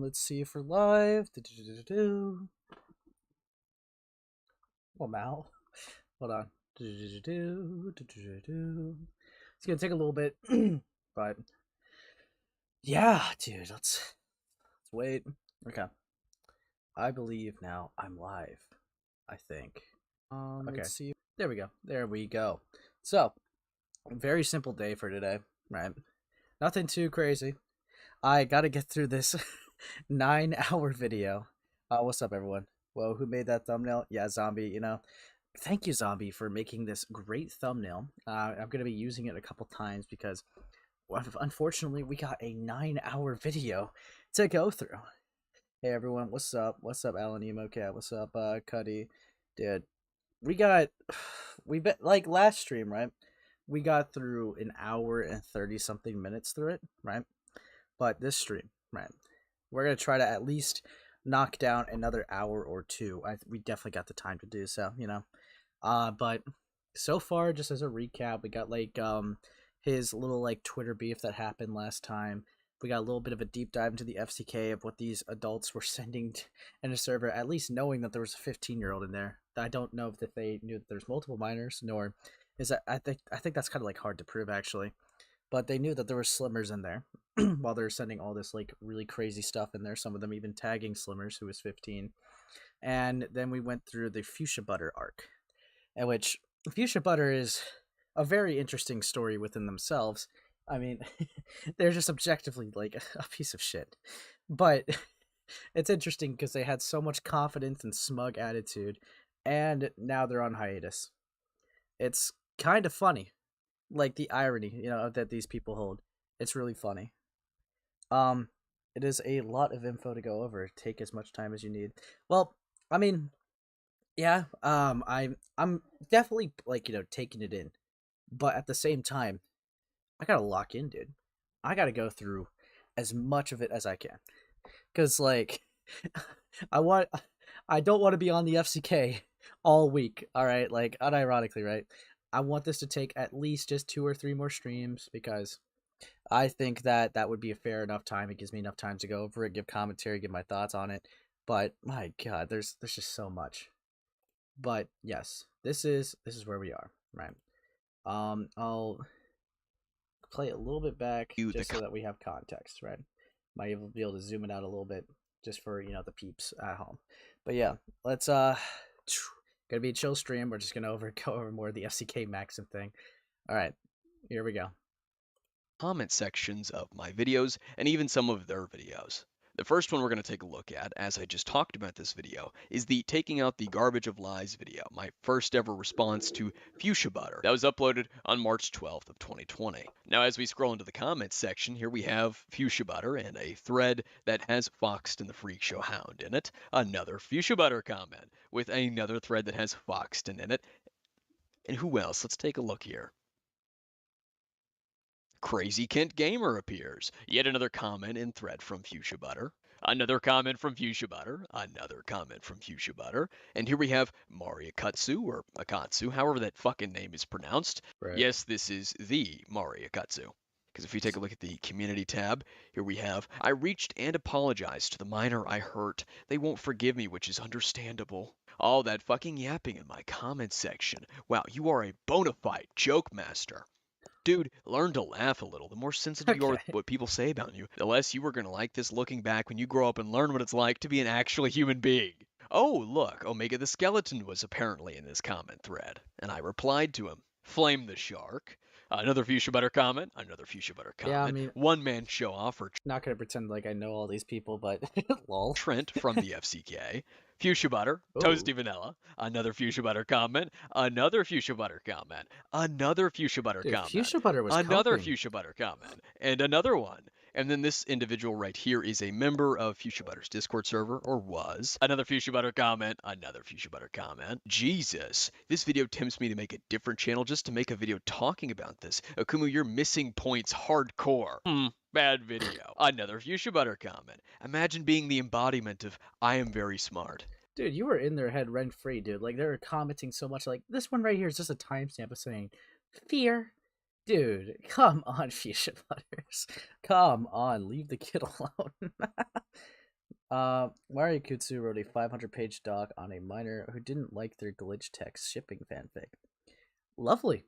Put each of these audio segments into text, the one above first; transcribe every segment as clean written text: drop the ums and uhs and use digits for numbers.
Let's see if we're live. Do-do-do-do-do. Well, Mal. Hold on. Do-do-do-do, do-do-do-do. It's gonna take a little bit, but yeah, dude. Let's wait. Okay. I believe now I'm live. I think. Okay. Let's see. There we go. There we go. So, very simple day for today, right? Nothing too crazy. I gotta get through this 9-hour video. What's up, everyone? Whoa, who made that thumbnail? Yeah, Zombie, you know. Thank you, Zombie, for making this great thumbnail. I'm going to be using it a couple times because, unfortunately, we got a 9-hour video to go through. Hey, everyone, what's up? What's up, Alan Emo Cat? What's up, Cuddy? Dude, like last stream, right? We got through an hour and 30-something minutes through it, right? But this stream, right, we're going to try to at least knock down another hour or two. We definitely got the time to do so, you know. But so far, just as a recap, we got like his little like Twitter beef that happened last time. We got a little bit of a deep dive into the FCK of what these adults were sending in a server, at least knowing that there was a 15-year-old in there. I don't know if they knew that there's multiple minors, nor is that I think that's kind of like hard to prove actually. But they knew that there were slimmers in there while they were sending all this like really crazy stuff in there. Some of them even tagging slimmers who was 15. And then we went through the Fuchsia Butter arc, in which Fuchsia Butter is a very interesting story within themselves. I mean, they're just objectively like a piece of shit. But it's interesting because they had so much confidence and smug attitude, and now they're on hiatus. It's kind of funny. Like the irony, you know, that these people hold. It's really funny. It is a lot of info to go over. Take as much time as you need. Well, I mean, yeah, I'm definitely like, you know, taking it in. But at the same time, I gotta lock in, dude. I gotta go through as much of it as I can. Cause like I don't want to be on the FCK all week, alright? Like unironically, right? I want this to take at least just 2 or 3 more streams because I think that would be a fair enough time. It gives me enough time to go over it, give commentary, give my thoughts on it. But my God, there's just so much. But yes, this is where we are, right? I'll play it a little bit back just so that we have context, right? Might even be able to zoom it out a little bit just for, you know, the peeps at home. But yeah, let's gonna be a chill stream. We're just gonna go over more of the FCK Maxim thing. All right, here we go. Comment sections of my videos and even some of their videos. The first one we're going to take a look at, as I just talked about this video, is the Taking Out the Garbage of Lies video, my first ever response to Fuchsia Butter. That was uploaded on March 12th of 2020. Now, as we scroll into the comments section, here we have Fuchsia Butter and a thread that has Foxton the Freak Show Hound in it, another Fuchsia Butter comment with another thread that has Foxton in it, and who else? Let's take a look here. Crazy Kent Gamer appears. Yet another comment and thread from Fuchsia Butter. Another comment from Fuchsia Butter. Another comment from Fuchsia Butter. And here we have Mariakatsu, or Akatsu, however that fucking name is pronounced. Right. Yes, this is the Mariakatsu. Because if you take a look at the community tab, here we have, I reached and apologized to the minor I hurt. They won't forgive me, which is understandable. All that fucking yapping in my comment section. Wow, you are a bona fide joke master. Dude, learn to laugh a little. The more sensitive you are with what people say about you, the less you are going to like this looking back when you grow up and learn what it's like to be an actual human being. Oh, look, Omega the Skeleton was apparently in this comment thread, and I replied to him. Flame the Shark. Another Fuchsia Butter comment. Another Fuchsia Butter comment. Yeah, I mean, one-man show off for... Not going to pretend like I know all these people, but lol. Trent from the FCK. Fuchsia Butter, Toasty Vanilla, another Fuchsia Butter comment, another Fuchsia Butter comment, another Fuchsia Butter comment, Fuchsia Butter was another coping. Fuchsia Butter comment, and another one. And then this individual right here is a member of Fuchsia Butter's Discord server, or was. Another Fuchsia Butter comment, another Fuchsia Butter comment. Jesus, this video tempts me to make a different channel just to make a video talking about this. Akumu, you're missing points hardcore. Bad video. Another Fuchsia Butter comment. Imagine being the embodiment of I am very smart. Dude, you were in their head rent-free, dude. Like, they were commenting so much. Like, this one right here is just a timestamp of saying, fear. Dude, come on, Fuchsia Butters. Come on, leave the kid alone. Mario Kutsu wrote a 500-page doc on a miner who didn't like their glitch text shipping fanfic. Lovely.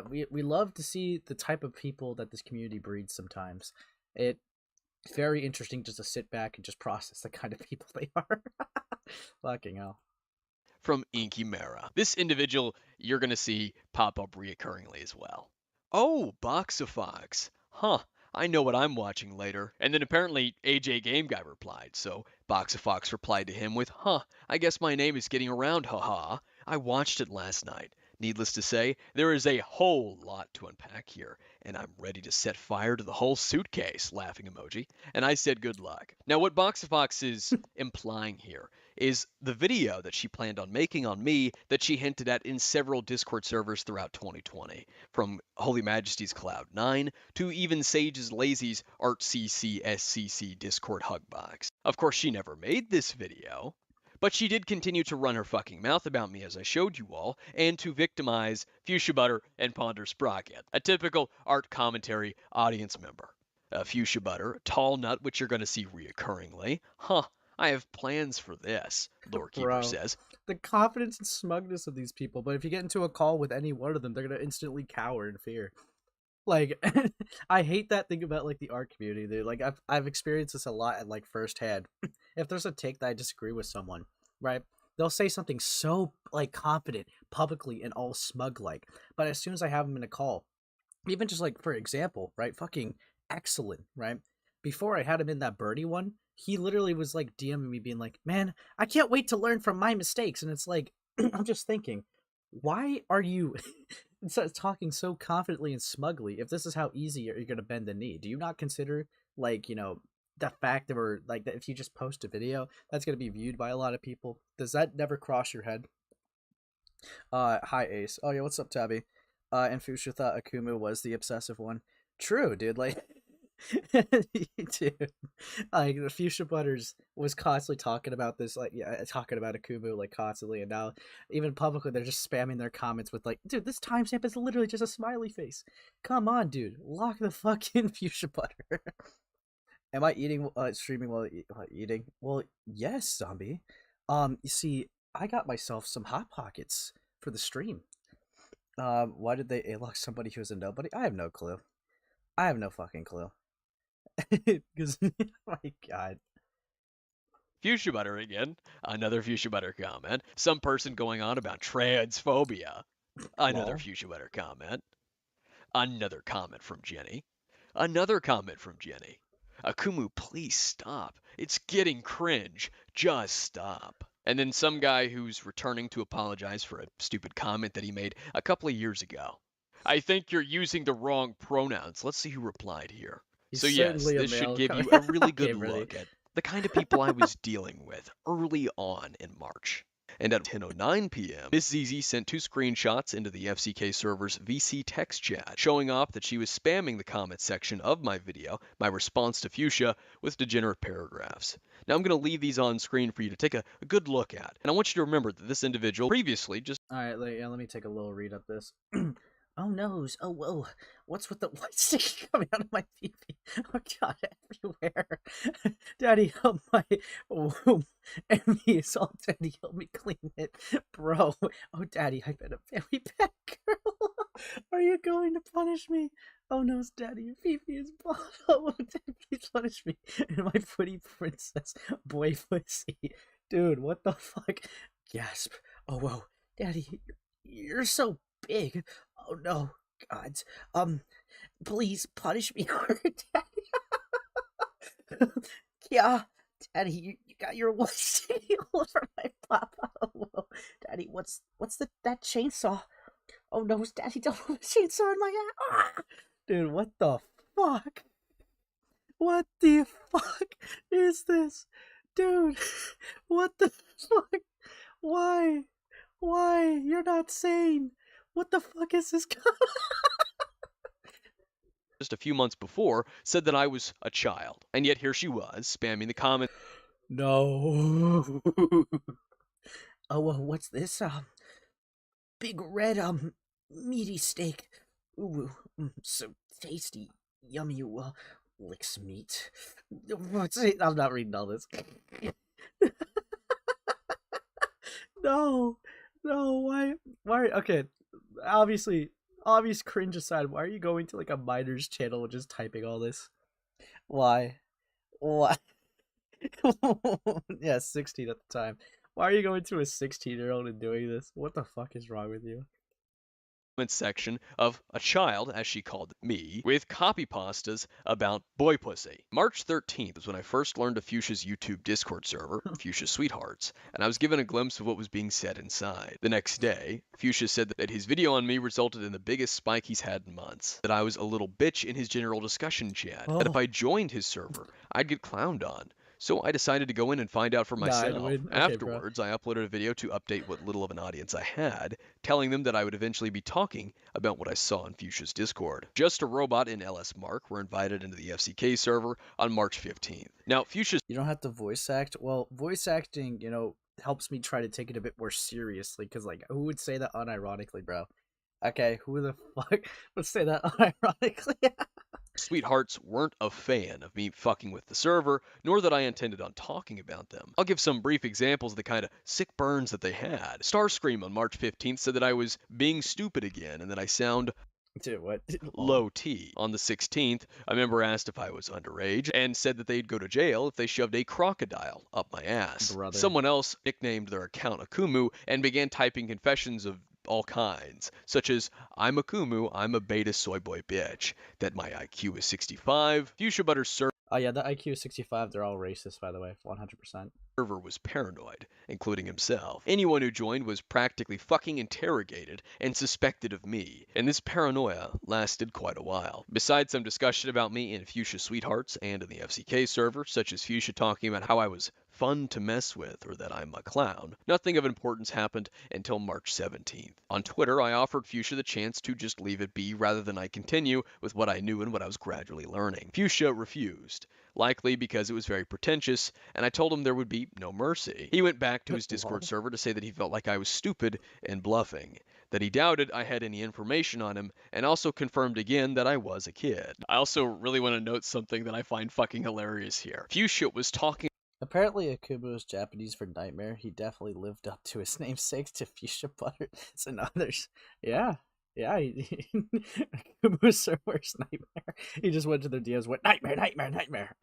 We love to see the type of people that this community breeds sometimes. It's very interesting just to sit back and just process the kind of people they are. Fucking hell. From Inky Mara. This individual you're going to see pop up reoccurringly as well. Oh, Boxafox. Huh. I know what I'm watching later. And then apparently AJ Game Guy replied, so Boxafox replied to him with, huh, I guess my name is getting around, haha. I watched it last night. Needless to say, there is a whole lot to unpack here, and I'm ready to set fire to the whole suitcase, laughing emoji. And I said good luck. Now, what Boxafox is implying here is the video that she planned on making on me that she hinted at in several Discord servers throughout 2020, from Holy Majesty's Cloud9 to even Sage's Lazy's ArtCC Discord Hugbox. Of course, she never made this video, but she did continue to run her fucking mouth about me as I showed you all, and to victimize Fuchsia Butter and Ponder Sprocket, a typical art commentary audience member. Fuchsia Butter, tall nut, which you're going to see reoccurringly. Huh, I have plans for this, Lorekeeper Bro, says. the confidence and smugness of these people, but if you get into a call with any one of them, they're gonna instantly cower in fear. Like, I hate that thing about like the art community. Dude. Like, I've experienced this a lot at like firsthand. If there's a take that I disagree with someone, right? They'll say something so like confident publicly and all smug like, but as soon as I have them in a call, even just like for example, right? Fucking excellent, right? Before I had him in that birdie one, he literally was like DMing me being like, "Man, I can't wait to learn from my mistakes." And it's like, I'm just thinking, why are you talking so confidently and smugly if this is how easy you're going to bend the knee? Do you not consider like, the fact that we're like that if you just post a video that's going to be viewed by a lot of people? Does that never cross your head? Hi Ace. Oh yeah, what's up, Tabby? And Fuchsia thought Akumu was the obsessive one. True, dude. Like, dude, like the Fuchsia Butters was constantly talking about this, like, yeah, talking about Akumu like constantly, and now even publicly they're just spamming their comments with like, dude, this timestamp is literally just a smiley face. Come on, dude, lock the fuck in, Fuchsia Butter. Am I eating, streaming while eating? Well, yes, zombie. You see, I got myself some hot pockets for the stream. Why did they lock somebody who's a nobody? I have no clue. I have no fucking clue. Because, oh my god. Fuchsia Butter again. Another Fuchsia Butter comment. Some person going on about transphobia. Another Lol. Fuchsia Butter comment. Another comment from Jenny. Another comment from Jenny. Akumu, please stop. It's getting cringe. Just stop. And then some guy who's returning to apologize for a stupid comment that he made a couple of years ago. I think you're using the wrong pronouns. Let's see who replied here. He's So yes, certainly a this should male. give you a really Okay, good ready. look at the kind of people I was dealing with early on in March. And at 10:09 p.m., Miss ZZ sent 2 screenshots into the FCK server's VC text chat, showing off that she was spamming the comment section of my video, my response to Fuchsia, with degenerate paragraphs. Now I'm going to leave these on screen for you to take a good look at. And I want you to remember that this individual previously just... Alright, let me take a little read of this. Oh noes, oh whoa, what's with the white sticky coming out of my pee? Oh god, everywhere. Daddy, help my womb. Emmy is all daddy, help me clean it. Bro, oh daddy, I've been a very bad girl. Are you going to punish me? Oh no, daddy, your pee is bald. Oh, daddy, please punish me. And my pretty princess boy pussy. Dude, what the fuck? Gasp. Oh whoa, daddy, you're so big. Oh no, God. Please punish me hard, Daddy. Yeah, Daddy, you got your one city all over my papa. Oh, whoa. Daddy, what's that chainsaw? Oh no, Daddy, don't put a chainsaw in my hand. Ah! Dude, what the fuck? What the fuck is this? Dude, what the fuck? Why? Why? You're not sane. What the fuck is this? a few months before said that I was a child. And yet here she was, spamming the comments. No. Oh, what's this? Big red, meaty steak. Ooh, so tasty. Yummy. licks meat. I'm not reading all this. No, no, why? Okay, obvious cringe aside, why are you going to like a miner's channel and just typing all this? Why? Why? Yeah, 16 at the time. Why are you going to a 16-year-old and doing this? What the fuck is wrong with you? Section of a child, as she called me, with copy pastas about boy pussy. March 13th was when I first learned of Fuchsia's YouTube Discord server, Fuchsia Sweethearts, and I was given a glimpse of what was being said inside. The next day, Fuchsia said that his video on me resulted in the biggest spike he's had in months, that I was a little bitch in his general discussion chat, that if I joined his server, I'd get clowned on. So I decided to go in and find out for myself. Okay, Afterwards, I uploaded a video to update what little of an audience I had, telling them that I would eventually be talking about what I saw in Fuchsia's Discord. Just a Robot and LS Mark were invited into the FCK server on March 15th. Now, Fuchsia's... You don't have to voice act. Well, voice acting, helps me try to take it a bit more seriously, because, like, who would say that unironically, bro? Okay, who the fuck would say that unironically? Sweethearts weren't a fan of me fucking with the server, nor that I intended on talking about them. I'll give some brief examples of the kind of sick burns that they had. Starscream on March 15th said that I was being stupid again and that I sound Dude, what? low T. On the 16th, a member asked if I was underage and said that they'd go to jail if they shoved a crocodile up my ass. Brother. Someone else nicknamed their account Akumu and began typing confessions of all kinds, such as, I'm Akumu, I'm a beta soy boy bitch, that my IQ is 65, Fuchsia Butter's Oh yeah, the IQ is 65, they're all racist, by the way, 100%. server was paranoid, including himself. Anyone who joined was practically fucking interrogated and suspected of me, and this paranoia lasted quite a while. Besides some discussion about me in Fuchsia Sweethearts and in the FCK server, such as Fuchsia talking about how I was fun to mess with or that I'm a clown, nothing of importance happened until March 17th. On Twitter, I offered Fuchsia the chance to just leave it be rather than I continue with what I knew and what I was gradually learning. Fuchsia refused, likely because it was very pretentious, and I told him there would be no mercy. He went back to his Discord server to say that he felt like I was stupid and bluffing, that he doubted I had any information on him, and also confirmed again that I was a kid. I also really want to note something that I find fucking hilarious here. Fuchsia was talking... Apparently, Akumu is Japanese for nightmare. He definitely lived up to his namesake, to Fuchsia Butter. So now there's... Yeah, Akumu's their worst nightmare. He just went to their DMs, went, nightmare.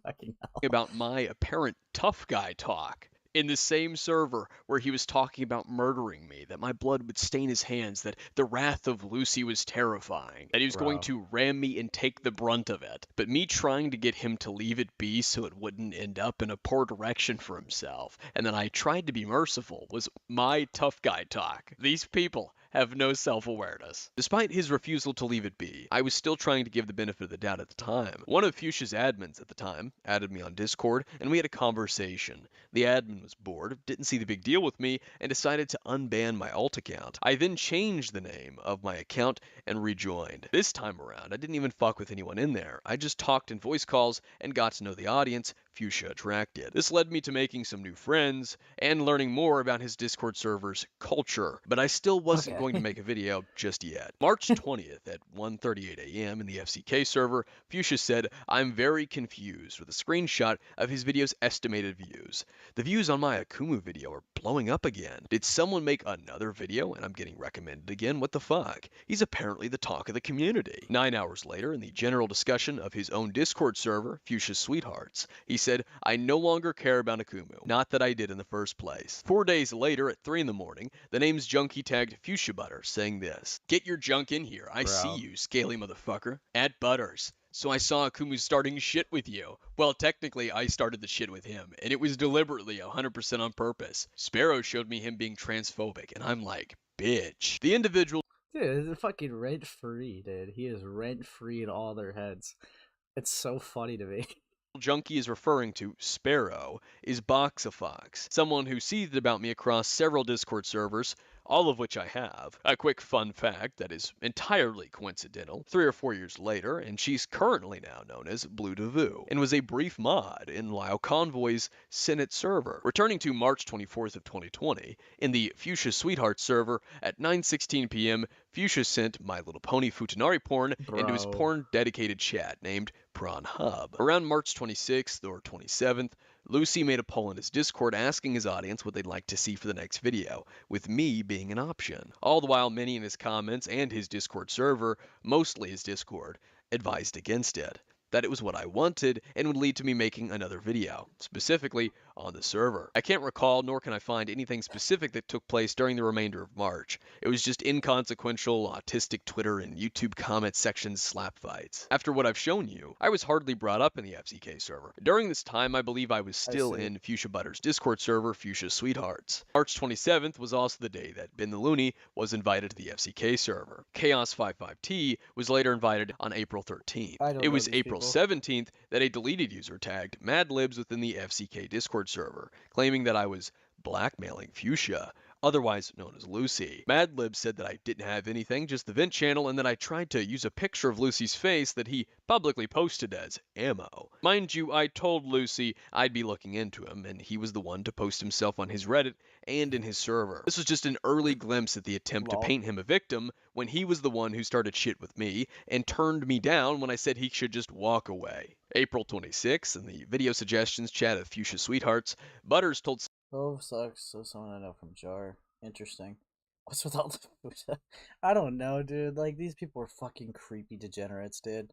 Fucking hell. About my apparent tough guy talk in the same server where he was talking about murdering me, that my blood would stain his hands, that the wrath of Lucy was terrifying, that he was going to ram me and take the brunt of it. But me trying to get him to leave it be so it wouldn't end up in a poor direction for himself, and then I tried to be merciful, was my tough guy talk. These people have no self-awareness. Despite his refusal to leave it be, I was still trying to give the benefit of the doubt at the time. One of Fuchsia's admins at the time added me on Discord, and we had a conversation. The admin was bored, didn't see the big deal with me, and decided to unban my alt account. I then changed the name of my account and rejoined. This time around, I didn't even fuck with anyone in there. I just talked in voice calls and got to know the audience Fuchsia attracted. This led me to making some new friends and learning more about his Discord server's culture, but I still wasn't going to make a video just yet. March 20th at 1:38 a.m. in the FCK server, Fuchsia said, I'm very confused, with a screenshot of his video's estimated views. The views on my Akumu video are blowing up again. Did someone make another video and I'm getting recommended again? What the fuck? He's apparently the talk of the community. 9 hours later, in the general discussion of his own Discord server, Fuchsia Sweethearts, he said, I no longer care about Akumu. Not that I did in the first place. 4 days later, at 3 in the morning, the name's junkie tagged Fuchsia Butter, saying this, get your junk in here. I see you, scaly motherfucker. At Butters. So I saw Akumu starting shit with you. Well, technically, I started the shit with him, and it was deliberately 100% on purpose. Sparrow showed me him being transphobic, and I'm like, bitch. The individual... Dude, it's fucking rent-free, dude. He is rent-free in all their heads. It's so funny to me. Junkie is referring to, Sparrow, is Boxafox, someone who seethed about me across several Discord servers all of which I have. A quick fun fact that is entirely coincidental: 3 or 4 years later, and she's currently now known as Blue Devu, and was a brief mod in Lao Convoy's Senate server. Returning to March 24th of 2020, in the Fuchsia Sweetheart server at 9:16 p.m., Fuchsia sent My Little Pony Futanari porn into his Bro. porn-dedicated chat named Prawn Hub. Around March 26th or 27th, Lucy made a poll in his Discord asking his audience what they'd like to see for the next video, with me being an option. All the while, many in his comments and his Discord server, mostly his Discord, advised against it, that it was what I wanted and would lead to me making another video, specifically on the server. I can't recall, nor can I find anything specific that took place during the remainder of March. It was just inconsequential, autistic Twitter and YouTube comment sections slap fights. After what I've shown you, I was hardly brought up in the FCK server. During this time, I believe I was still in Fuchsia Butter's Discord server, Fuchsia Sweethearts. March 27th was also the day that Ben the Looney was invited to the FCK server. Chaos55T was later invited on April 13th. It was April 17th that a deleted user tagged Madlibs within the FCK Discord server, claiming that I was blackmailing Fuchsia, otherwise known as Lucy. Madlib said that I didn't have anything, just the vent channel, and that I tried to use a picture of Lucy's face that he publicly posted as ammo. Mind you, I told Lucy I'd be looking into him, and he was the one to post himself on his Reddit and in his server. This was just an early glimpse at the attempt to paint him a victim, when he was the one who started shit with me and turned me down when I said he should just walk away. April 26th, in the video suggestions chat of Fuchsia Sweethearts, Butters told Oh, sucks. So someone I know from Jar. Interesting. What's with all the... I don't know, dude. Like, these people are fucking creepy degenerates, dude.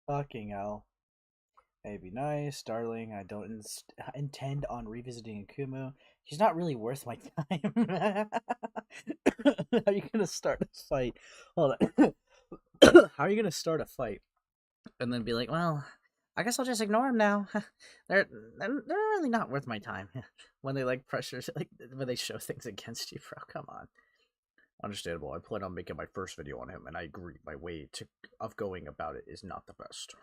Fucking hell. Maybe nice, darling. I don't intend on revisiting Akumu. He's not really worth my time. How are you gonna start a fight? Hold on. How are you gonna start a fight and then be like, well, I guess I'll just ignore him now. they're really not worth my time. When they like pressure, like when they show things against you, bro. Come on. Understandable. I plan on making my first video on him, and I agree. My way of going about it is not the best.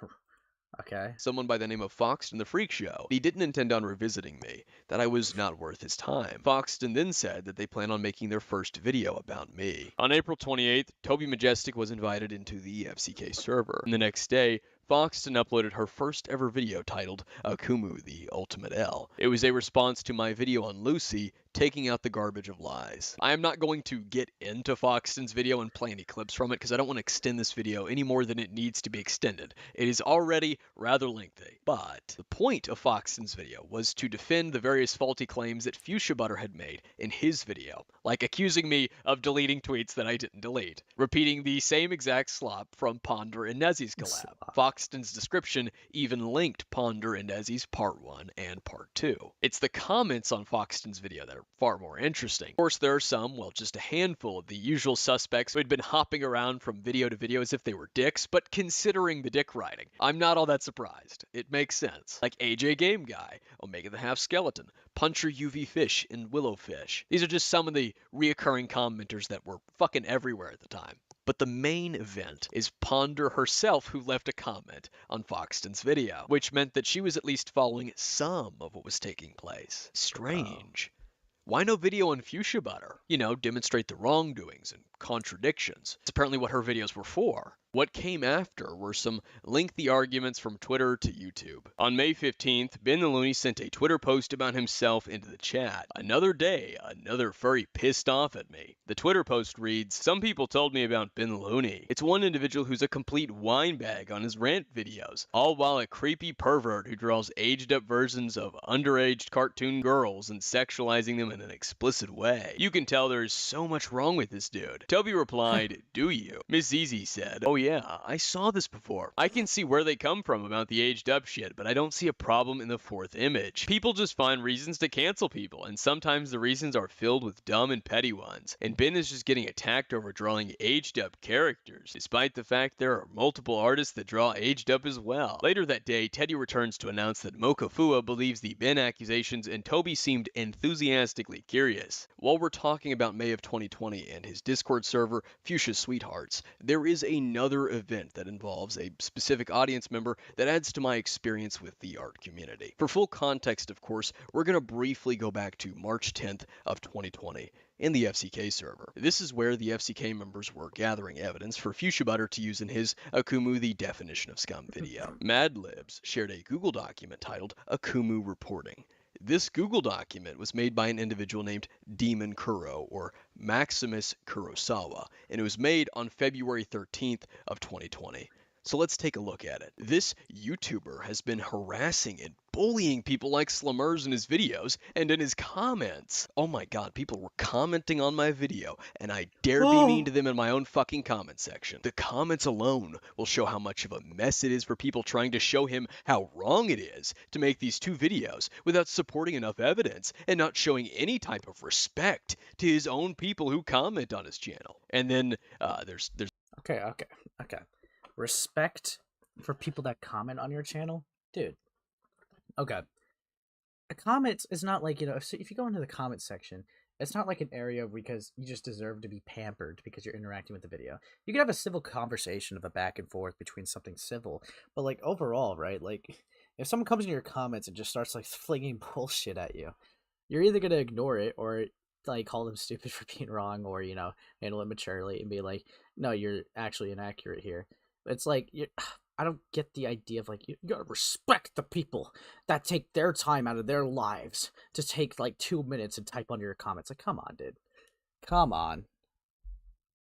Okay. Someone by the name of Foxton the Freak Show. He didn't intend on revisiting me, that I was not worth his time. Foxton then said that they plan on making their first video about me. On April 28th, Toby Majestic was invited into the FCK server, and the next day, Foxton uploaded her first ever video titled Akumu the Ultimate L. It was a response to my video on Lucy, taking out the garbage of lies. I am not going to get into Foxton's video and play any clips from it because I don't want to extend this video any more than it needs to be extended. It is already rather lengthy. But the point of Foxton's video was to defend the various faulty claims that Fuchsia Butter had made in his video, like accusing me of deleting tweets that I didn't delete, repeating the same exact slop from Ponder and Nezzy's collab. Foxton's description even linked Ponder and Nezzy's part 1 and part 2. It's the comments on Foxton's video that are far more interesting. Of course, there are some, well, just a handful of the usual suspects who had been hopping around from video to video as if they were dicks, but considering the dick riding, I'm not all that surprised. It makes sense. Like AJ Game Guy, Omega the Half Skeleton, Puncher UV Fish, and Willowfish. These are just some of the reoccurring commenters that were fucking everywhere at the time. But the main event is Ponder herself, who left a comment on Foxton's video, which meant that she was at least following some of what was taking place. Strange. Why no video on Fuchsia Butter? You know, demonstrate the wrongdoings and contradictions. It's apparently what her videos were for. What came after were some lengthy arguments from Twitter to YouTube. On May 15th, Ben the Looney sent a Twitter post about himself into the chat. Another day, another furry pissed off at me. The Twitter post reads, "Some people told me about Ben the Looney. It's one individual who's a complete winebag on his rant videos, all while a creepy pervert who draws aged up versions of underaged cartoon girls and sexualizing them in an explicit way. You can tell there's so much wrong with this dude." Toby replied, "Do you?" Miss Zizi said, "Oh yeah, I saw this before. I can see where they come from about the aged up shit, but I don't see a problem in the fourth image. People just find reasons to cancel people, and sometimes the reasons are filled with dumb and petty ones. And Ben is just getting attacked over drawing aged up characters, despite the fact there are multiple artists that draw aged up as well." Later that day, Teddy returns to announce that Mokafua believes the Ben accusations, and Toby seemed enthusiastically curious. While we're talking about May of 2020 and his Discord server, Fuchsia Sweethearts, there is another other event that involves a specific audience member that adds to my experience with the art community. For full context, of course, we're going to briefly go back to March 10th of 2020 in the FCK server. This is where the FCK members were gathering evidence for Fuchsia Butter to use in his Akumu the Definition of Scum video. Madlibs shared a Google document titled Akumu Reporting. This Google document was made by an individual named Demon Kuro, or Maximus Kurosawa, and it was made on February 13th of 2020. So let's take a look at it. This YouTuber has been harassing and bullying people like Slummers in his videos and in his comments. Oh my god, people were commenting on my video, and I dare be mean to them in my own fucking comment section. The comments alone will show how much of a mess it is for people trying to show him how wrong it is to make these two videos without supporting enough evidence and not showing any type of respect to his own people who comment on his channel. And then there's Okay. Respect for people that comment on your channel? Dude. Okay. A comment is not like, if you go into the comment section, it's not like an area because you just deserve to be pampered because you're interacting with the video. You can have a civil conversation of a back and forth between something civil, but like overall, right? Like if someone comes in your comments and just starts like flinging bullshit at you, you're either going to ignore it or like call them stupid for being wrong, or handle it maturely and be like, no, you're actually inaccurate here. It's like I don't get the idea of like you gotta respect the people that take their time out of their lives to take like 2 minutes and type under your comments. Like, come on, dude. Come on.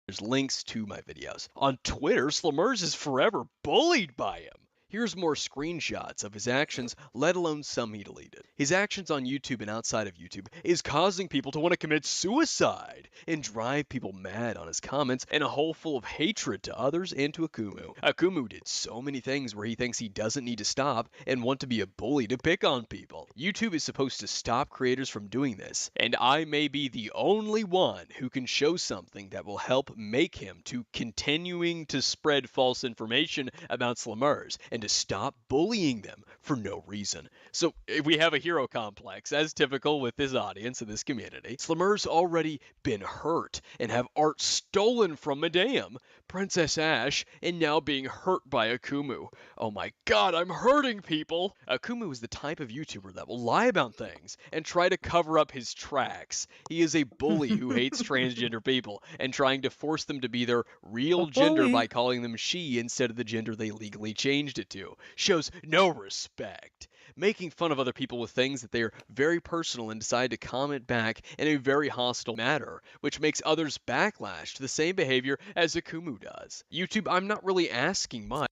There's links to my videos. On Twitter, Slummers is forever bullied by him. Here's more screenshots of his actions, let alone some he deleted. His actions on YouTube and outside of YouTube is causing people to want to commit suicide and drive people mad on his comments and a hole full of hatred to others and to Akumu. Akumu did so many things where he thinks he doesn't need to stop and want to be a bully to pick on people. YouTube is supposed to stop creators from doing this, and I may be the only one who can show something that will help make him to continuing to spread false information about Slummers and to stop bullying them for no reason. So we have a hero complex, as typical with this audience and this community. Slummer's already been hurt and have art stolen from Madame, Princess Ash, and now being hurt by Akumu. Oh my god, I'm hurting people! Akumu is the type of YouTuber that will lie about things and try to cover up his tracks. He is a bully who hates transgender people and trying to force them to be their real gender by calling them she instead of the gender they legally changed it to. Shows no respect. Making fun of other people with things that they are very personal and decide to comment back in a very hostile manner, which makes others backlash to the same behavior as Akumu does. YouTube, I'm not really asking much.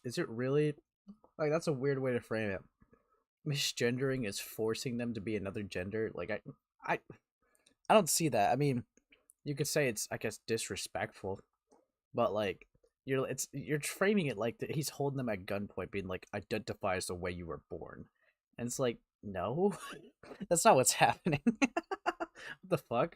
Is it really? Like, that's a weird way to frame it. Misgendering is forcing them to be another gender. Like, I don't see that. I mean, you could say it's, I guess, disrespectful, but like, you're framing it like that he's holding them at gunpoint, being like, identify as the way you were born, and it's like, no, that's not what's happening. What the fuck?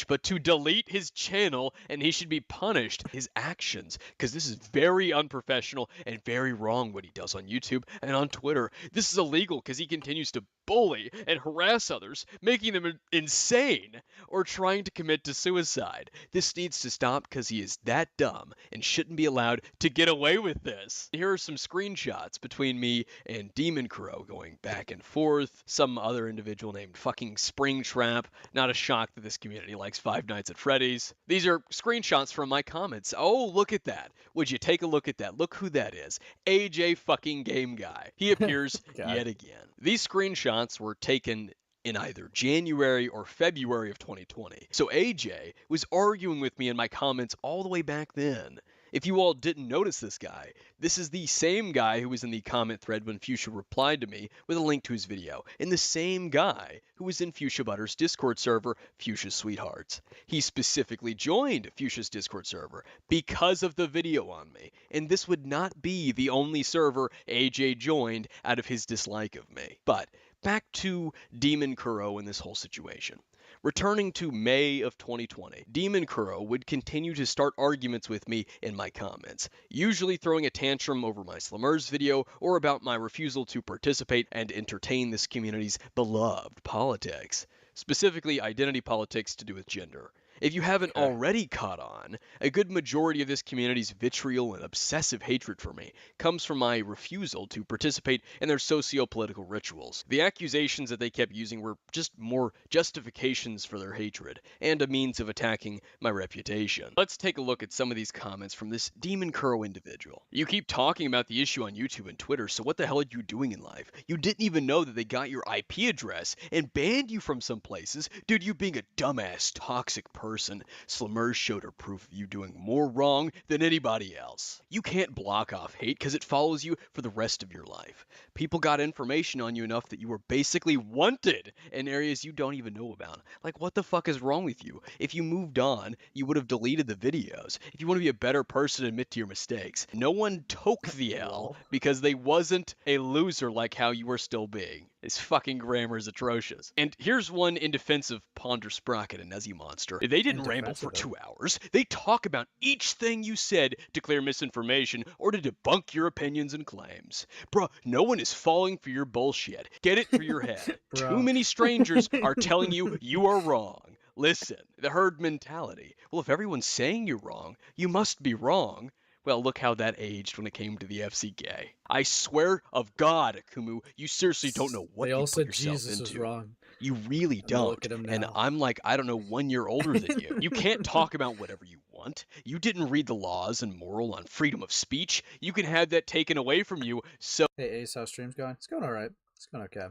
But to delete his channel, and he should be punished his actions, because this is very unprofessional and very wrong what he does on YouTube and on Twitter. This is illegal because he continues to bully and harass others, making them insane or trying to commit to suicide. This needs to stop because he is that dumb and shouldn't be allowed to get away with this. Here are some screenshots between me and Demon Crow going back and forth. Some other individual named fucking Springtrap. Not a shock that this community likes Five Nights at Freddy's. These are screenshots from my comments. Oh, look at that. Would you take a look at that? Look who that is. AJ fucking Game Guy. He appears yet again. These screenshots were taken in either January or February of 2020. So AJ was arguing with me in my comments all the way back then. If you all didn't notice this guy, this is the same guy who was in the comment thread when Fuchsia replied to me with a link to his video, and the same guy who was in Fuchsia Butter's Discord server, Fuchsia's Sweethearts. He specifically joined Fuchsia's Discord server because of the video on me, and this would not be the only server AJ joined out of his dislike of me. But back to Demon Kuro in this whole situation. Returning to May of 2020, Demon Kuro would continue to start arguments with me in my comments, usually throwing a tantrum over my Slummers video or about my refusal to participate and entertain this community's beloved politics, specifically identity politics to do with gender. If you haven't Okay. already caught on, a good majority of this community's vitriol and obsessive hatred for me comes from my refusal to participate in their socio-political rituals. The accusations that they kept using were just more justifications for their hatred, and a means of attacking my reputation. Let's take a look at some of these comments from this Demon Kuro individual. You keep talking about the issue on YouTube and Twitter, so what the hell are you doing in life? You didn't even know that they got your IP address and banned you from some places. Dude, you being a dumbass, toxic person. Slumber showed her proof of you doing more wrong than anybody else. You can't block off hate because it follows you for the rest of your life. People got information on you enough that you were basically wanted in areas you don't even know about. Like, what the fuck is wrong with you? If you moved on, you would have deleted the videos. If you want to be a better person, admit to your mistakes. No one took the L Lol. because they wasn't a loser like how you were still being. This fucking grammar is atrocious. And here's one in defense of Ponder Sprocket and Nuzzy Monster. They didn't ramble for 2 hours. They talk about each thing you said to clear misinformation or to debunk your opinions and claims. Bruh, no one is falling for your bullshit. Get it through your head. Too many strangers are telling you you are wrong. Listen, the herd mentality. Well, if everyone's saying you're wrong, you must be wrong. Well, look how that aged when it came to the FCK. I swear of God, Akumu, you seriously don't know what They you all put said yourself Jesus was into. wrong. You really And look don't. at him And now. I'm like, I don't know, 1 year older than you. You can't talk about whatever you want. You didn't read the laws and moral on freedom of speech. You can have that taken away from you. So Hey Ace, how's stream's going? It's going alright. It's going okay.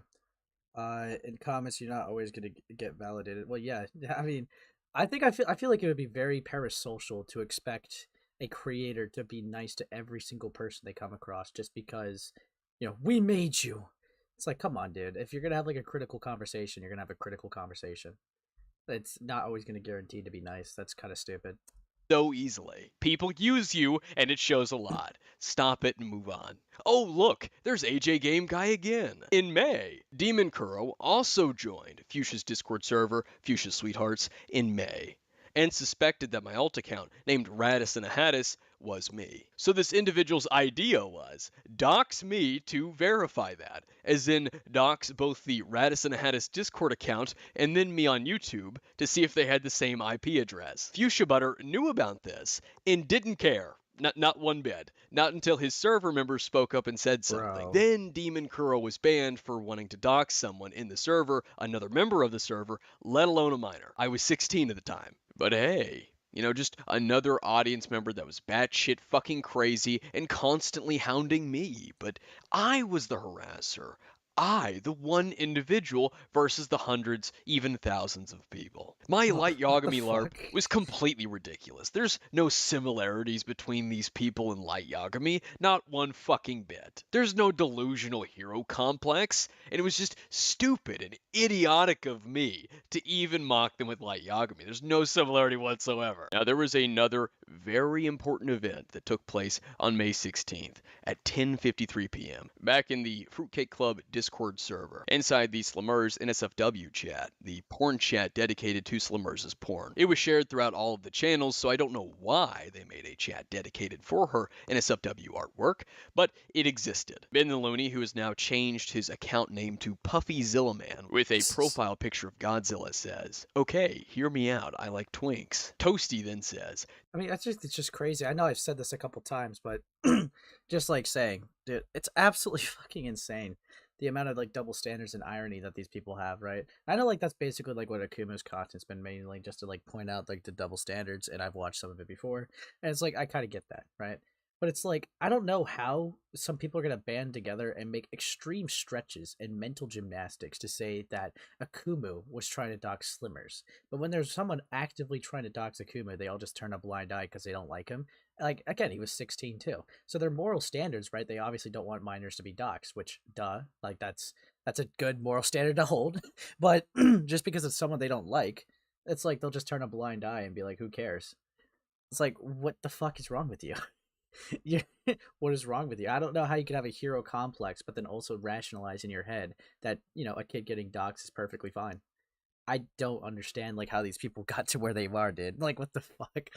In comments, you're not always gonna get validated. Well, yeah. I mean, I feel like it would be very parasocial to expect a creator to be nice to every single person they come across just because, we made you. It's like, come on, dude. If you're gonna have like a critical conversation, you're gonna have a critical conversation. It's not always gonna guarantee to be nice. That's kind of stupid. easily. People use you, and it shows a lot. Stop it and move on. Oh, look, there's AJ Game Guy again. In May, Demon Kuro also joined Fuchsia's Discord server, Fuchsia Sweethearts, in May, and suspected that my alt account, named Radis and a Hattis, was me. So this individual's idea was, dox me to verify that, as in dox both the Radis and a Hattis Discord account and then me on YouTube to see if they had the same IP address. Fuchsia Butter knew about this and didn't care. Not one bit. Not until his server members spoke up and said something. Bro. Then Demon Kuro was banned for wanting to dox someone in the server, another member of the server, let alone a minor. I was 16 at the time. But hey, just another audience member that was batshit fucking crazy and constantly hounding me. But I was the harasser. I, the one individual, versus the hundreds, even thousands of people. My Light What the Yagami LARP fuck? was completely ridiculous. There's no similarities between these people and Light Yagami, not one fucking bit. There's no delusional hero complex, and it was just stupid and idiotic of me to even mock them with Light Yagami. There's no similarity whatsoever. Now, there was another very important event that took place on May 16th at 10:53 p.m. back in the Fruitcake Club Discord server, inside the Slumber's NSFW chat, the porn chat dedicated to Slumber's porn. It was shared throughout all of the channels, so I don't know why they made a chat dedicated for her NSFW artwork, but it existed. Ben the Looney, who has now changed his account name to Puffy Zillaman, with a profile picture of Godzilla, says, "Okay, hear me out, I like twinks." Toasty then says, I mean, it's just crazy. I know I've said this a couple times, but just like saying, dude, it's absolutely fucking insane the amount of like double standards and irony that these people have, right? I know like that's basically like what Akumu's content's been mainly just to like point out like the double standards, and I've watched some of it before, and it's like I kind of get that, right? But it's like I don't know how some people are gonna band together and make extreme stretches and mental gymnastics to say that Akumu was trying to dox Slimmers, but when there's someone actively trying to dox Akuma, they all just turn a blind eye because they don't like him. Like again, he was 16 too, so their moral standards, right? They obviously don't want minors to be doxxed, which duh, like that's a good moral standard to hold. But just because it's someone they don't like, it's like they'll just turn a blind eye and be like, "Who cares?" It's like, what the fuck is wrong with you? you what is wrong with you? I don't know how you could have a hero complex, but then also rationalize in your head that a kid getting doxxed is perfectly fine. I don't understand like how these people got to where they are, dude. Like, what the fuck?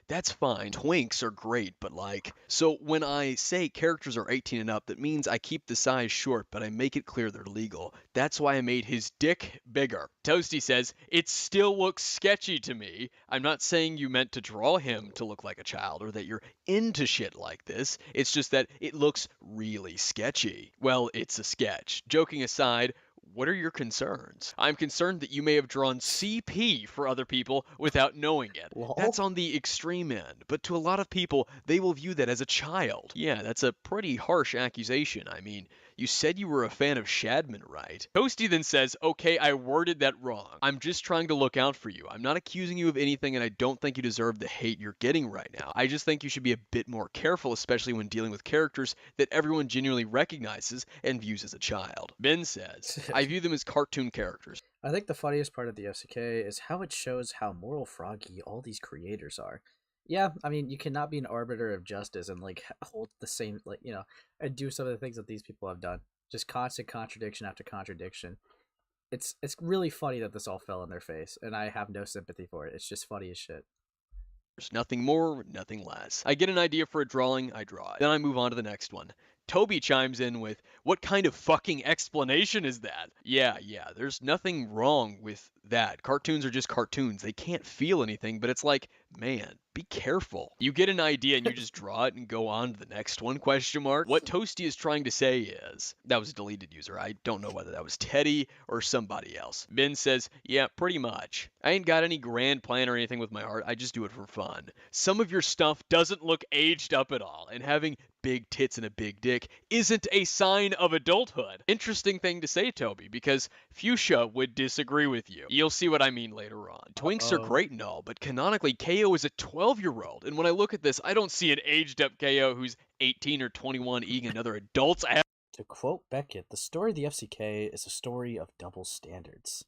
That's fine. Twinks are great, but like, so when I say characters are 18 and up, that means I keep the size short, but I make it clear they're legal. That's why I made his dick bigger. Toasty says, it still looks sketchy to me. I'm not saying you meant to draw him to look like a child or that you're into shit like this. It's just that it looks really sketchy. Well, it's a sketch. Joking aside, what are your concerns? I'm concerned that you may have drawn CP for other people without knowing it. That's Lol. on the extreme end, but to a lot of people, they will view that as a child. Yeah, that's a pretty harsh accusation. I mean, you said you were a fan of Shadman, right? Toasty then says, okay, I worded that wrong. I'm just trying to look out for you. I'm not accusing you of anything, and I don't think you deserve the hate you're getting right now. I just think you should be a bit more careful, especially when dealing with characters that everyone genuinely recognizes and views as a child. Ben says, I view them as cartoon characters. I think the funniest part of the FCK is how it shows how moral froggy all these creators are. Yeah, I mean, you cannot be an arbiter of justice and like hold the same, like, and do some of the things that these people have done. Just constant contradiction after contradiction. It's really funny that this all fell in their face, and I have no sympathy for it. It's just funny as shit. There's nothing more, nothing less. I get an idea for a drawing, I draw it. Then I move on to the next one. Toby chimes in with, what kind of fucking explanation is that? Yeah, there's nothing wrong with that. Cartoons are just cartoons. They can't feel anything, but it's like, man, be careful. You get an idea and you just draw it and go on to the next one, question mark. What Toasty is trying to say is, that was a deleted user. I don't know whether that was Teddy or somebody else. Ben says, yeah, pretty much. I ain't got any grand plan or anything with my art. I just do it for fun. Some of your stuff doesn't look aged up at all, and having big tits and a big dick isn't a sign of adulthood. Interesting thing to say, Toby, because Fuchsia would disagree with you. You'll see what I mean later on. Twinks are great and all, but canonically, KO is a 12-year-old, and when I look at this, I don't see an aged-up KO who's 18 or 21 eating another adult's ass. To quote Beckett, the story of the FCK is a story of double standards.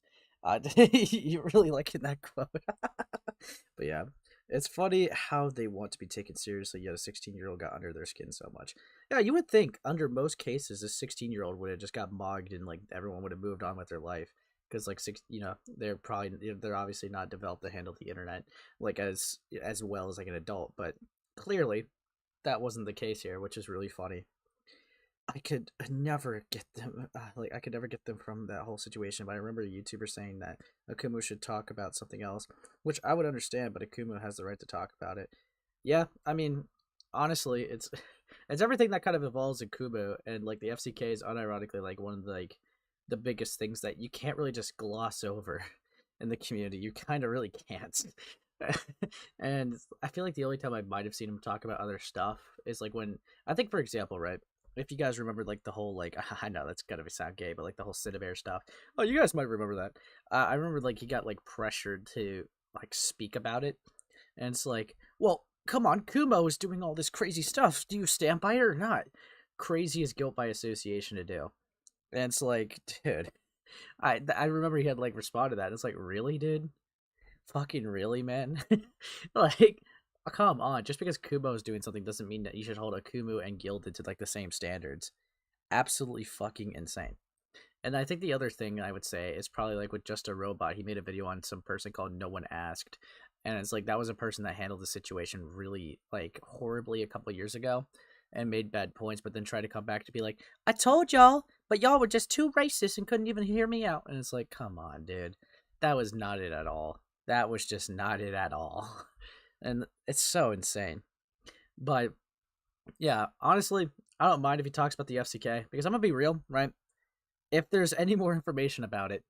You're really liking that quote. But yeah, it's funny how they want to be taken seriously, yet a 16-year-old got under their skin so much. Yeah, you would think under most cases, a 16-year-old would have just got mogged and like everyone would have moved on with their life. Because like they're obviously not developed to handle the internet like as well as like an adult. But clearly, that wasn't the case here, which is really funny. I could never get them I could never get them from that whole situation. But I remember a YouTuber saying that Akumu should talk about something else, which I would understand, but Akumu has the right to talk about it. Yeah, I mean, honestly, it's it's everything that kind of evolves in Kumu, and like the FCK is unironically like one of the biggest things that you can't really just gloss over in the community. You kind of really can't. And I feel like the only time I might have seen him talk about other stuff is like when I think, for example, right, if you guys remember like the whole like I know that's gonna sound gay, but like the whole Cinnamare stuff. Oh, you guys might remember that. I remember like he got like pressured to like speak about it, and it's like, well, come on, Kumo is doing all this crazy stuff. Do you stand by it or not? Crazy is guilt by association to do, and it's like, dude, I remember he had like responded to that. It's like, really, dude, fucking really, man. Like, come on, just because Kumo is doing something doesn't mean that you should hold Akumu and Gilded to like the same standards. Absolutely fucking insane. And I think the other thing I would say is probably like with Just a Robot, he made a video on some person called No One Asked. And it's like that was a person that handled the situation really like horribly a couple years ago and made bad points, but then tried to come back to be like, I told y'all, but y'all were just too racist and couldn't even hear me out. And it's like, come on, dude. That was not it at all. That was just not it at all. And it's so insane. But yeah, honestly, I don't mind if he talks about the FCK because I'm gonna be real, right? If there's any more information about it,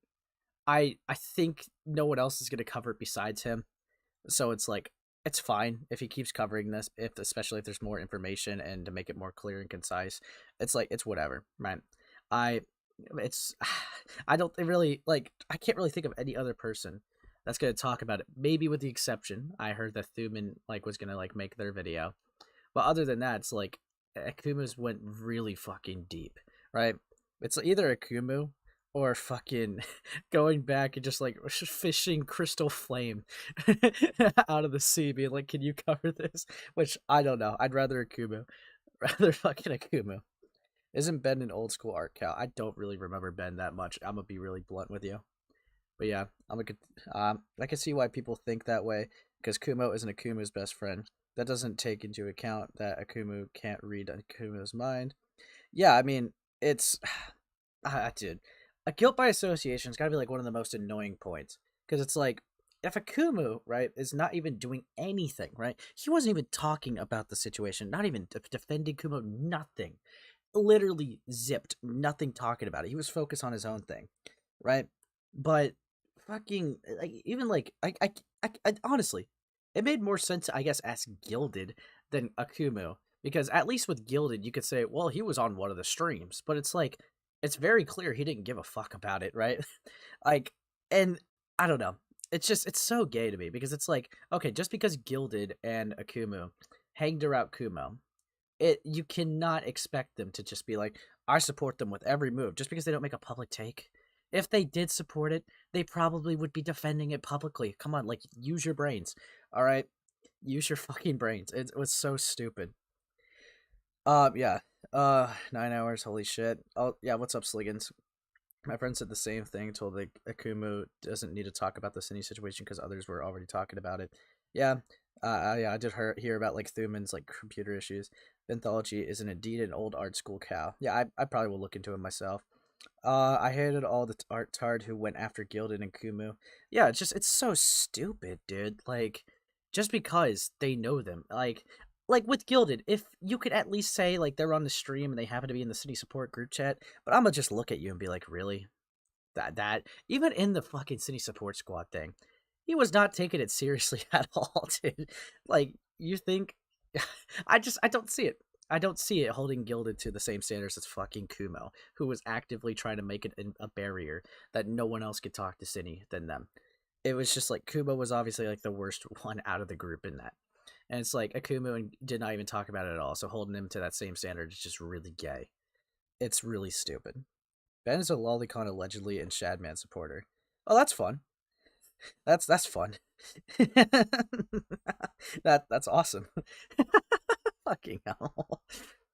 I think no one else is gonna cover it besides him. So it's like it's fine if he keeps covering this, if especially if there's more information and to make it more clear and concise. It's like it's whatever, right? I it's I don't really like I can't really think of any other person that's gonna talk about it. Maybe with the exception, I heard that Thuman like was gonna like make their video. But other than that, it's like Akuma's went really fucking deep, right? It's either Akumu or fucking going back and just like fishing Crystal Flame out of the sea, being like, "Can you cover this?" Which I don't know. I'd rather Akumu, rather fucking Akumu. Isn't Ben an old school art cow? I don't really remember Ben that much. I'm gonna be really blunt with you. But yeah, I can see why people think that way. because Kumo isn't Akumu's best friend. That doesn't take into account that Akumu can't read Akumu's mind. Yeah, I mean, it's dude, a guilt by association's got to be like one of the most annoying points because it's like if Akumu, right, is not even doing anything, right? He wasn't even talking about the situation, not even defending Kumo, nothing. Literally zipped, nothing talking about it. He was focused on his own thing, right? But fucking like even like I honestly, it made more sense I guess as Gilded than Akumu because at least with Gilded you could say, well, he was on one of the streams, but it's like it's very clear he didn't give a fuck about it, right? Like, and I don't know. It's just it's so gay to me because it's like okay, just because Gilded and Akumu hanged around Kumo, you cannot expect them to just be like, I support them with every move just because they don't make a public take. If they did support it, they probably would be defending it publicly. Come on, like use your brains. All right, use your fucking brains. It was so stupid. Yeah. 9 hours. Holy shit. Oh yeah. What's up, Sliggins? My friend said the same thing. Told like Akumu doesn't need to talk about the Cine situation because others were already talking about it. Yeah. Yeah. I did hear about like Thuman's like computer issues. Anthology is indeed an old art school cow. Yeah, I probably will look into it myself. I hated all the art tard who went after Gilded and Kumu. Yeah, it's so stupid, dude. Like, just because they know them, like with Gilded, if you could at least say like they're on the stream and they happen to be in the city support group chat, but I'm gonna just look at you and be like, really? That even in the fucking city support squad thing, he was not taking it seriously at all, dude. Like, you think I don't see it. I don't see it holding Gilded to the same standards as fucking Kumo, who was actively trying to make it a barrier that no one else could talk to Cine than them. It was just like Kumo was obviously like the worst one out of the group in that. And it's like Akumu did not even talk about it at all, so holding him to that same standard is just really gay. It's really stupid. Ben is a Lollicon allegedly and Shadman supporter. Oh, that's fun. That's fun. That's awesome. Fucking hell.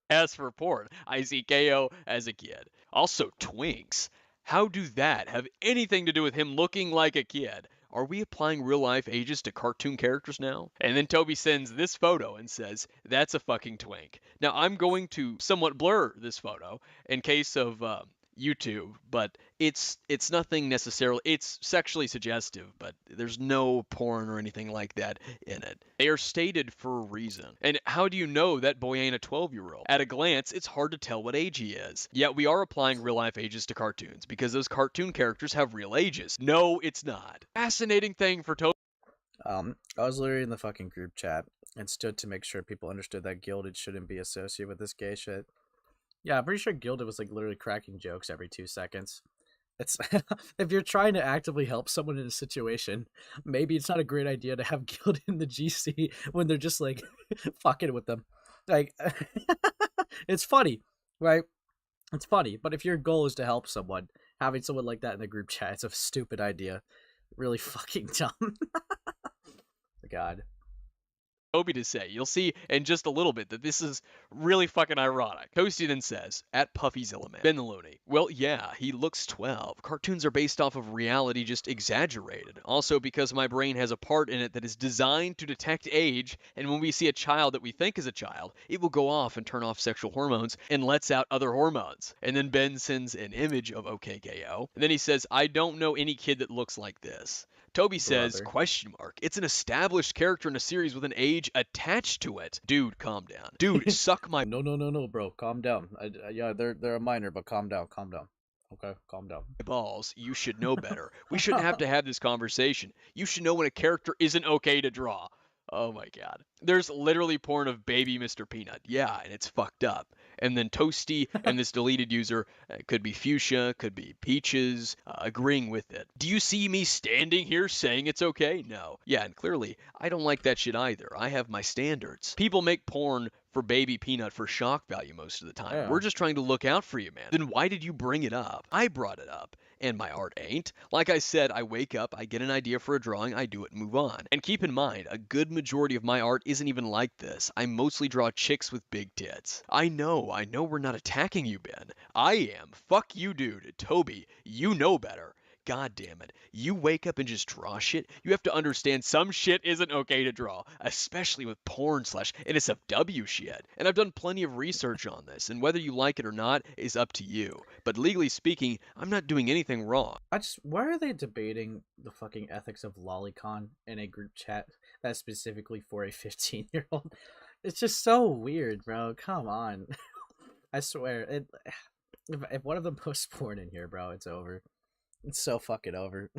As for porn, I see KO as a kid. Also, twinks. How do that have anything to do with him looking like a kid? Are we applying real life ages to cartoon characters now? And then Toby sends this photo and says, that's a fucking twink. Now, I'm going to somewhat blur this photo in case of YouTube, but it's nothing necessarily. It's sexually suggestive, but there's no porn or anything like that in it. They are stated for a reason. And how do you know that boy ain't a 12-year-old? At a glance, it's hard to tell what age he is. Yet we are applying real life ages to cartoons because those cartoon characters have real ages. No, it's not. Fascinating thing for Toby. I was literally in the fucking group chat and stood to make sure people understood that Gilded shouldn't be associated with this gay shit. Yeah, I'm pretty sure Gilded was like literally cracking jokes every 2 seconds. It's if you're trying to actively help someone in a situation, maybe it's not a great idea to have Gilded in the GC when they're just like fucking with them. Like, it's funny, right? It's funny, but if your goal is to help someone, having someone like that in the group chat, it's a stupid idea. Really fucking dumb. God. Toby to say. You'll see in just a little bit that this is really fucking ironic. Toasty then says, at Puffyzilla Man, Ben the Looney. Well, yeah, he looks 12. Cartoons are based off of reality, just exaggerated. Also because my brain has a part in it that is designed to detect age, and when we see a child that we think is a child, it will go off and turn off sexual hormones and lets out other hormones. And then Ben sends an image of OKKO. And then he says, I don't know any kid that looks like this. Toby says, Brother. question mark. It's an established character in a series with an age attached to it. Dude, calm down. Dude, suck my No, bro. Calm down. Yeah, they're a minor, but calm down. Okay, calm down. balls. You should know better. We shouldn't have to have this conversation. You should know when a character isn't okay to draw. Oh my god. There's literally porn of baby Mr. Peanut. Yeah, and it's fucked up. And then Toasty and this deleted user, could be Fuchsia, could be Peaches, agreeing with it. Do you see me standing here saying it's okay? No. Yeah, and clearly, I don't like that shit either. I have my standards. People make porn for baby Peanut for shock value most of the time. Yeah. We're just trying to look out for you, man. Then why did you bring it up? I brought it up. And my art ain't. Like I said, I wake up, I get an idea for a drawing, I do it and move on. And keep in mind, a good majority of my art isn't even like this. I mostly draw chicks with big tits. I know we're not attacking you, Ben. I am. Fuck you, dude. Toby, you know better. God damn it. You wake up and just draw shit, you have to understand some shit isn't okay to draw, especially with porn slash NSFW shit. And I've done plenty of research on this, and whether you like it or not is up to you. But legally speaking, I'm not doing anything wrong. Why are they debating the fucking ethics of Lollicon in a group chat that's specifically for a 15-year-old? It's just so weird, bro. Come on. I swear, if one of them posts porn in here, bro, it's over. It's so fucking over.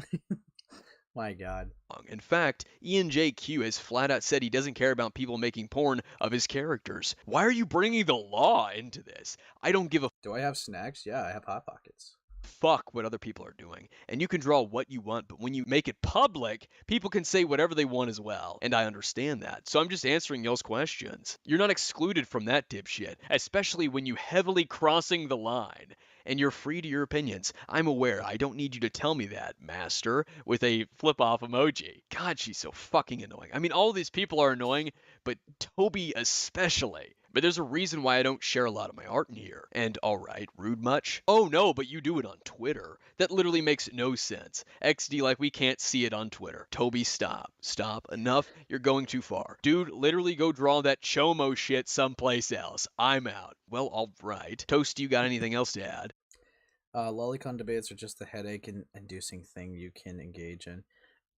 My god. In fact, ENJQ has flat out said he doesn't care about people making porn of his characters. Why are you bringing the law into this? I don't give a Do I have snacks? Yeah, I have Hot Pockets. fuck what other people are doing. And you can draw what you want, but when you make it public, people can say whatever they want as well. And I understand that. So I'm just answering y'all's questions. You're not excluded from that dipshit, especially when you heavily crossing the line. And you're free to your opinions. I'm aware. I don't need you to tell me that, master, with a flip-off emoji. God, she's so fucking annoying. I mean, all of these people are annoying, but Toby especially. But there's a reason why I don't share a lot of my art in here. And alright, rude much? Oh no, but you do it on Twitter. That literally makes no sense. XD like we can't see it on Twitter. Toby, stop. Stop. Enough. You're going too far. Dude, literally go draw that Chomo shit someplace else. I'm out. Well, alright. Toast, you got anything else to add? Lollicon debates are just a headache-inducing thing you can engage in.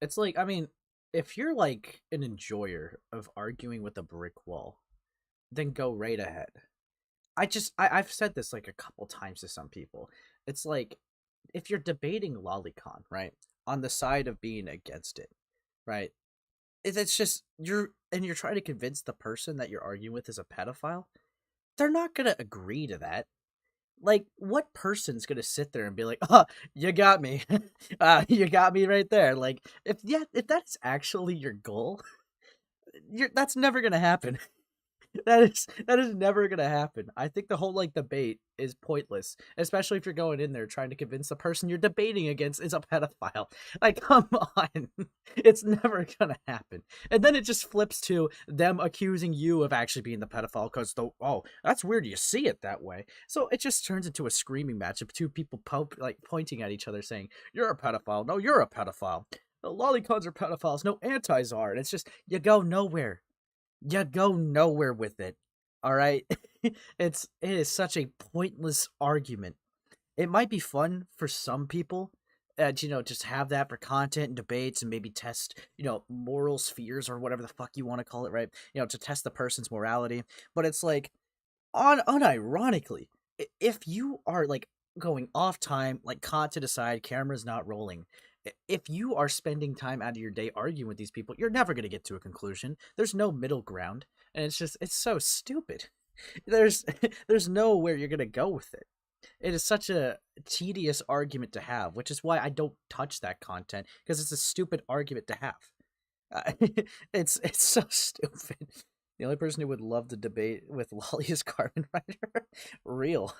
It's like, I mean, if you're like an enjoyer of arguing with a brick wall, then go right ahead. I've said this like a couple times to some people. It's like, if you're debating Lollicon, right, on the side of being against it, right, it's just you're trying to convince the person that you're arguing with is a pedophile. They're not gonna agree to that. Like, what person's gonna sit there and be like, "Oh, you got me, you got me right there." Like, if that's actually your goal, that's never gonna happen. That is never gonna happen. I think the whole like debate is pointless, especially if you're going in there trying to convince the person you're debating against is a pedophile. Like, come on, it's never gonna happen. And then it just flips to them accusing you of actually being the pedophile because oh, that's weird. You see it that way. So it just turns into a screaming match of two people pointing at each other, saying, "You're a pedophile. No, you're a pedophile. The lollicons are pedophiles. No, antis are." And it's just you go nowhere. You go nowhere with it. All right? It is such a pointless argument. It might be fun for some people, just have that for content and debates and maybe test, moral spheres or whatever the fuck you want to call it, right? To test the person's morality. But it's like, unironically, if you are like going off time, like content aside, camera's not rolling, if you are spending time out of your day arguing with these people, you're never going to get to a conclusion. There's no middle ground, and it's so stupid. There's there's nowhere you're going to go with it. It is such a tedious argument to have, which is why I don't touch that content, because it's a stupid argument to have. It's so stupid. The only person who would love to debate with Lolly is Carmen Rider. Real.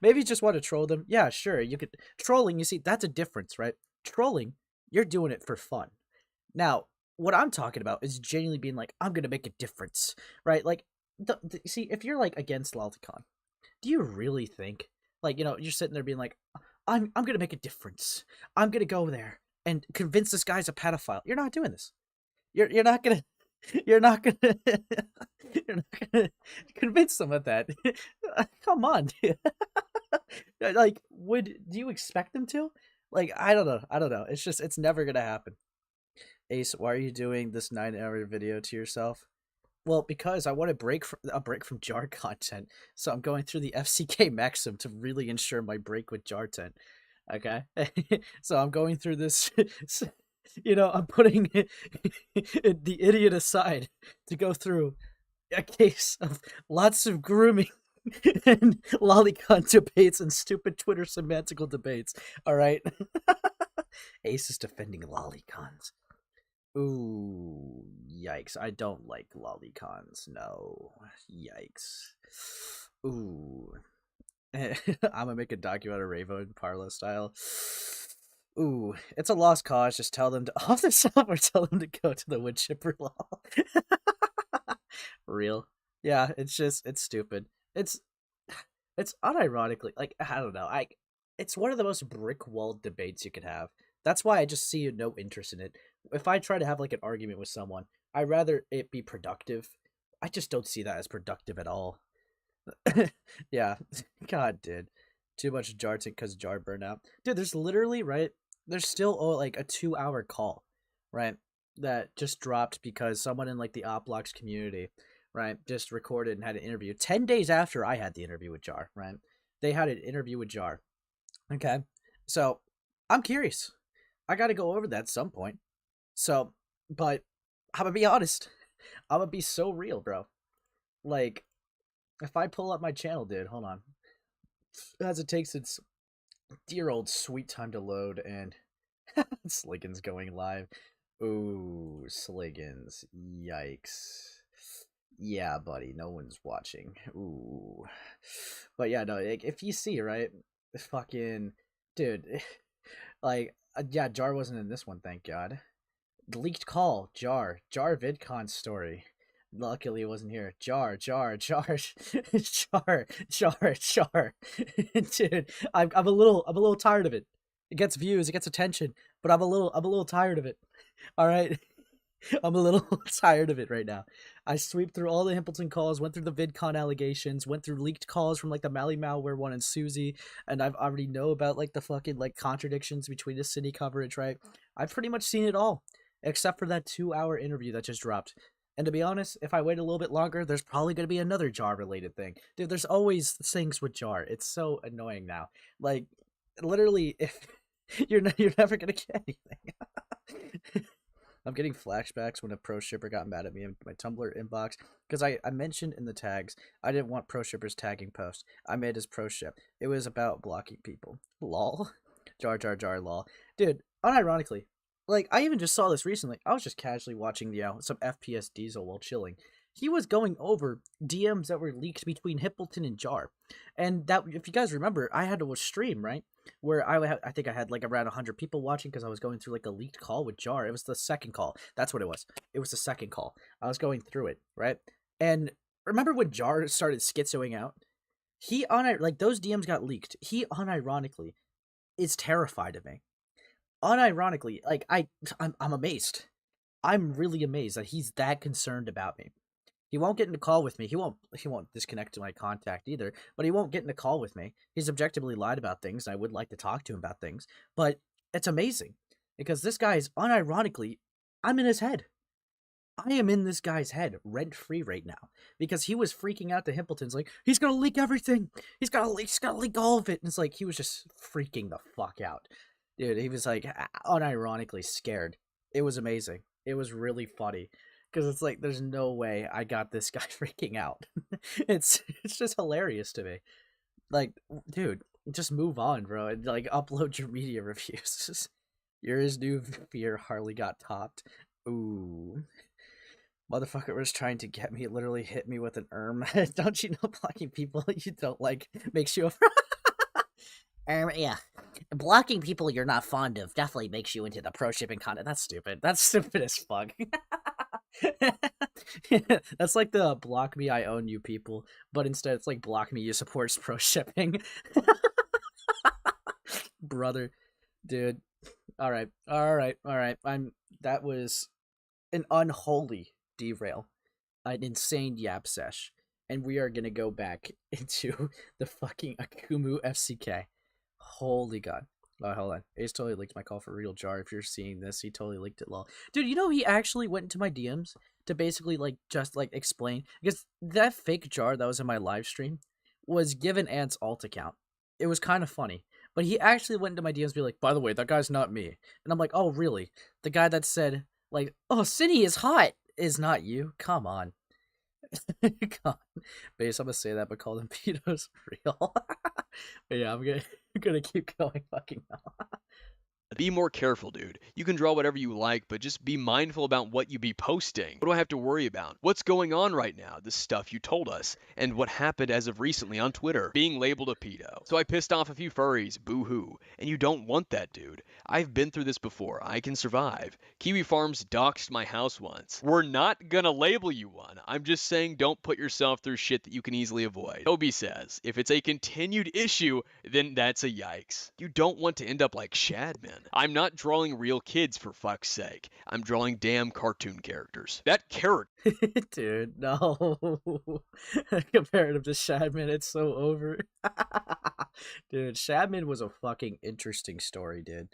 Maybe you just want to troll them. Yeah, sure. You could trolling. You see, that's a difference, right? Trolling, you're doing it for fun. Now, what I'm talking about is genuinely being like, I'm gonna make a difference, right? Like, see, if you're like against Lollicon, do you really think, like, you're sitting there being like, I'm gonna make a difference. I'm gonna go there and convince this guy's a pedophile. You're not doing this. You're not gonna. You're not gonna. You're not gonna convince them of that. Come on, dude. Like, do you expect them to? Like, I don't know. It's never gonna happen. Ace, why are you doing this 9-hour video to yourself? Well, because I want a break from jar content, so I'm going through the FCK Maxim to really ensure my break with jar tent. Okay, so I'm going through this. I'm putting the idiot aside to go through a case of lots of grooming and lolicon debates and stupid Twitter semantical debates. All right. Ace is defending lolicons. Ooh, yikes. I don't like lolicons. No. Yikes. Ooh. I'm gonna make a documentary Ravo and Parlo style. Ooh, it's a lost cause. Just tell them to off this up or tell them to go to the wood chipper law. Real. Yeah, it's stupid. It's unironically, like, I don't know. It's one of the most brick wall debates you could have. That's why I just see no interest in it. If I try to have like an argument with someone, I'd rather it be productive. I just don't see that as productive at all. Yeah. God, dude. Too much jar because jar burnout. Dude, there's literally, right? There's still like a 2-hour call, right? That just dropped because someone in like the Oplox community, right, just recorded and had an interview 10 days after I had the interview with Jar, right? They had an interview with Jar. Okay. So I'm curious. I got to go over that at some point. So, but I'm going to be honest. I'm going to be so real, bro. Like, if I pull up my channel, dude, hold on. As it takes its dear old sweet time to load, and Sliggin's going live. Ooh, Sliggins. Yikes. Yeah, buddy, no one's watching. Ooh. But yeah, no, if you see, right? Fucking. Dude. Like, yeah, Jar wasn't in this one, thank God. Leaked call, Jar. Jar VidCon story. Luckily, it wasn't here. Jar. Dude, I'm a little tired of it. It gets views, it gets attention, but I'm a little tired of it. All right, I'm a little tired of it right now. I swept through all the Himpleton calls, went through the VidCon allegations, went through leaked calls from like the Mally Malware one and Susie, and I've already know about like the fucking like contradictions between the city coverage, right? I've pretty much seen it all, except for that 2-hour interview that just dropped. And to be honest, if I wait a little bit longer, there's probably going to be another Jar related thing. Dude, there's always things with Jar. It's so annoying now. Like, literally, if you're never going to get anything. I'm getting flashbacks when a pro shipper got mad at me in my Tumblr inbox because I mentioned in the tags I didn't want pro shippers tagging posts. I made his pro ship. It was about blocking people. Lol. Jar lol. Dude, unironically, like I even just saw this recently. I was just casually watching some FPS Diesel while chilling. He was going over DMs that were leaked between Hippleton and Jar. And that, if you guys remember, I had to stream, right? Where I think I had like around 100 people watching because I was going through like a leaked call with Jar. It was the second call. That's what it was. It was the second call. I was going through it, right? And remember when Jar started schizoing out? He like those DMs got leaked. He unironically is terrified of me. Unironically, like I'm amazed. I'm really amazed that he's that concerned about me. He won't get in a call with me. He won't disconnect to my contact either, but he won't get in a call with me. He's objectively lied about things, and I would like to talk to him about things. But it's amazing because this guy is unironically, I'm in his head. I am in this guy's head rent free right now because he was freaking out to Himpleton's like, he's gonna leak everything. He's gotta leak all of it. And it's like he was just freaking the fuck out. Dude, he was like unironically scared. It was amazing. It was really funny. Because it's like, there's no way I got this guy freaking out. It's just hilarious to me. Like, dude, just move on, bro, and like upload your media reviews. Yours new fear hardly got topped. Ooh, motherfucker was trying to get me. It literally hit me with an Don't you know blocking people you don't like makes you a yeah. Blocking people you're not fond of definitely makes you into the pro shipping content. That's stupid. That's stupid as fuck. That's like the block me, I own you people, but instead it's like block me, you support pro shipping. Brother, dude. All right. That was an unholy derail, an insane yap sesh, and we are gonna go back into the fucking Akumu FCK. Holy god. Oh, hold on. Ace totally leaked my call for real Jar. If you're seeing this, he totally leaked it, lol. Dude, you know he actually went into my DMs to basically like just like explain, because that fake Jar that was in my live stream was given Ant's alt account. It was kind of funny. But he actually went into my DMs and be like, by the way, that guy's not me. And I'm like, oh really? The guy that said like, oh, City is hot is not you? Come on. Come on. Base, I'm gonna say that, but call them pedos real. But yeah, I'm gonna keep going fucking on. Be more careful, dude. You can draw whatever you like, but just be mindful about what you be posting. What do I have to worry about? What's going on right now? The stuff you told us. And what happened as of recently on Twitter. Being labeled a pedo. So I pissed off a few furries. Boo-hoo. And you don't want that, dude. I've been through this before. I can survive. Kiwi Farms doxed my house once. We're not gonna label you one. I'm just saying don't put yourself through shit that you can easily avoid. Toby says, if it's a continued issue, then that's a yikes. You don't want to end up like Shadman. I'm not drawing real kids, for fuck's sake. I'm drawing damn cartoon characters. That character Dude, no. Comparative to Shadman, it's so over. Dude, Shadman was a fucking interesting story, dude.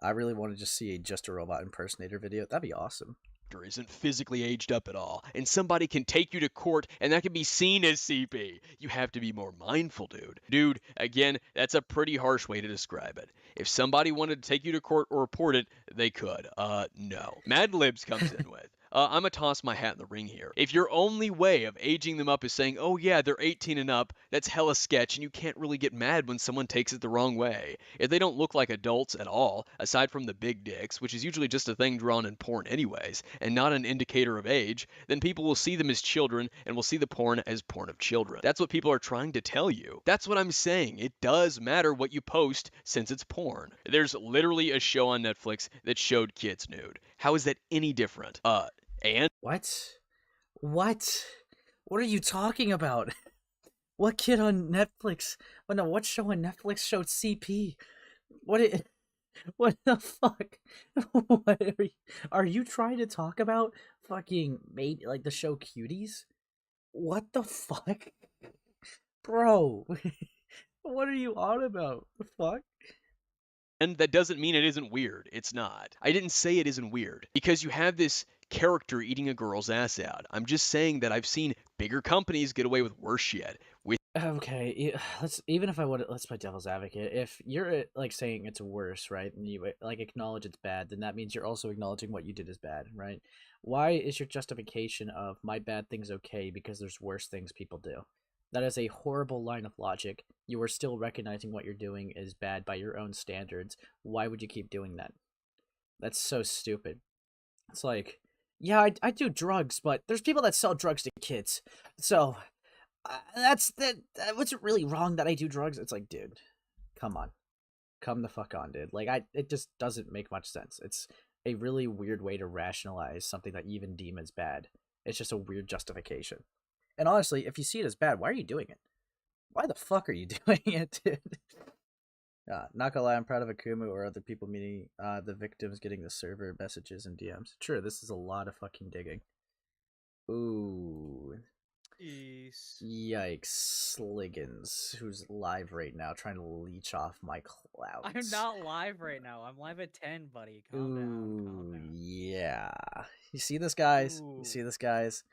I really want to just see just a robot impersonator video. That'd be awesome. isn't physically aged up at all, and somebody can take you to court, and that can be seen as CP. You have to be more mindful, dude. Dude, again, that's a pretty harsh way to describe it. If somebody wanted to take you to court or report it, they could. No. Mad Libs comes in with, I'm gonna toss my hat in the ring here. If your only way of aging them up is saying, oh yeah, they're 18 and up, that's hella sketch, and you can't really get mad when someone takes it the wrong way. If they don't look like adults at all, aside from the big dicks, which is usually just a thing drawn in porn anyways, and not an indicator of age, then people will see them as children and will see the porn as porn of children. That's what people are trying to tell you. That's what I'm saying. It does matter what you post since it's porn. There's literally a show on Netflix that showed kids nude. How is that any different? And What? What? What are you talking about? What kid on Netflix? Oh no, what show on Netflix showed CP? What the fuck? What are you trying to talk about? Fucking maybe like the show Cuties? What the fuck? Bro, what are you on about? The fuck? And that doesn't mean it isn't weird. It's not. I didn't say it isn't weird because you have this character eating a girl's ass out. I'm just saying that I've seen bigger companies get away with worse shit. Okay, let's play devil's advocate. If you're like saying it's worse, right, and you like acknowledge it's bad, then that means you're also acknowledging what you did is bad, right? Why is your justification of my bad thing's okay because there's worse things people do? That is a horrible line of logic. You are still recognizing what you're doing is bad by your own standards. Why would you keep doing that? That's so stupid. It's like, yeah, I do drugs, but there's people that sell drugs to kids. So, that's that. What's really wrong that I do drugs? It's like, dude, come on. Come the fuck on, dude. Like, it just doesn't make much sense. It's a really weird way to rationalize something that you even deem as bad. It's just a weird justification. And honestly, if you see it as bad, why are you doing it? Why the fuck are you doing it, dude? Not gonna lie, I'm proud of Akuma or other people meeting the victims getting the server messages and DMs. Sure, this is a lot of fucking digging. Ooh. Jeez. Yikes. Sliggins, who's live right now, trying to leech off my clouds. I'm not live right now. I'm live at 10, buddy. Calm down. Calm down. Yeah. You see this, guys? Ooh. You see this, guys?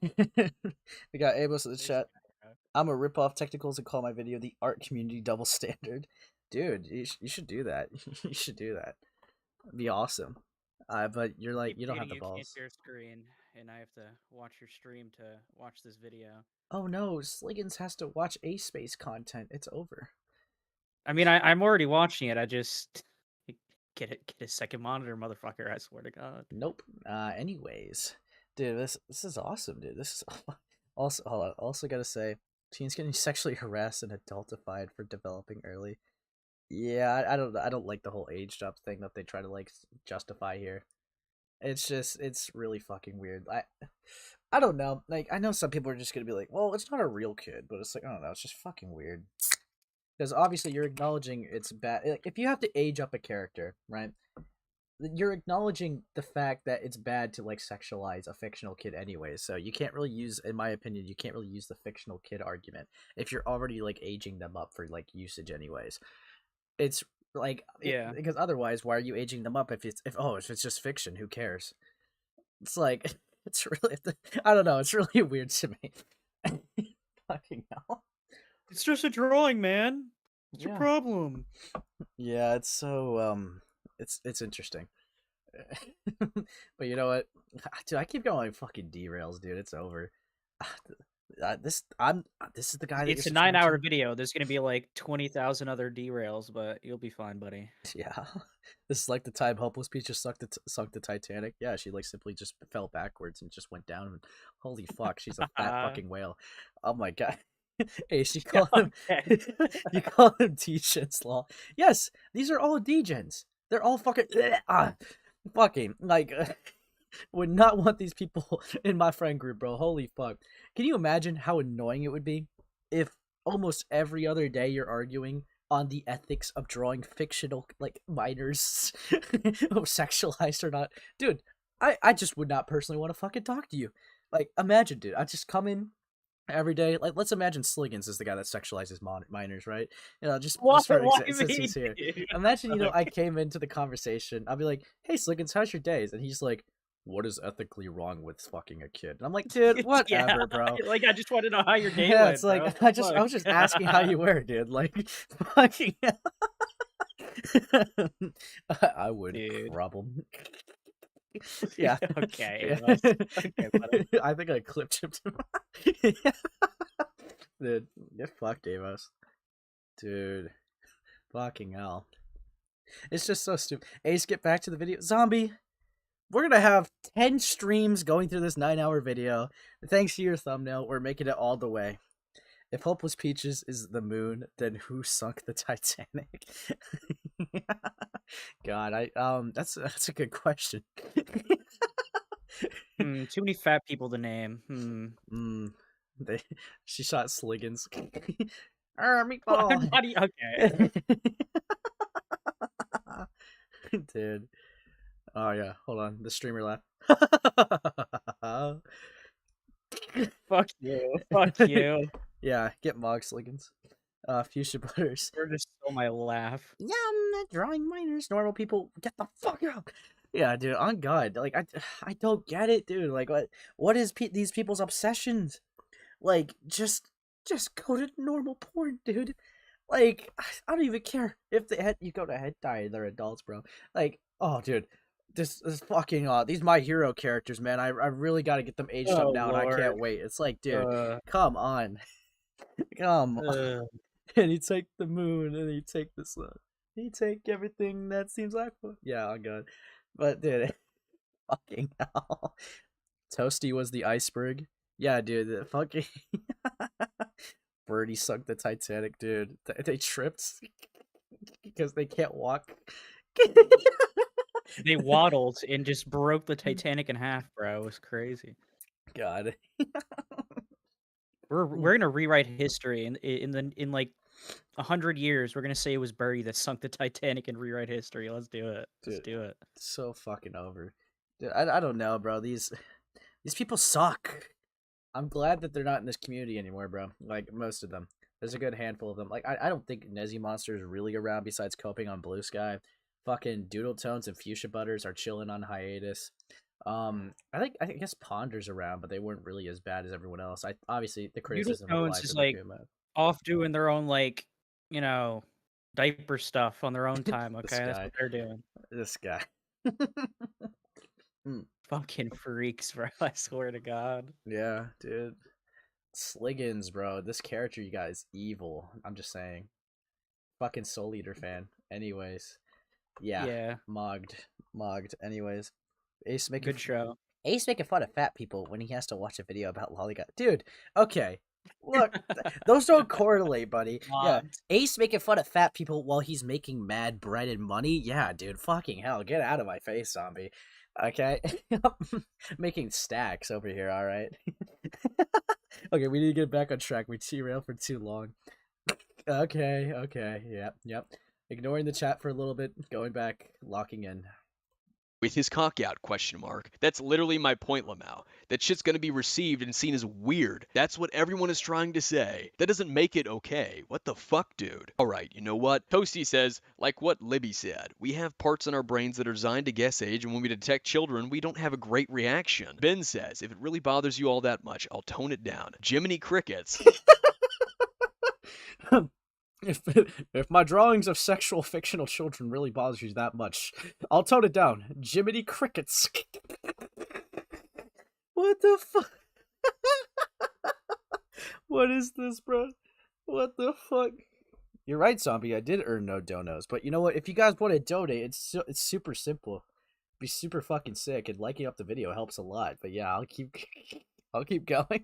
We got Amos in the chat. I'm a rip off technicals and call my video the art community double standard. Dude, you should do that. You should do that. It'd be awesome. But you're like, you don't have the You balls. can't share screen, and I have to watch your stream to watch this video. Oh no, Sliggins has to watch A-Space content. It's over. I mean, I'm already watching it. I just get a second monitor, motherfucker. I swear to God. Nope. Anyways, dude, this is awesome, dude. This is also hold on. Also gotta say, teens getting sexually harassed and adultified for developing early. Yeah, I don't like the whole aged up thing that they try to like justify here. It's really fucking weird. I don't know. Like, I know some people are just gonna be like, well, it's not a real kid, but it's like, I don't know, it's just fucking weird. Because obviously you're acknowledging it's bad. Like, if you have to age up a character, right? You're acknowledging the fact that it's bad to like sexualize a fictional kid anyway. So you can't really use, in my opinion, you can't really use the fictional kid argument if you're already like aging them up for like usage anyways. It's like, yeah, because otherwise, why are you aging them up if it's just fiction? Who cares? It's like, it's really, I don't know. It's really weird to me. Fucking hell. It's just a drawing, man. What's your problem? Yeah, it's so it's interesting. But you know what, dude? I keep going like fucking derails, dude. It's over. This is the guy. It's a 9-hour video. There's gonna be like 20,000 other derails, but you'll be fine, buddy. Yeah, this is like the time Hopeless Peach just sunk the Titanic. Yeah, she like simply just fell backwards and just went down. And holy fuck, she's a fat fucking whale. Oh my god. Hey, she called him. You call him degens, lol. Yes, these are all degens. They're all fucking fucking like. Would not want these people in my friend group, bro. Holy fuck. Can you imagine how annoying it would be if almost every other day you're arguing on the ethics of drawing fictional like minors, sexualized or not, dude. I just would not personally want to fucking talk to you. Like, imagine, dude. I just come in every day. Like, let's imagine Sliggins is the guy that sexualizes minors, right? Just for Why since me, he's here. dude? Imagine, I Okay. came into the conversation. I'll be like, "Hey, Sliggins, how's your days?" And he's like, "What is ethically wrong with fucking a kid?" And I'm like, "Dude, Yeah, whatever, bro." like I just want to know how your day Yeah, went, it's like bro. I was just asking how you were, dude. Like, fucking. I would Dude. problem. Yeah. Okay, Yeah. okay, buddy. I think I clipped him. Dude, get fucked, Davos. Dude, fucking hell. It's just so stupid. Ace, get back to the video. Zombie, we're gonna have 10 streams going through this 9-hour video. Thanks to your thumbnail, we're making it all the way. If Hopeless Peaches is the moon, then who sunk the Titanic? God, that's a good question. Too many fat people to name. They, she shot Sliggins. Meatball. Okay. Dude. Oh yeah, hold on. The streamer laugh. Fuck you. Fuck you. Yeah, get Mog Sliggins. Fuchsia Butters. You're just stole my laugh. Yeah, drawing minors, normal people, get the fuck out. Yeah, dude, on God, like I don't get it, dude. Like, what is these people's obsessions? Like, just go to normal porn, dude. Like, I don't even care if you go to hentai, they're adults, bro. Like, oh, dude, this fucking these My Hero characters, man. I really got to get them aged up Oh, now, and I Lord. can't wait. It's like, dude, Uh, come on, come on. uh, And you take the moon, and you take the sun. You take everything that seems like yeah, oh god. But dude, fucking hell. Toasty was the iceberg. Yeah, dude, the fucking Birdie sunk the Titanic, dude. They tripped because they can't walk. they waddled and just broke the Titanic in half, bro. It was crazy. God. We're gonna rewrite history in like 100 years. We're gonna say it was Birdie that sunk the Titanic and rewrite history. Let's do it. Let's Dude, do it. so fucking over. Dude, I don't know, bro. These people suck. I'm glad that they're not in this community anymore, bro. Like, most of them. There's a good handful of them. Like, I don't think Nezzy Monster is really around besides coping on Blue Sky. Fucking Doodle Tones and Fuchsia Butters are chilling on hiatus. I guess Ponder's around, but they weren't really as bad as everyone else. Obviously the Noodle criticism Tones applies is to like the good. off doing their own like diaper stuff on their own time. This Okay, that's guy. what they're doing. This guy. Fucking freaks, bro. I swear to God. Yeah, dude. Sliggins, bro. This character you got is evil. I'm just saying. Fucking Soul Eater fan. Anyways. Yeah. Mogged. Anyways. Ace making Good show. Ace making fun of fat people when he has to watch a video about Lollicon. Dude, okay. Look, those don't correlate, buddy. Yeah, Ace making fun of fat people while he's making mad bread and money. Yeah, dude, fucking hell, get out of my face, zombie. Okay, making stacks over here. All right. Okay, we need to get back on track. We derailed for too long. Okay. Yep. Ignoring the chat for a little bit, going back, locking in. With his cock out, question mark. That's literally my point, Lamau. That shit's gonna be received and seen as weird. That's what everyone is trying to say. That doesn't make it okay. What the fuck, dude? Alright, you know what? Toasty says, like what Libby said, we have parts in our brains that are designed to guess age, and when we detect children, we don't have a great reaction. Ben says, if it really bothers you all that much, I'll tone it down. Jiminy Crickets. If my drawings of sexual fictional children really bothers you that much, I'll tone it down. Jiminy Crickets. What the fuck? What is this, bro? What the fuck? You're right, zombie. I did earn no donos, but you know what? If you guys want to donate, it's super simple. Be super fucking sick, and liking up the video helps a lot. But yeah, I'll keep going.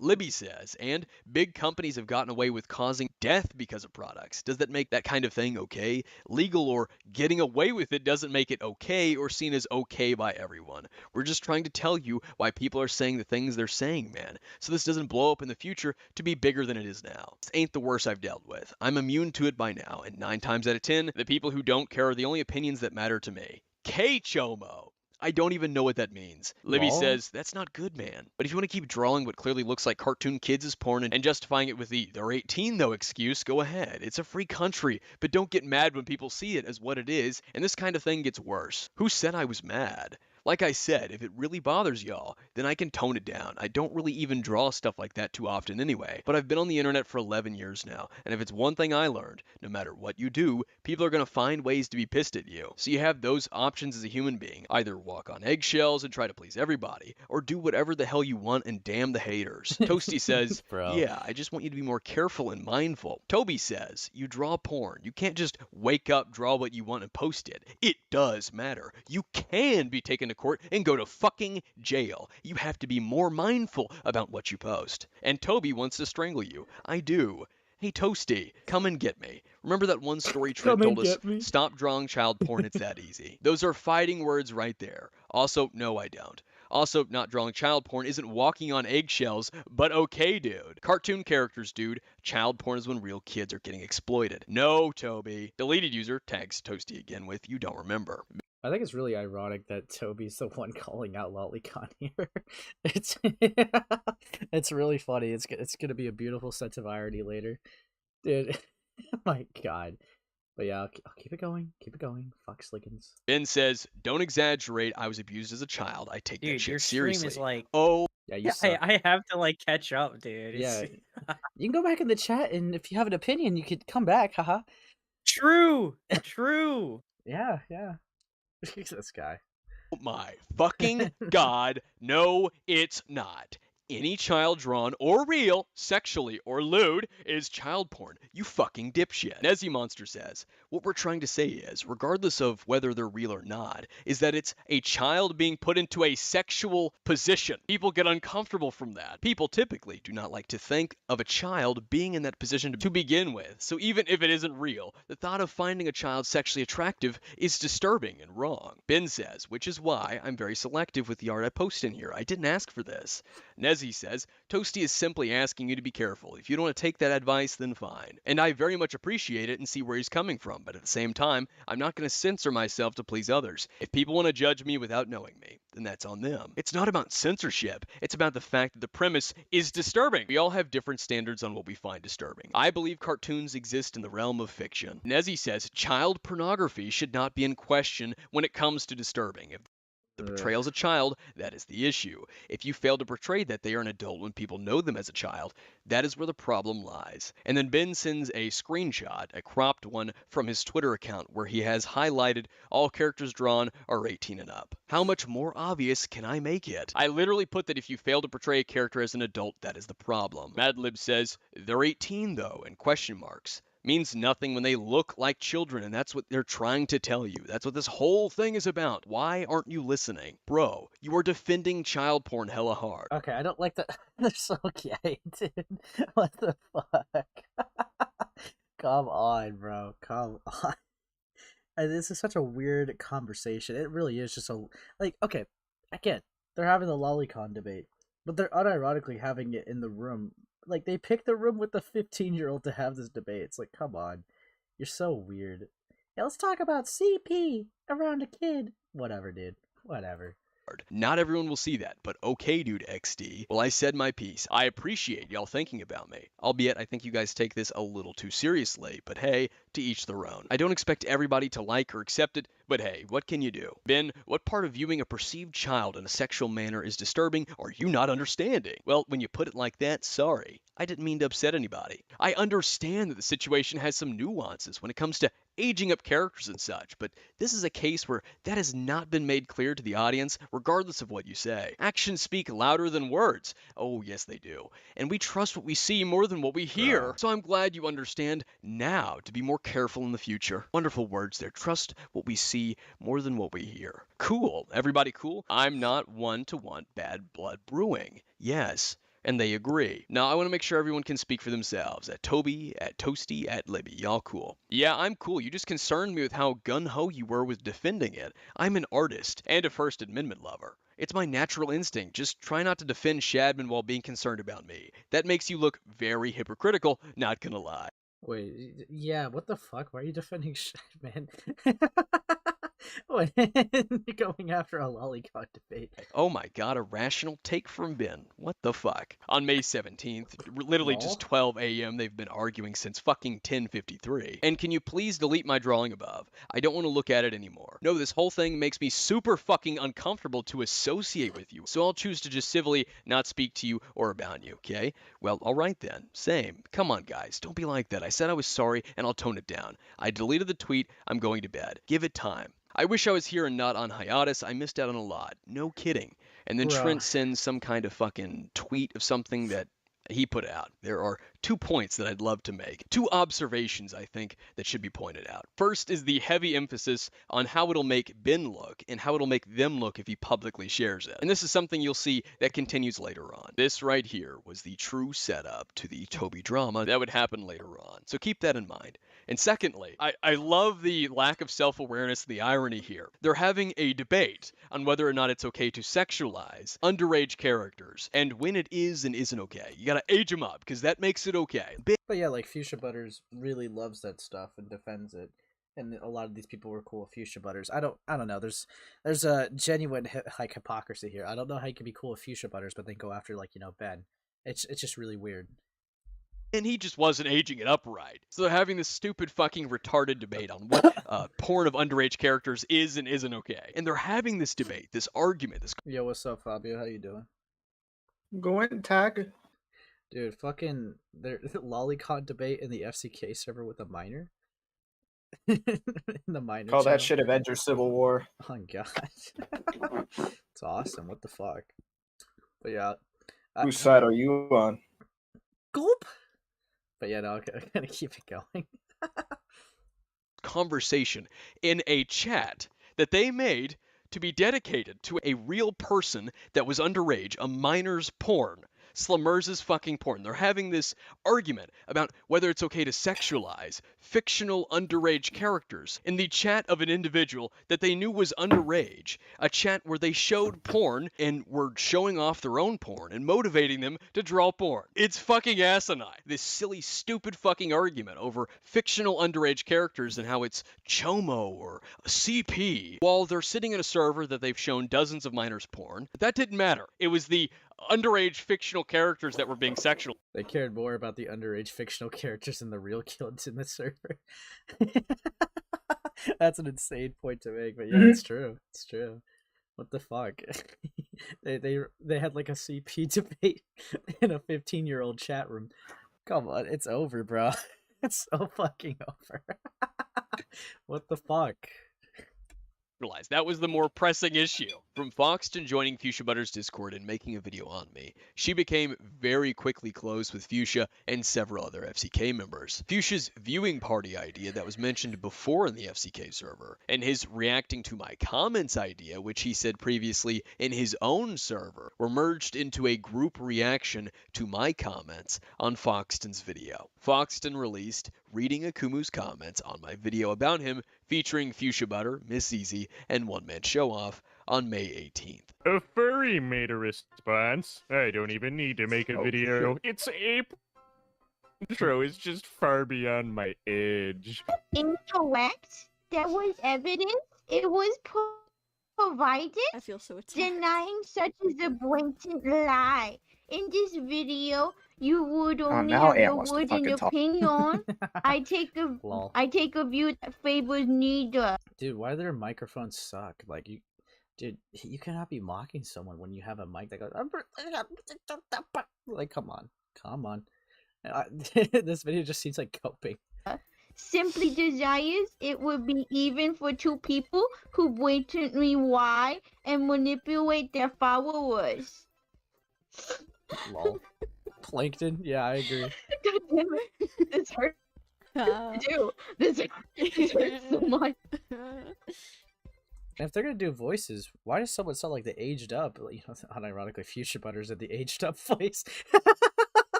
Libby says, and big companies have gotten away with causing death because of products. Does that make that kind of thing okay? Legal or getting away with it doesn't make it okay or seen as okay by everyone. We're just trying to tell you why people are saying the things they're saying, man. So this doesn't blow up in the future to be bigger than it is now. This ain't the worst I've dealt with. I'm immune to it by now, and 9 times out of 10, the people who don't care are the only opinions that matter to me. K-Chomo! I don't even know what that means. Libby Lol. says, that's not good, man. But if you want to keep drawing what clearly looks like cartoon kids as porn and justifying it with the they're 18 though excuse, go ahead. It's a free country, but don't get mad when people see it as what it is, and this kind of thing gets worse. Who said I was mad? Like I said, if it really bothers y'all, then I can tone it down. I don't really even draw stuff like that too often anyway, but I've been on the internet for 11 years now, and if it's one thing I learned, no matter what you do, people are going to find ways to be pissed at you. So you have those options as a human being. Either walk on eggshells and try to please everybody, or do whatever the hell you want and damn the haters. Toasty says, Bro. yeah, I just want you to be more careful and mindful. Toby says, you draw porn. You can't just wake up, draw what you want, and post it. It does matter. You can be taken to court and go to fucking jail. You have to be more mindful about what you post. And Toby wants to strangle you. I do. Hey, Toasty, come and get me. Remember that one story Trent Come and told us? get me. Stop drawing child porn, it's that easy. Those are fighting words right there. Also, no, I don't. Also, not drawing child porn isn't walking on eggshells, but okay, dude. Cartoon characters, dude. Child porn is when real kids are getting exploited. No, Toby. Deleted user tags Toasty again with you don't remember. I think it's really ironic that Toby's the one calling out Lollicon here. It's it's really funny. It's gonna be a beautiful sense of irony later, dude. My God. But yeah, I'll keep it going. Keep it going. Fox Lickens. Ben says, don't exaggerate. I was abused as a child. I take that Dude, shit your seriously. stream is like, Oh, Yeah, you yeah, suck. I have to like catch up, dude. Yeah, It's you can go back in the chat, and if you have an opinion, you could come back. Haha. true, true. Yeah. This guy. my fucking God. No, it's not. Any child drawn or real, sexually or lewd, is child porn. You fucking dipshit. Nezzy Monster says, what we're trying to say is, regardless of whether they're real or not, is that it's a child being put into a sexual position. People get uncomfortable from that. People typically do not like to think of a child being in that position to begin with. So even if it isn't real, the thought of finding a child sexually attractive is disturbing and wrong. Ben says, which is why I'm very selective with the art I post in here. I didn't ask for this. Nezzy says, Toasty is simply asking you to be careful. If you don't want to take that advice, then fine. And I very much appreciate it and see where he's coming from, but at the same time, I'm not going to censor myself to please others. If people want to judge me without knowing me, then that's on them. It's not about censorship. It's about the fact that the premise is disturbing. We all have different standards on what we find disturbing. I believe cartoons exist in the realm of fiction. Nezzy says, child pornography should not be in question when it comes to disturbing. If the portrayal's a child, that is the issue. If you fail to portray that they are an adult when people know them as a child, that is where the problem lies. And then Ben sends a screenshot, a cropped one, from his Twitter account where he has highlighted all characters drawn are 18 and up. How much more obvious can I make it? I literally put that if you fail to portray a character as an adult, that is the problem. Madlib says, they're 18 though, in question marks. Means nothing when they look like children, and that's what they're trying to tell you. That's what this whole thing is about. Why aren't you listening? Bro, you are defending child porn hella hard. Okay, I don't like that. They're so gay, dude. What the fuck? Come on, bro. Come on. And this is such a weird conversation. It really is just a like. Okay, again, they're having the Lollicon debate, but they're unironically having it in the room. Like, they picked the room with the 15-year-old to have this debate. It's like, come on. You're so weird. Yeah, let's talk about CP around a kid. Whatever, dude. Whatever. Not everyone will see that, but okay, dude XD. Well, I said my piece. I appreciate y'all thinking about me. Albeit, I think you guys take this a little too seriously, but hey, to each their own. I don't expect everybody to like or accept it, but hey, what can you do? Ben, what part of viewing a perceived child in a sexual manner is disturbing are you not understanding? Well, when you put it like that, sorry. I didn't mean to upset anybody. I understand that the situation has some nuances when it comes to aging up characters and such, but this is a case where that has not been made clear to the audience, regardless of what you say. Actions speak louder than words. Oh, yes, they do. And we trust what we see more than what we hear. Bruh. So I'm glad you understand now to be more careful in the future. Wonderful words there. Trust what we see more than what we hear. Cool. Everybody cool? I'm not one to want bad blood brewing. Yes. And they agree. Now, I want to make sure everyone can speak for themselves. At Toby, at Toasty, at Libby. Y'all cool. Yeah, I'm cool. You just concerned me with how gun-ho you were with defending it. I'm an artist and a First Amendment lover. It's my natural instinct. Just try not to defend Shadman while being concerned about me. That makes you look very hypocritical, not gonna lie. Wait, yeah, what the fuck? Why are you defending shit, man? When you're going after a Lollicon debate. Oh my god, a rational take from Ben. What the fuck? On May 17th, literally just 12 a.m., they've been arguing since fucking 10:53. And can you please delete my drawing above? I don't want to look at it anymore. No, this whole thing makes me super fucking uncomfortable to associate with you, so I'll choose to just civilly not speak to you or about you, okay? Well, alright then. Same. Come on, guys. Don't be like that. I said I was sorry, and I'll tone it down. I deleted the tweet. I'm going to bed. Give it time. I wish I was here and not on hiatus. I missed out on a lot. No kidding. And then Bruh. Trent sends some kind of fucking tweet of something that he put out. There are 2 points that I'd love to make. 2 observations, I think, that should be pointed out. First is the heavy emphasis on how it'll make Ben look and how it'll make them look if he publicly shares it. And this is something you'll see that continues later on. This right here was the true setup to the Toby drama that would happen later on. So keep that in mind. And secondly, I love the lack of self-awareness, the irony here. They're having a debate on whether or not it's okay to sexualize underage characters and when it is and isn't okay. You gotta age them up, because that makes it okay. But yeah, like Fuchsia Butters really loves that stuff and defends it. And a lot of these people were cool with Fuchsia Butters. I don't know. There's a genuine like hypocrisy here. I don't know how you can be cool with Fuchsia Butters, but then go after Ben. It's just really weird. And he just wasn't aging it up right. So they're having this stupid fucking retarded debate on what porn of underage characters is and isn't okay. And they're having this debate, this argument, this... Yo, what's up, Fabio? How you doing? Going tag. Dude, fucking the Lollicon debate in the FCK server with a minor. In the minor Call channel. that shit Avenger Civil War. Oh god. It's awesome. What the fuck? But yeah. Whose side are you on? Gulp. But yeah, no, I'm gonna keep it going. Conversation in a chat that they made to be dedicated to a real person that was underage, a minor's porn. Slumber's fucking porn. They're having this argument about whether it's okay to sexualize fictional underage characters in the chat of an individual that they knew was underage. A chat where they showed porn and were showing off their own porn and motivating them to draw porn. It's fucking asinine. This silly, stupid fucking argument over fictional underage characters and how it's Chomo or CP while they're sitting in a server that they've shown dozens of minors porn. That didn't matter. It was the underage fictional characters that were being sexual. They cared more about the underage fictional characters than the real kids in the server. That's an insane point to make, but yeah, it's true. It's true. What the fuck? they had like a CP debate in a 15-year-old chat room. Come on, it's over, bro. It's so fucking over. What the fuck? That was the more pressing issue. From Foxton joining Fuchsia Butter's Discord and making a video on me, she became very quickly close with Fuchsia and several other FCK members. Fuchsia's viewing party idea that was mentioned before in the FCK server, and his reacting to my comments idea, which he said previously in his own server, were merged into a group reaction to my comments on Foxton's video. Foxton released reading Akumu's comments on my video about him featuring Fuchsia Butter, Miss Easy, and One Man Show Off on May 18th. A furry made a response. I don't even need to make a video. It's a intro is just far beyond my edge. Incorrect. There was evidence. It was provided. I feel so attacked. Denying such is a blatant lie. In this video, you would only now have Ant the wants to word and fucking talk. opinion. I take Lol. a view that favors neither. Dude, why do their microphones suck? Like, you cannot be mocking someone when you have a mic that goes... Like, come on. This video just seems like coping. Simply desires it would be even for two people who blatantly lie and manipulate their followers. Lol. Plankton? Yeah, I agree. God damn it. This hurts. Dude, this hurts so much. If they're gonna do voices, why does someone sound like they aged up? You know, unironically, Fuchsia Butter's in the aged up voice.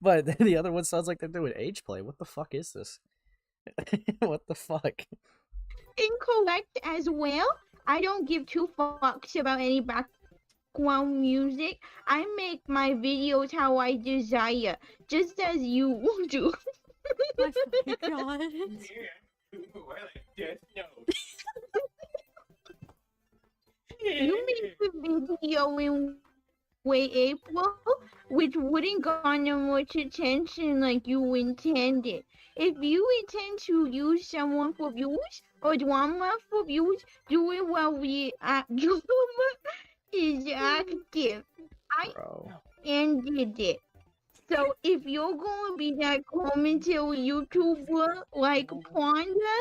But then the other one sounds like they're doing age play. What the fuck is this? What the fuck? Incorrect as well. I don't give two fucks about any background music. I make my videos how I desire, just as you do. My fucking god. You made the video in way April, which wouldn't garner much attention like you intended. If you intend to use someone for views or drama for views, do it while drama is active. I Bro. ended it. So if you're gonna be that commentary YouTuber like Panda,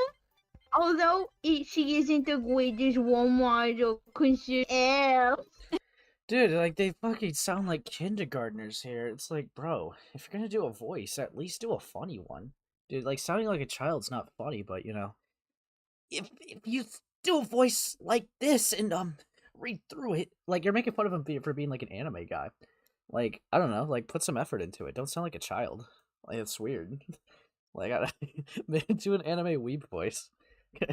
although she isn't the greatest role model considered. Dude, like, they fucking sound like kindergartners here. It's like, bro, if you're gonna do a voice, at least do a funny one. Dude, like, sounding like a child's not funny, but, you know, if you do a voice like this and, read through it, like, you're making fun of him for being, like, an anime guy. Like, I don't know, like, put some effort into it. Don't sound like a child. Like, it's weird. Like, do an anime weeb voice.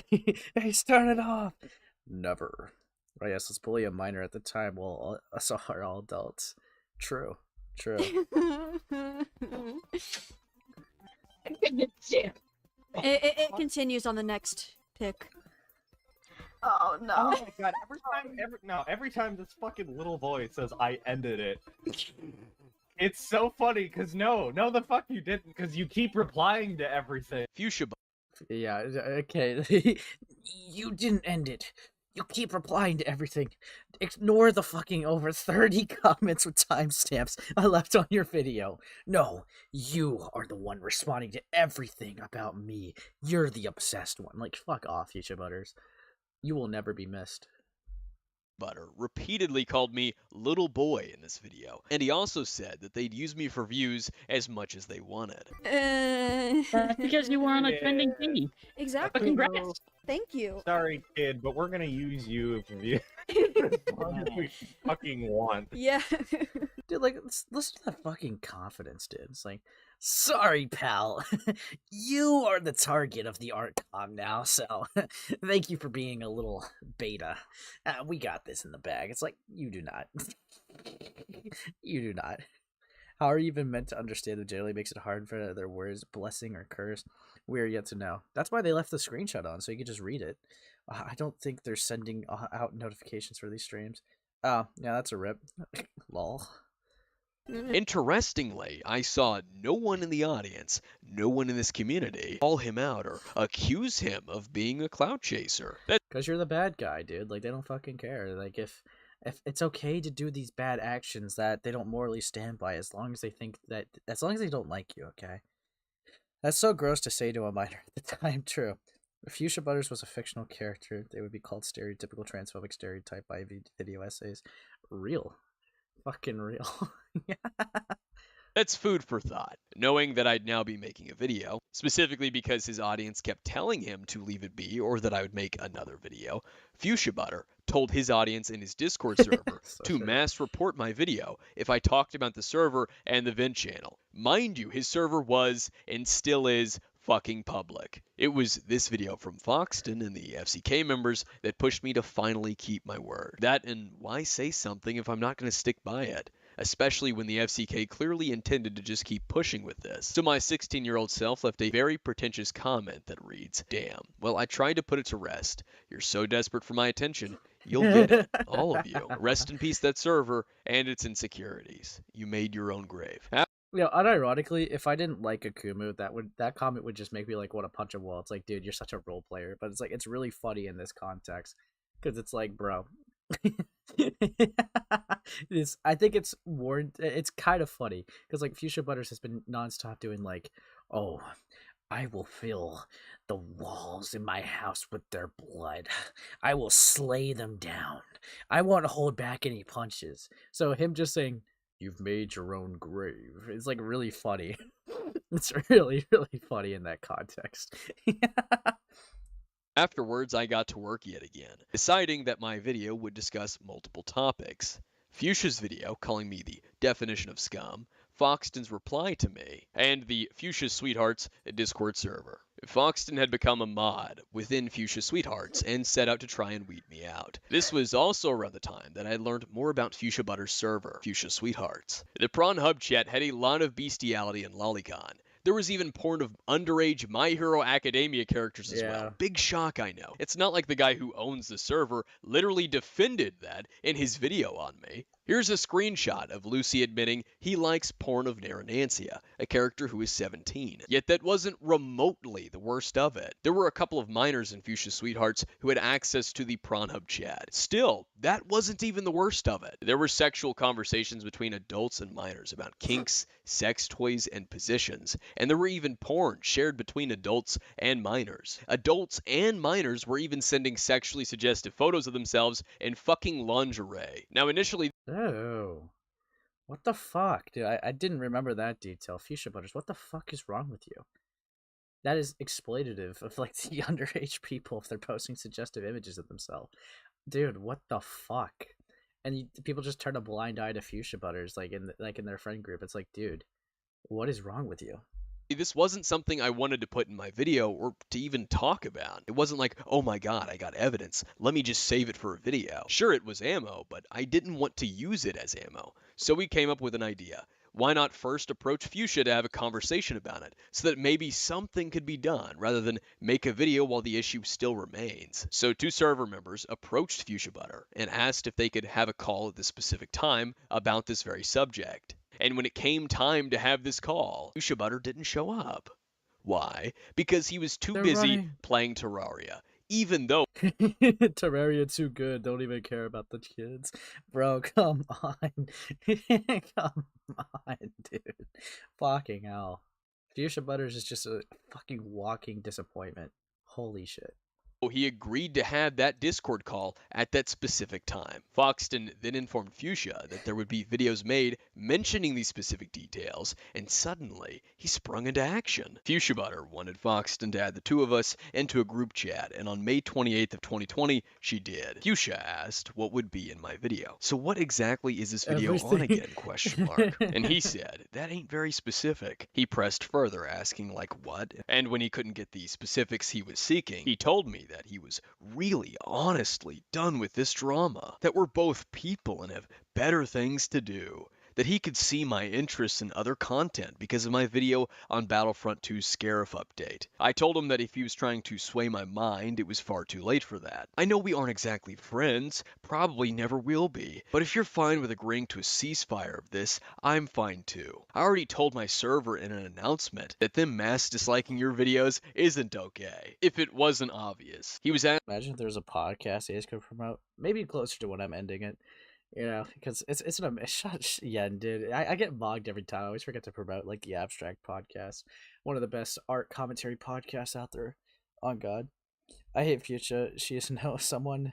Hey, start it off! Never. Oh yes, let's bully a minor at the time while us are all adults. True. True. It continues on the next pick. Oh Oh no. my god, every time this fucking little boy says I ended it. It's so funny, cause no, the fuck you didn't, cause you keep replying to everything. Fuchsia Yeah, okay. You didn't end it. You keep replying to everything. Ignore the fucking over 30 comments with timestamps I left on your video. No, you are the one responding to everything about me. You're the obsessed one. Like, fuck off, Fuchsia Butters. You will never be missed. Butter repeatedly called me little boy in this video, and he also said that they'd use me for views as much as they wanted. That's because you were on a trending Yeah. thing. Exactly. Congrats. Thank you. Sorry, kid, but we're gonna use you as long as we fucking want. Yeah. Dude, like, listen to that fucking confidence, dude. It's like, sorry, pal. You are the target of the art com now, so thank you for being a little beta. We got this in the bag. It's like, you do not. You do not. How are you even meant to understand that generally makes it hard for their words, blessing or curse? We are yet to know. That's why they left the screenshot on, so you could just read it. I don't think they're sending out notifications for these streams. Oh, yeah, that's a rip. Lol. Interestingly, I saw no one in the audience, no one in this community, call him out or accuse him of being a clout chaser. Because you're the bad guy, dude. Like, they don't fucking care. Like, if it's okay to do these bad actions that they don't morally stand by, as long as they don't like you, okay? That's so gross to say to a minor at the time. True. If Fuchsia Butters was a fictional character, they would be called stereotypical transphobic stereotype by video essays. Real. Fucking real. That's food for thought, knowing that I'd now be making a video, specifically because his audience kept telling him to leave it be or that I would make another video. Fuchsia Butter told his audience in his Discord server So to true. mass report my video if I talked about the server and the vent channel. Mind you, his server was, and still is, fucking public. It was this video from Foxton and the FCK members that pushed me to finally keep my word. That, and why say something if I'm not going to stick by it? Especially when the FCK clearly intended to just keep pushing with this. So my 16-year-old self left a very pretentious comment that reads, "Damn, well, I tried to put it to rest. You're so desperate for my attention, you'll get it. All of you. Rest in peace that server and its insecurities. You made your own grave." You know, unironically, if I didn't like Akumu, that comment would just make me like want to punch a wall. It's like, dude, you're such a role player. But it's like, it's really funny in this context because it's like, bro, I think it's warranted. It's kind of funny because like Fuchsia Butters has been nonstop doing like, oh, I will fill the walls in my house with their blood. I will slay them down. I won't hold back any punches. So him just saying, "You've made your own grave," it's like really funny. It's really, really funny in that context. Afterwards, I got to work yet again, deciding that my video would discuss multiple topics. Fuchsia's video calling me the definition of scum, Foxton's reply to me, and the Fuchsia Sweethearts Discord server. Foxton had become a mod within Fuchsia Sweethearts and set out to try and weed me out. This was also around the time that I had learned more about Fuchsia Butter's server, Fuchsia Sweethearts. The Prawn Hub chat had a lot of bestiality and Lollicon. There was even porn of underage My Hero Academia characters as well. Big shock, I know. It's not like the guy who owns the server literally defended that in his video on me. Here's a screenshot of Lucy admitting he likes porn of Naranancia, a character who is 17. Yet that wasn't remotely the worst of it. There were a couple of minors in Fuchsia Sweethearts who had access to the Prawn Hub chat. Still, that wasn't even the worst of it. There were sexual conversations between adults and minors about kinks, sex toys, and positions. And there were even porn shared between adults and minors. Adults and minors were even sending sexually suggestive photos of themselves in fucking lingerie. Now initially, Oh. What the fuck? Dude, I didn't remember that detail. Fuchsia Butters, what the fuck is wrong with you? That is exploitative of like the underage people if they're posting suggestive images of themselves. Dude, what the fuck? And people just turn a blind eye to Fuchsia Butters like in their friend group. It's like, dude, what is wrong with you? this wasn't something I wanted to put in my video or to even talk about. It wasn't like, oh my god, I got evidence, let me just save it for a video. Sure, it was ammo, but I didn't want to use it as ammo. So we came up with an idea. Why not first approach Fuchsia to have a conversation about it, so that maybe something could be done, rather than make a video while the issue still remains. So 2 server members approached Fuchsia Butter and asked if they could have a call at this specific time about this very subject. And when it came time to have this call, Fuchsia Butter didn't show up. Why? Because he was too busy playing Terraria. Even though Terraria too good, don't even care about the kids. Bro, come on. Come on, dude. Fucking hell. Fuchsia Butters is just a fucking walking disappointment. Holy shit. he agreed to have that Discord call at that specific time. Foxton then informed Fuchsia that there would be videos made mentioning these specific details, and suddenly he sprung into action. Fuchsia Butter wanted Foxton to add the 2 of us into a group chat, and on May 28th of 2020, she did. Fuchsia asked what would be in my video. So what exactly is this video on again? ? And he said, that ain't very specific. He pressed further, asking like what? And when he couldn't get the specifics he was seeking, he told me that he was really honestly done with this drama, that we're both people and have better things to do, that he could see my interests in other content because of my video on Battlefront 2's Scarif update. I told him that if he was trying to sway my mind, it was far too late for that. I know we aren't exactly friends, probably never will be, but if you're fine with agreeing to a ceasefire of this, I'm fine too. I already told my server in an announcement that them mass disliking your videos isn't okay, if it wasn't obvious. He was Imagine if there was a podcast Ace could promote, maybe closer to when I'm ending it. You know, because it's an yeah, dude. I get bogged every time. I always forget to promote like the Abstract podcast, one of the best art commentary podcasts out there. On God, I hate Fuchsia. She is someone.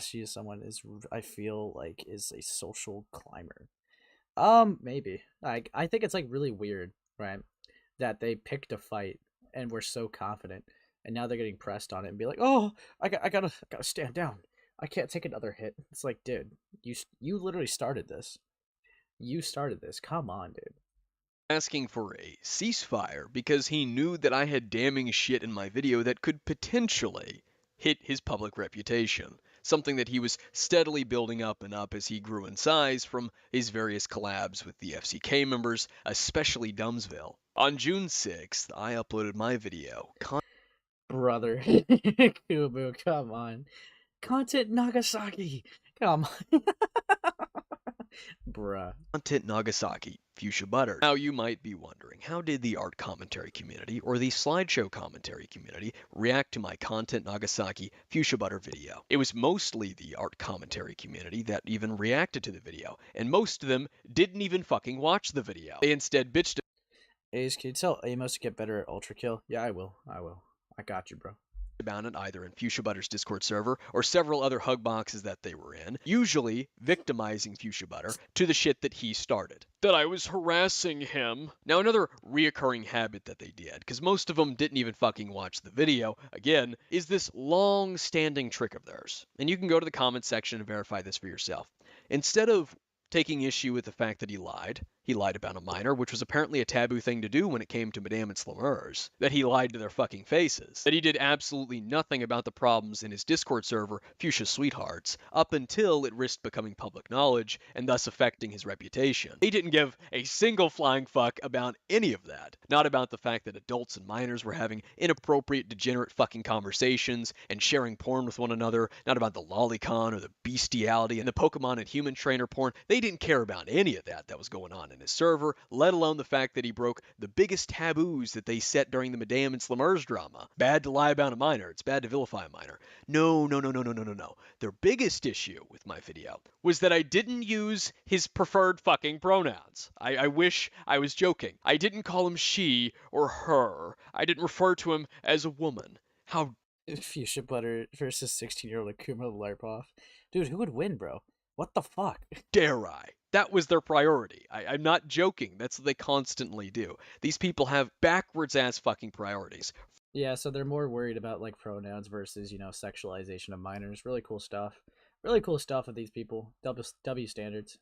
She is someone I feel like is a social climber. Maybe I think it's like really weird, right? That they picked a fight and were so confident, and now they're getting pressed on it and be like, oh, I gotta stand down. I can't take another hit. It's like, dude, you literally started this. You started this. Come on, dude. Asking for a ceasefire because he knew that I had damning shit in my video that could potentially hit his public reputation, something that he was steadily building up and up as he grew in size from his various collabs with the FCK members, especially Dumbsville. On June 6th, I uploaded my video. Brother. Kubu, come on. Content Nagasaki. Come on. Bruh. Content Nagasaki, Fuchsia Butter. Now you might be wondering, how did the art commentary community or the slideshow commentary community react to my Content Nagasaki Fuchsia Butter video? It was mostly the art commentary community that even reacted to the video, and most of them didn't even fucking watch the video. They instead bitched. Ace, can you tell Amos to get better at Ultra Kill? Yeah, I will. I got you, bro. about it either in Fuchsia Butter's Discord server or several other hug boxes that they were in, usually victimizing Fuchsia Butter to the shit that he started. That I was harassing him. Now another reoccurring habit that they did, because most of them didn't even fucking watch the video, again, is this long-standing trick of theirs. And you can go to the comments section and verify this for yourself. Instead of taking issue with the fact that he lied about a minor, which was apparently a taboo thing to do when it came to Madame and Slummers, that he lied to their fucking faces, that he did absolutely nothing about the problems in his Discord server, Fuchsia Sweethearts, up until it risked becoming public knowledge and thus affecting his reputation. He didn't give a single flying fuck about any of that. Not about the fact that adults and minors were having inappropriate, degenerate fucking conversations and sharing porn with one another, not about the Lollicon or the bestiality and the Pokemon and human trainer porn. They didn't care about any of that was going on in his server, let alone the fact that he broke the biggest taboos that they set during the Madame and Slummers drama. Bad to lie about a minor. It's bad to vilify a minor. No. Their biggest issue with my video was that I didn't use his preferred fucking pronouns. I wish I was joking. I didn't call him she or her. I didn't refer to him as a woman. How Fuchsia Butter versus 16-year-old Akuma Larpoff. Dude, who would win, bro? What the fuck? dare I? That was their priority. I'm not joking. That's what they constantly do. These people have backwards ass fucking priorities. Yeah, so they're more worried about like pronouns versus, sexualization of minors. Really cool stuff. Really cool stuff with these people. W standards.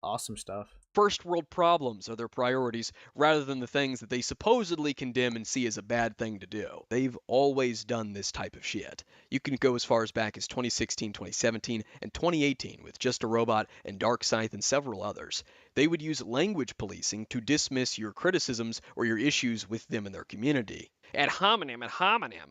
Awesome stuff. First world problems are their priorities rather than the things that they supposedly condemn and see as a bad thing to do. They've always done this type of shit. You can go as far as back as 2016, 2017, and 2018 with Just a Robot and Dark Scythe and several others. They would use language policing to dismiss your criticisms or your issues with them in their community. Ad hominem,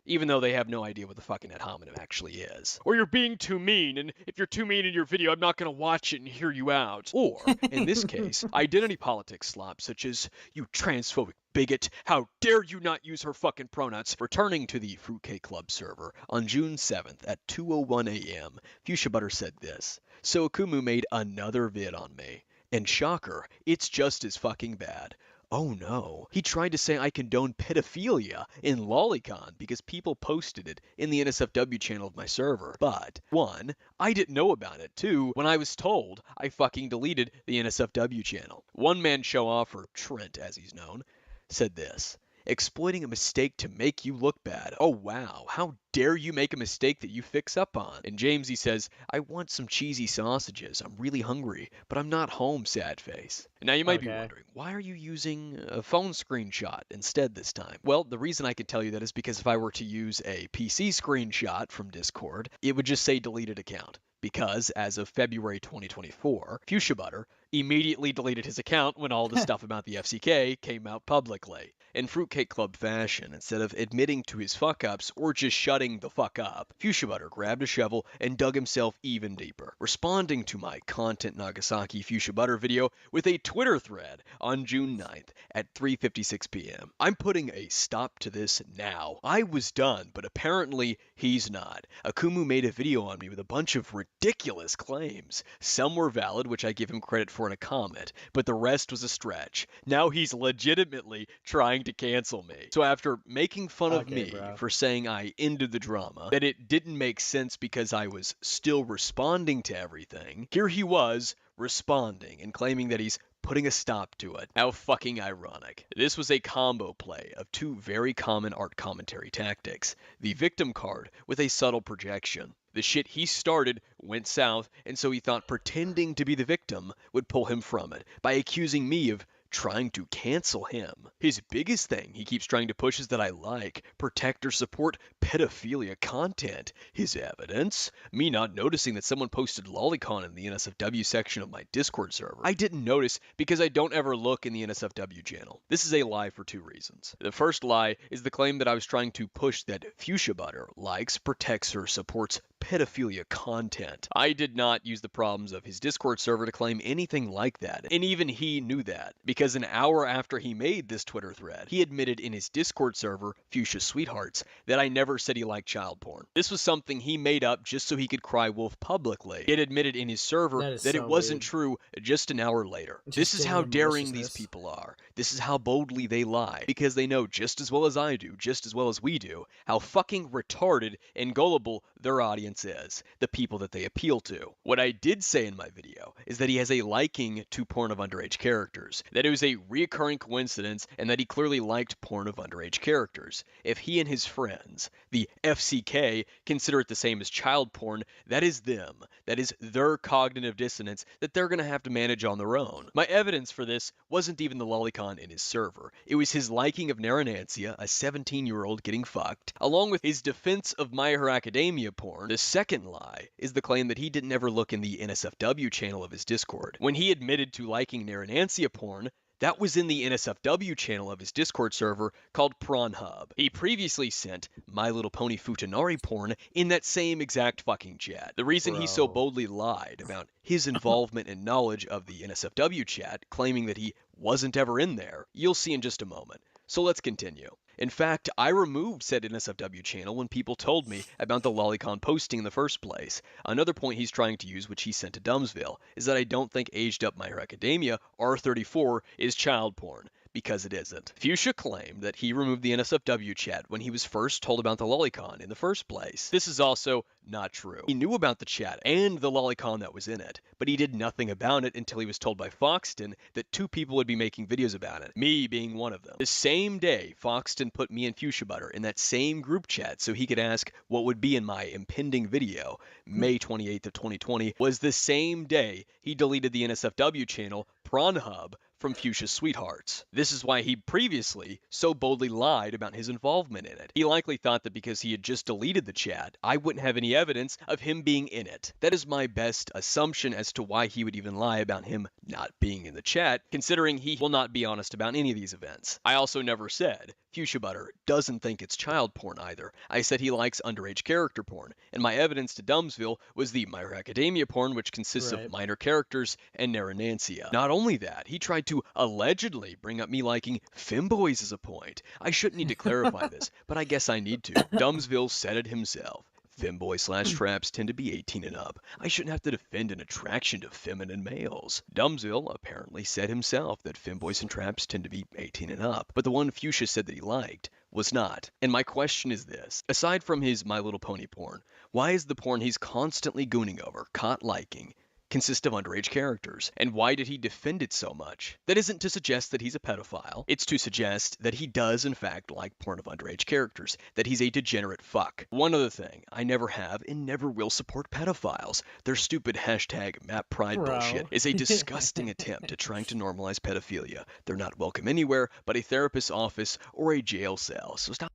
even though they have no idea what the fucking ad hominem actually is. Or you're being too mean, and if you're too mean in your video, I'm not going to watch it and hear you out. Or, in this case, identity politics slops such as, you transphobic bigot, how dare you not use her fucking pronouns. Returning to the Fruitcake Club server on June 7th at 2:01 a.m., Fuchsia Butter said this. So Akumu made another vid on me. And shocker, it's just as fucking bad. Oh no, he tried to say I condone pedophilia in Lollicon because people posted it in the NSFW channel of my server. But, 1, I didn't know about it. 2, when I was told, I fucking deleted the NSFW channel. One man show off, or Trent as he's known, said this. Exploiting a mistake to make you look bad. Oh wow, how dare you make a mistake that you fix up on? And Jamesy says, I want some cheesy sausages. I'm really hungry, but I'm not home, sad face. And now you might be wondering, why are you using a phone screenshot instead this time? Well, the reason I can tell you that is because if I were to use a PC screenshot from Discord, it would just say deleted account. Because, as of February 2024, Fuchsia Butter immediately deleted his account when all the stuff about the FCK came out publicly. In Fruitcake Club fashion, instead of admitting to his fuck-ups or just shutting the fuck up, Fuchsia Butter grabbed a shovel and dug himself even deeper, responding to my Content Nagasaki Fuchsia Butter video with a Twitter thread on June 9th at 3:56 p.m. I'm putting a stop to this now. I was done, but apparently he's not. Akumu made a video on me with a bunch of ridiculous claims. Some were valid, which I give him credit for in a comment, but the rest was a stretch. Now he's legitimately trying to cancel me. So after making fun of me for saying I ended the drama, that it didn't make sense because I was still responding to everything, here he was responding and claiming that he's putting a stop to it. How fucking ironic. This was a combo play of two very common art commentary tactics. The victim card with a subtle projection. The shit he started went south, and so he thought pretending to be the victim would pull him from it by accusing me of trying to cancel him. His biggest thing he keeps trying to push is that I like, protect, or support pedophilia content. His evidence? Me not noticing that someone posted Lollicon in the NSFW section of my Discord server. I didn't notice because I don't ever look in the NSFW channel. This is a lie for two reasons. The first lie is the claim that I was trying to push that Fuchsia Butter likes, protects, or supports pedophilia content. I did not use the problems of his Discord server to claim anything like that, and even he knew that, because an hour after he made this Twitter thread, he admitted in his Discord server, Fuchsia Sweethearts, that I never said he liked child porn. This was something he made up just so he could cry wolf publicly. He had admitted in his server that it wasn't true just an hour later. This is how daring these people are. This is how boldly they lie, because they know just as well as I do, just as well as we do, how fucking retarded and gullible their audience is, the people that they appeal to. What I did say in my video is that he has a liking to porn of underage characters, that it was a reoccurring coincidence, and that he clearly liked porn of underage characters. If he and his friends, the FCK, consider it the same as child porn, that is them. That is their cognitive dissonance that they're going to have to manage on their own. My evidence for this wasn't even the Lollicon in his server. It was his liking of Naranancia, a 17-year-old getting fucked, along with his defense of My Hero Academia porn. The second lie is the claim that he didn't ever look in the NSFW channel of his Discord. When he admitted to liking Naranancia porn, that was in the NSFW channel of his Discord server called Prawnhub. He previously sent My Little Pony Futanari porn in that same exact fucking chat. The reason he so boldly lied about his involvement and knowledge of the NSFW chat, claiming that he wasn't ever in there, you'll see in just a moment. So let's continue. In fact, I removed said NSFW channel when people told me about the Lollicon posting in the first place. Another point he's trying to use, which he sent to Dumbsville, is that I don't think aged up My Hero Academia R34 is child porn, because it isn't. Fuchsia claimed that he removed the NSFW chat when he was first told about the Lollicon in the first place. This is also not true. He knew about the chat and the Lollicon that was in it, but he did nothing about it until he was told by Foxton that 2 people would be making videos about it, me being one of them. The same day, Foxton put me and Fuchsia Butter in that same group chat so he could ask what would be in my impending video, May 28th of 2020, was the same day he deleted the NSFW channel, Prawnhub, from Fuchsia Sweethearts. This is why he previously so boldly lied about his involvement in it. He likely thought that because he had just deleted the chat, I wouldn't have any evidence of him being in it. That is my best assumption as to why he would even lie about him not being in the chat, considering he will not be honest about any of these events. I also never said Fuchsia Butter doesn't think it's child porn either. I said he likes underage character porn, and my evidence to Dumbsville was the My Hero Academia porn, which consists of minor characters and Naranancia. Not only that, he tried to allegedly bring up me liking femboys as a point. I shouldn't need to clarify this, but I guess I need to. Dumbsville said it himself. Femboy/traps tend to be 18 and up. I shouldn't have to defend an attraction to feminine males. Dumbsville apparently said himself that femboys and traps tend to be 18 and up, but the one Fuchsia said that he liked was not. And my question is this. Aside from his My Little Pony porn, why is the porn he's constantly gooning over, caught liking, consist of underage characters? And why did he defend it so much? That isn't to suggest that he's a pedophile. It's to suggest that he does in fact like porn of underage characters, that he's a degenerate fuck. One other thing, I never have and never will support pedophiles. Their stupid #MapPride bullshit is a disgusting attempt at trying to normalize pedophilia. They're not welcome anywhere but a therapist's office or a jail cell. So stop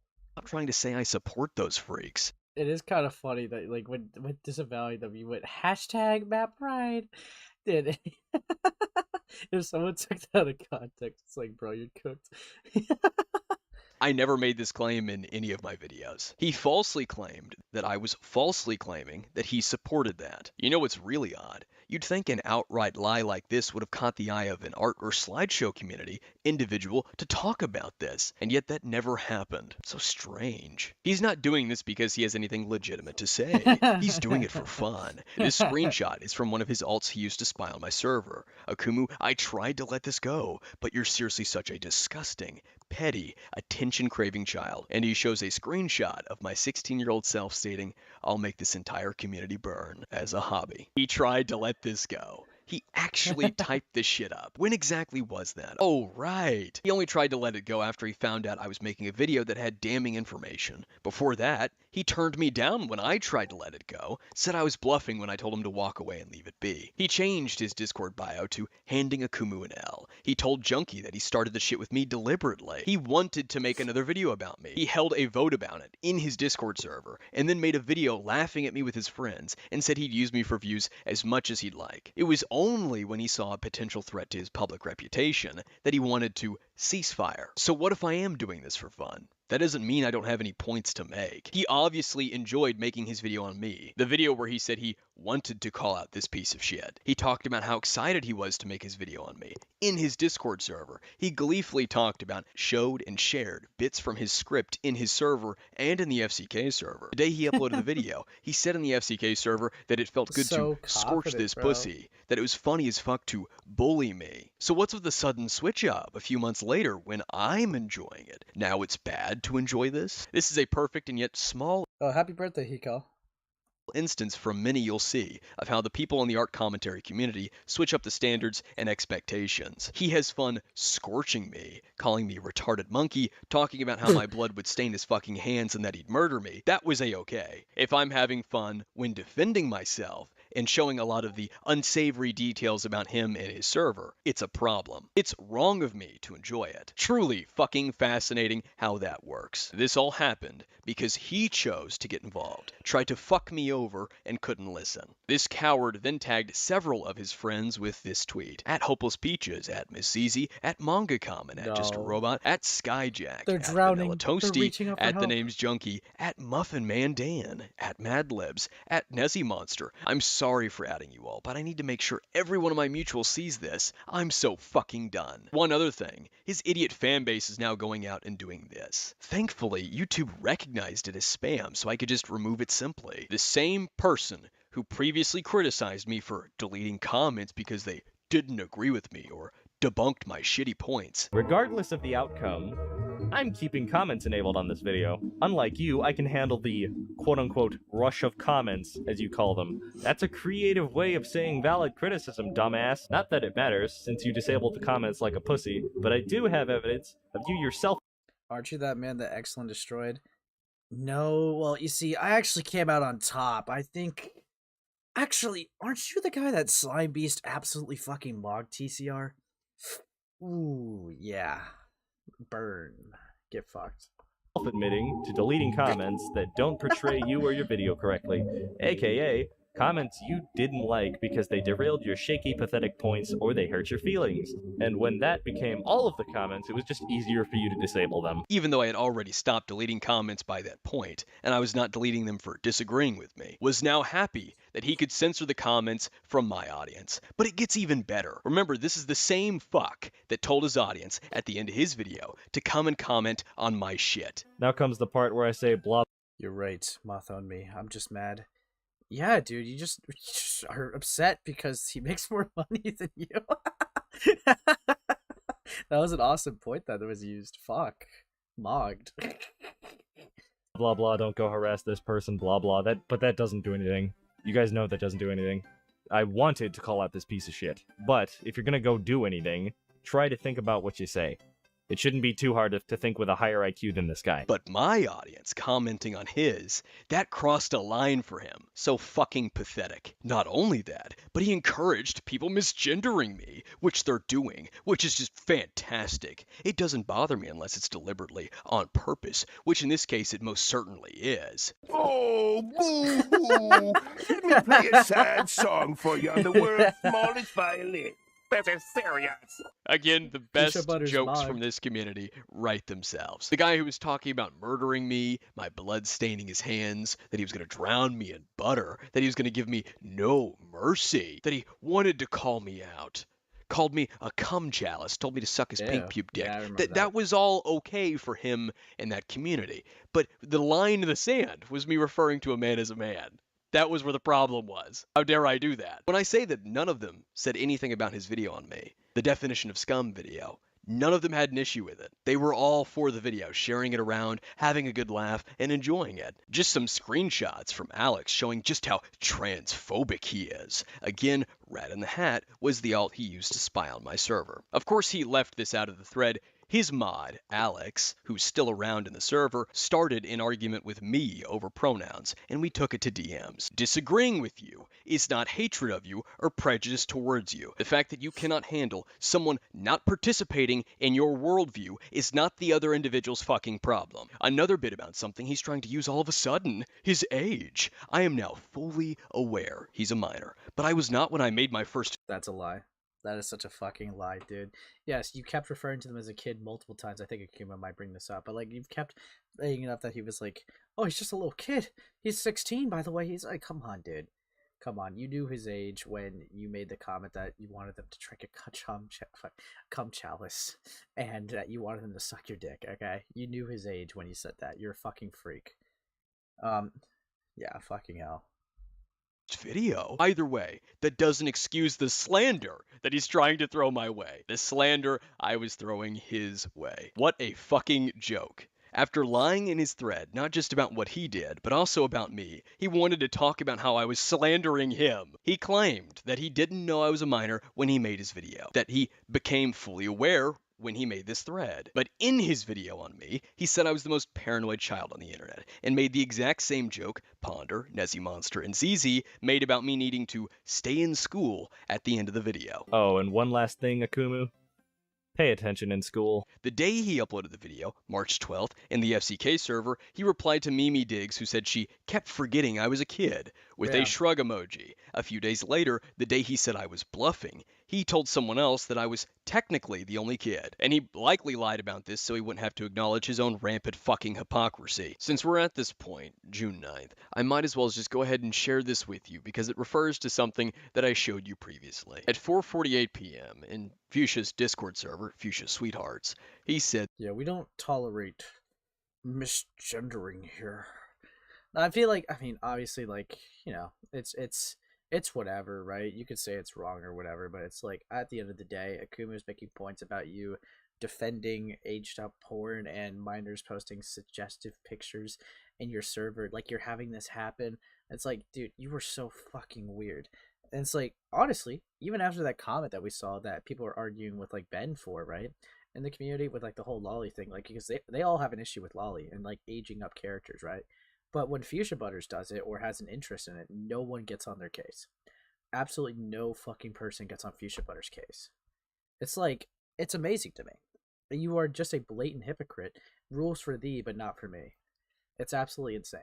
trying to say I support those freaks. It is kind of funny that, like, when disavowing them, you went #MapPride. Dude, if someone took that out of context, it's like, bro, you're cooked. I never made this claim in any of my videos. He falsely claimed that I was falsely claiming that he supported that. You know what's really odd? You'd think an outright lie like this would have caught the eye of an art or slideshow community individual to talk about this, and yet that never happened. So strange. He's not doing this because he has anything legitimate to say. He's doing it for fun. This screenshot is from one of his alts he used to spy on my server. Akumu, I tried to let this go, but you're seriously such a disgusting, petty, attention-craving child. And he shows a screenshot of my 16-year-old self stating, I'll make this entire community burn as a hobby. He tried to let this go. He actually typed this shit up. When exactly was that? Oh, right. He only tried to let it go after he found out I was making a video that had damning information. Before that, he turned me down when I tried to let it go, said I was bluffing when I told him to walk away and leave it be. He changed his Discord bio to handing Akumu an L. He told Junkie that he started the shit with me deliberately. He wanted to make another video about me. He held a vote about it in his Discord server, and then made a video laughing at me with his friends, and said he'd use me for views as much as he'd like. It was only when he saw a potential threat to his public reputation that he wanted to ceasefire. So what if I am doing this for fun? That doesn't mean I don't have any points to make. He obviously enjoyed making his video on me. The video where he said he wanted to call out this piece of shit. He talked about how excited he was to make his video on me. In his Discord server, he gleefully talked about, showed, and shared bits from his script in his server and in the FCK server. The day he uploaded the video, he said in the FCK server that it felt good So to scorch confident, this bro. pussy, that it was funny as fuck to bully me. So what's with the sudden switch up a few months later when I'm enjoying it? Now it's bad to enjoy this? This is a perfect and yet small Oh, happy birthday, Hiko. instance from many you'll see of how the people in the art commentary community switch up the standards and expectations. He has fun scorching me, calling me retarded monkey, talking about how my blood would stain his fucking hands and that he'd murder me. That was a-okay. If I'm having fun when defending myself and showing a lot of the unsavory details about him and his server, it's a problem. It's wrong of me to enjoy it. Truly fucking fascinating how that works. This all happened because he chose to get involved, tried to fuck me over, and couldn't listen. This coward then tagged several of his friends with this tweet. At Hopeless Peaches, at Miss Zizi, at Manga Common, at Just a No. Robot, at Skyjack, They're at drowning. Vanilla They're Toasty, reaching out for at The help. Name's Junkie, at Muffin Man Dan, at Madlibs, at Nezzy Monster. I'm sorry for adding you all, but I need to make sure every one of my mutuals sees this. I'm so fucking done. One other thing, his idiot fan base is now going out and doing this. Thankfully, YouTube recognized it as spam, so I could just remove it simply. The same person who previously criticized me for deleting comments because they didn't agree with me or debunked my shitty points. Regardless of the outcome, I'm keeping comments enabled on this video. Unlike you, I can handle the quote-unquote rush of comments, as you call them. That's a creative way of saying valid criticism, dumbass. Not that it matters, since you disabled the comments like a pussy, but I do have evidence of you yourself. Aren't you that man that Excellent destroyed? No, well, you see, I actually came out on top. I think... Actually, aren't you the guy that Slime Beast absolutely fucking logged TCR? Ooh, yeah. Burn. Get fucked. Admitting to deleting comments that don't portray you or your video correctly, aka comments you didn't like because they derailed your shaky, pathetic points or they hurt your feelings. And when that became all of the comments, it was just easier for you to disable them. Even though I had already stopped deleting comments by that point, and I was not deleting them for disagreeing with me, was now happy that he could censor the comments from my audience. But it gets even better. Remember, this is the same fuck that told his audience at the end of his video to come and comment on my shit. Now comes the part where I say blah. You're right, Moth on me. I'm just mad. Yeah, dude, you just are upset because he makes more money than you. That was an awesome point that was used. Fuck. Mogged. Blah blah, don't go harass this person, blah blah. But that doesn't do anything. You guys know that doesn't do anything. I wanted to call out this piece of shit. But if you're gonna go do anything, try to think about what you say. It shouldn't be too hard to think with a higher IQ than this guy. But my audience commenting on his, that crossed a line for him. So fucking pathetic. Not only that, but he encouraged people misgendering me, which they're doing, which is just fantastic. It doesn't bother me unless it's deliberately on purpose, which in this case it most certainly is. Oh, boo-hoo! Let me play a sad song for you on the world's smallest violin. This is serious. Again, the best Butter's jokes mogged. from this community write themselves. The guy who was talking about murdering me, my blood staining his hands, that he was going to drown me in butter, that he was going to give me no mercy, that he wanted to call me out, called me a cum chalice, told me to suck his pink Yeah. pube dick. Yeah, I remember That was all okay for him in that community. But the line in the sand was me referring to a man as a man. That was where the problem was. How dare I do that? When I say that none of them said anything about his video on me, the definition of scum video, none of them had an issue with it. They were all for the video, sharing it around, having a good laugh, and enjoying it. Just some screenshots from Alex showing just how transphobic he is. Again, Rat in the Hat was the alt he used to spy on my server. Of course, he left this out of the thread. His mod, Alex, who's still around in the server, started an argument with me over pronouns, and we took it to DMs. Disagreeing with you is not hatred of you or prejudice towards you. The fact that you cannot handle someone not participating in your worldview is not the other individual's fucking problem. Another bit about something he's trying to use all of a sudden, his age. I am now fully aware he's a minor, but I was not when I made my first... That's a lie. That is such a fucking lie, dude. Yes, you kept referring to them as a kid multiple times. I think Akuma might bring this up, but like you've kept bringing it up that he was like, oh, he's just a little kid. He's 16, by the way. He's like, come on, dude. Come on. You knew his age when you made the comment that you wanted them to drink a cum chalice and that you wanted them to suck your dick, okay? You knew his age when you said that. You're a fucking freak. Yeah, fucking hell. Video. Either way, that doesn't excuse the slander that he's trying to throw my way. The slander I was throwing his way. What a fucking joke. After lying in his thread, not just about what he did, but also about me, he wanted to talk about how I was slandering him. He claimed that he didn't know I was a minor when he made his video, that he became fully aware when he made this thread. But in his video on me, he said I was the most paranoid child on the internet, and made the exact same joke Ponder, Nezzy Monster, and ZZ made about me needing to stay in school at the end of the video. Oh, and one last thing, Akumu. Pay attention in school. The day he uploaded the video, March 12th, in the FCK server, he replied to Mimi Diggs, who said she kept forgetting I was a kid, with a shrug emoji. A few days later, the day he said I was bluffing, he told someone else that I was technically the only kid. And he likely lied about this so he wouldn't have to acknowledge his own rampant fucking hypocrisy. Since we're at this point, June 9th, I might as well just go ahead and share this with you because it refers to something that I showed you previously. At 4:48 p.m. in Fuchsia's Discord server, Fuchsia Sweethearts, he said, yeah, we don't tolerate misgendering here. I feel like, I mean, obviously, like, you know, it's whatever, right? You could say it's wrong or whatever, but it's like, at the end of the day, Akuma's making points about you defending aged up porn and minors posting suggestive pictures in your server. Like, you're having this happen. It's like, dude, you were so fucking weird. And it's like, honestly, even after that comment that we saw that people are arguing with, like, Ben for, right? In the community with, like, the whole Lolly thing, like, because they all have an issue with Lolly and, like, aging up characters, right? But when Fuchsia Butters does it or has an interest in it, no one gets on their case. Absolutely no fucking person gets on Fuchsia Butters' case. It's like, it's amazing to me. You are just a blatant hypocrite. Rules for thee, but not for me. It's absolutely insane.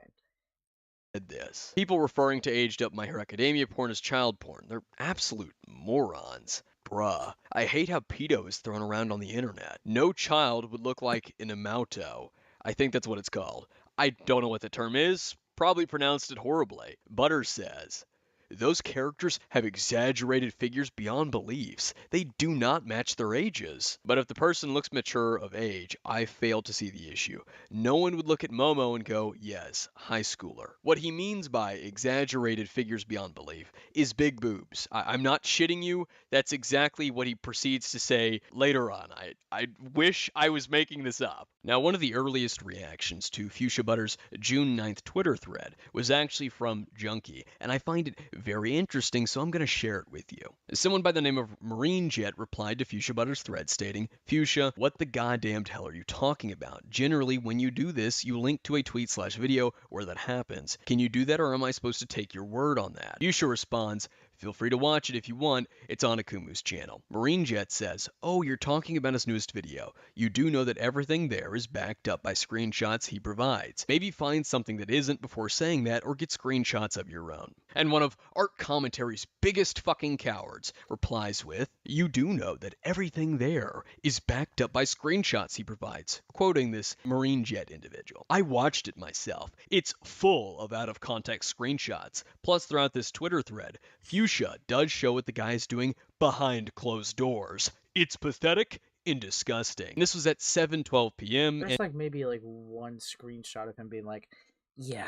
This. People referring to aged up My Hero Academia porn as child porn. They're absolute morons. Bruh. I hate how pedo is thrown around on the internet. No child would look like an amauto. I think that's what it's called. I don't know what the term is. Probably pronounced it horribly. Butters says, those characters have exaggerated figures beyond beliefs. They do not match their ages. But if the person looks mature of age, I fail to see the issue. No one would look at Momo and go, yes, high schooler. What he means by exaggerated figures beyond belief is big boobs. I'm not shitting you. That's exactly what he proceeds to say later on. I wish I was making this up. Now, one of the earliest reactions to Fuchsia Butters' June 9th Twitter thread was actually from Junkie, and I find it very interesting, so I'm going to share it with you. Someone by the name of Marine Jet replied to Fuchsia Butters' thread stating, Fuchsia, what the goddamned hell are you talking about? Generally, when you do this, you link to a tweet/video where that happens. Can you do that, or am I supposed to take your word on that? Fuchsia responds, feel free to watch it if you want. It's on Akumu's channel. Marine Jet says, oh, you're talking about his newest video. You do know that everything there is backed up by screenshots he provides. Maybe find something that isn't before saying that, or get screenshots of your own. And one of Art Commentary's biggest fucking cowards replies with, you do know that everything there is backed up by screenshots he provides. Quoting this Marine Jet individual. I watched it myself. It's full of out-of-context screenshots. Plus, throughout this Twitter thread, Fuchsia does show what the guy is doing behind closed doors. It's pathetic and disgusting. This was at 7:12 p.m. There's like maybe like one screenshot of him being like, yeah,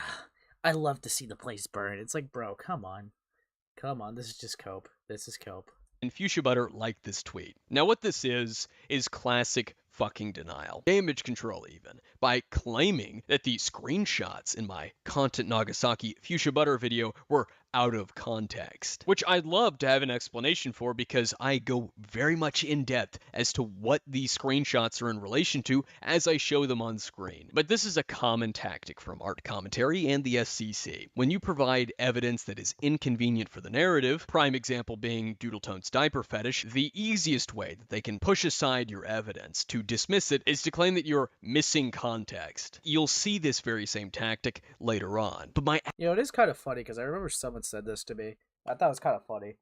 I love to see the place burn. It's like, bro, come on. Come on, this is just cope. This is cope. And Fuchsia Butter liked this tweet. Now what this is classic fucking denial. Damage control even. By claiming that the screenshots in my Content Nagasaki Fuchsia Butter video were out of context. Which I'd love to have an explanation for because I go very much in depth as to what these screenshots are in relation to as I show them on screen. But this is a common tactic from Art Commentary and the SCC. When you provide evidence that is inconvenient for the narrative, prime example being Doodletone's diaper fetish, the easiest way that they can push aside your evidence to dismiss it is to claim that you're missing context. You'll see this very same tactic later on. But it is kind of funny because I remember someone said this to me. I thought it was kind of funny.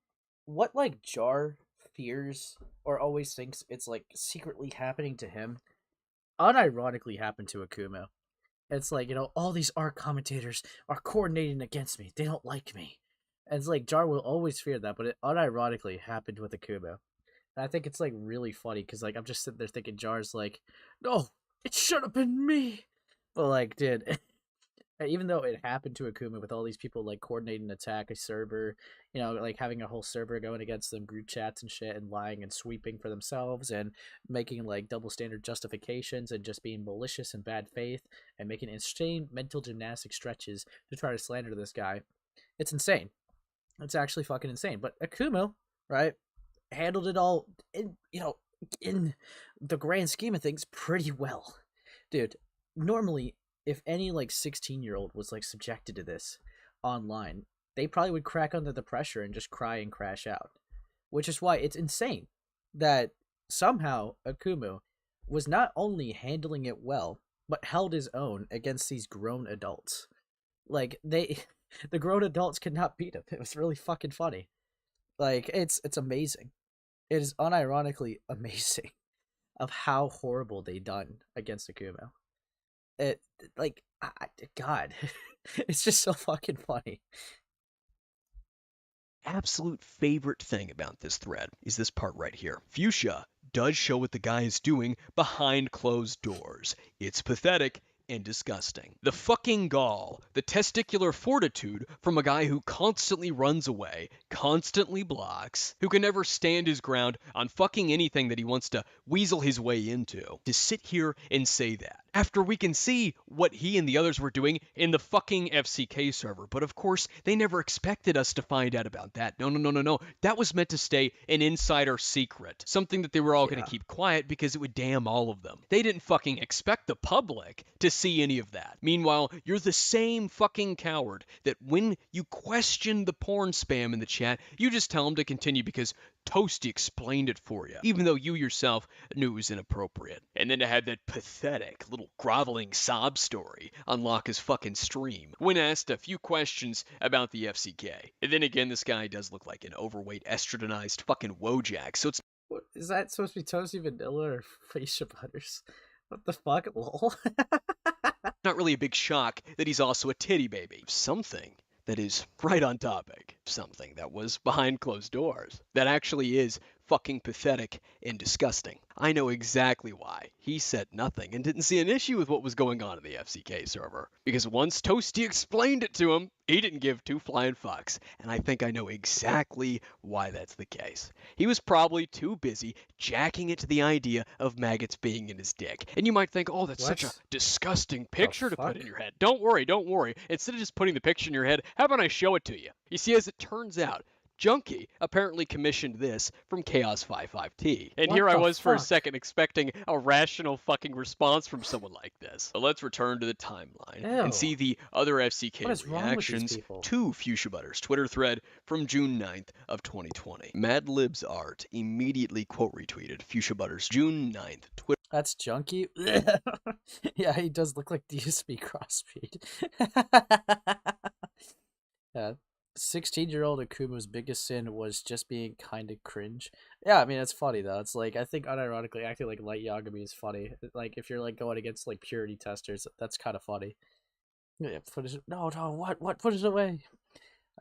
What like jar fears or always thinks it's like secretly happening to him, unironically happened to Akumo. It's like, all these art commentators are coordinating against me. They don't like me. And it's like, Jar will always fear that, but it unironically happened with Akumo. And I think it's like really funny because like I'm just sitting there thinking Jar's like, no, it should have been me. But like, dude, even though it happened to Akuma with all these people like coordinating attack a server, like having a whole server going against them, group chats and shit, and lying and sweeping for themselves and making like double standard justifications and just being malicious and bad faith and making insane mental gymnastic stretches to try to slander this guy. It's insane. It's actually fucking insane. But Akuma, right, handled it all in the grand scheme of things pretty well. Dude, normally if any like 16-year-old was like subjected to this online, they probably would crack under the pressure and just cry and crash out. Which is why it's insane that somehow Akumu was not only handling it well, but held his own against these grown adults. Like the grown adults could not beat him. It was really fucking funny. Like it's amazing. It is unironically amazing of how horrible they done against Akumu. It like God, it's just so fucking funny. Absolute favorite thing about this thread is this part right here. Fuchsia does show what the guy is doing behind closed doors. It's pathetic and disgusting. The fucking gall, the testicular fortitude from a guy who constantly runs away, constantly blocks, who can never stand his ground on fucking anything that he wants to weasel his way into, to sit here and say that. After we can see what he and the others were doing in the fucking FCK server. But of course, they never expected us to find out about that. No. That was meant to stay an insider secret. Something that they were all going to keep quiet because it would damn all of them. They didn't fucking expect the public to see any of that. Meanwhile, you're the same fucking coward that when you question the porn spam in the chat, you just tell them to continue because Toasty explained it for you, even though you yourself knew it was inappropriate. And then to have that pathetic little groveling sob story unlock his fucking stream when asked a few questions about the FCK. And then again, this guy does look like an overweight estrogenized fucking Wojak, so it's... What, is that supposed to be Toasty Vanilla or Fuchsia Butters? What the fuck, lol? not really a big shock that he's also a titty baby. Something that is right on topic. Something that was behind closed doors. That actually is fucking pathetic and disgusting. I know exactly why he said nothing and didn't see an issue with what was going on in the FCK server. Because once Toasty explained it to him, he didn't give two flying fucks. And I think I know exactly why that's the case. He was probably too busy jacking it to the idea of maggots being in his dick. And you might think, oh, that's such a disgusting picture to put in your head. Don't worry. Instead of just putting the picture in your head, how about I show it to you? You see, as it turns out, Junkie apparently commissioned this from Chaos55T. And here I was for a second expecting a rational fucking response from someone like this. But let's return to the timeline and see the other FCK reactions to Fuchsia Butter's Twitter thread from June 9th of 2020. Madlib's art immediately quote retweeted Fuchsia Butter's June 9th Twitter. That's Junkie? Yeah, he does look like DSP Crossbreed. Yeah. 16-year-old Akuma's biggest sin was just being kind of cringe. Yeah, I mean, it's funny, though. It's like, I think unironically acting like Light Yagami is funny. Like, if you're, like, going against, like, purity testers, that's kind of funny. Yeah, no, what? Put it away.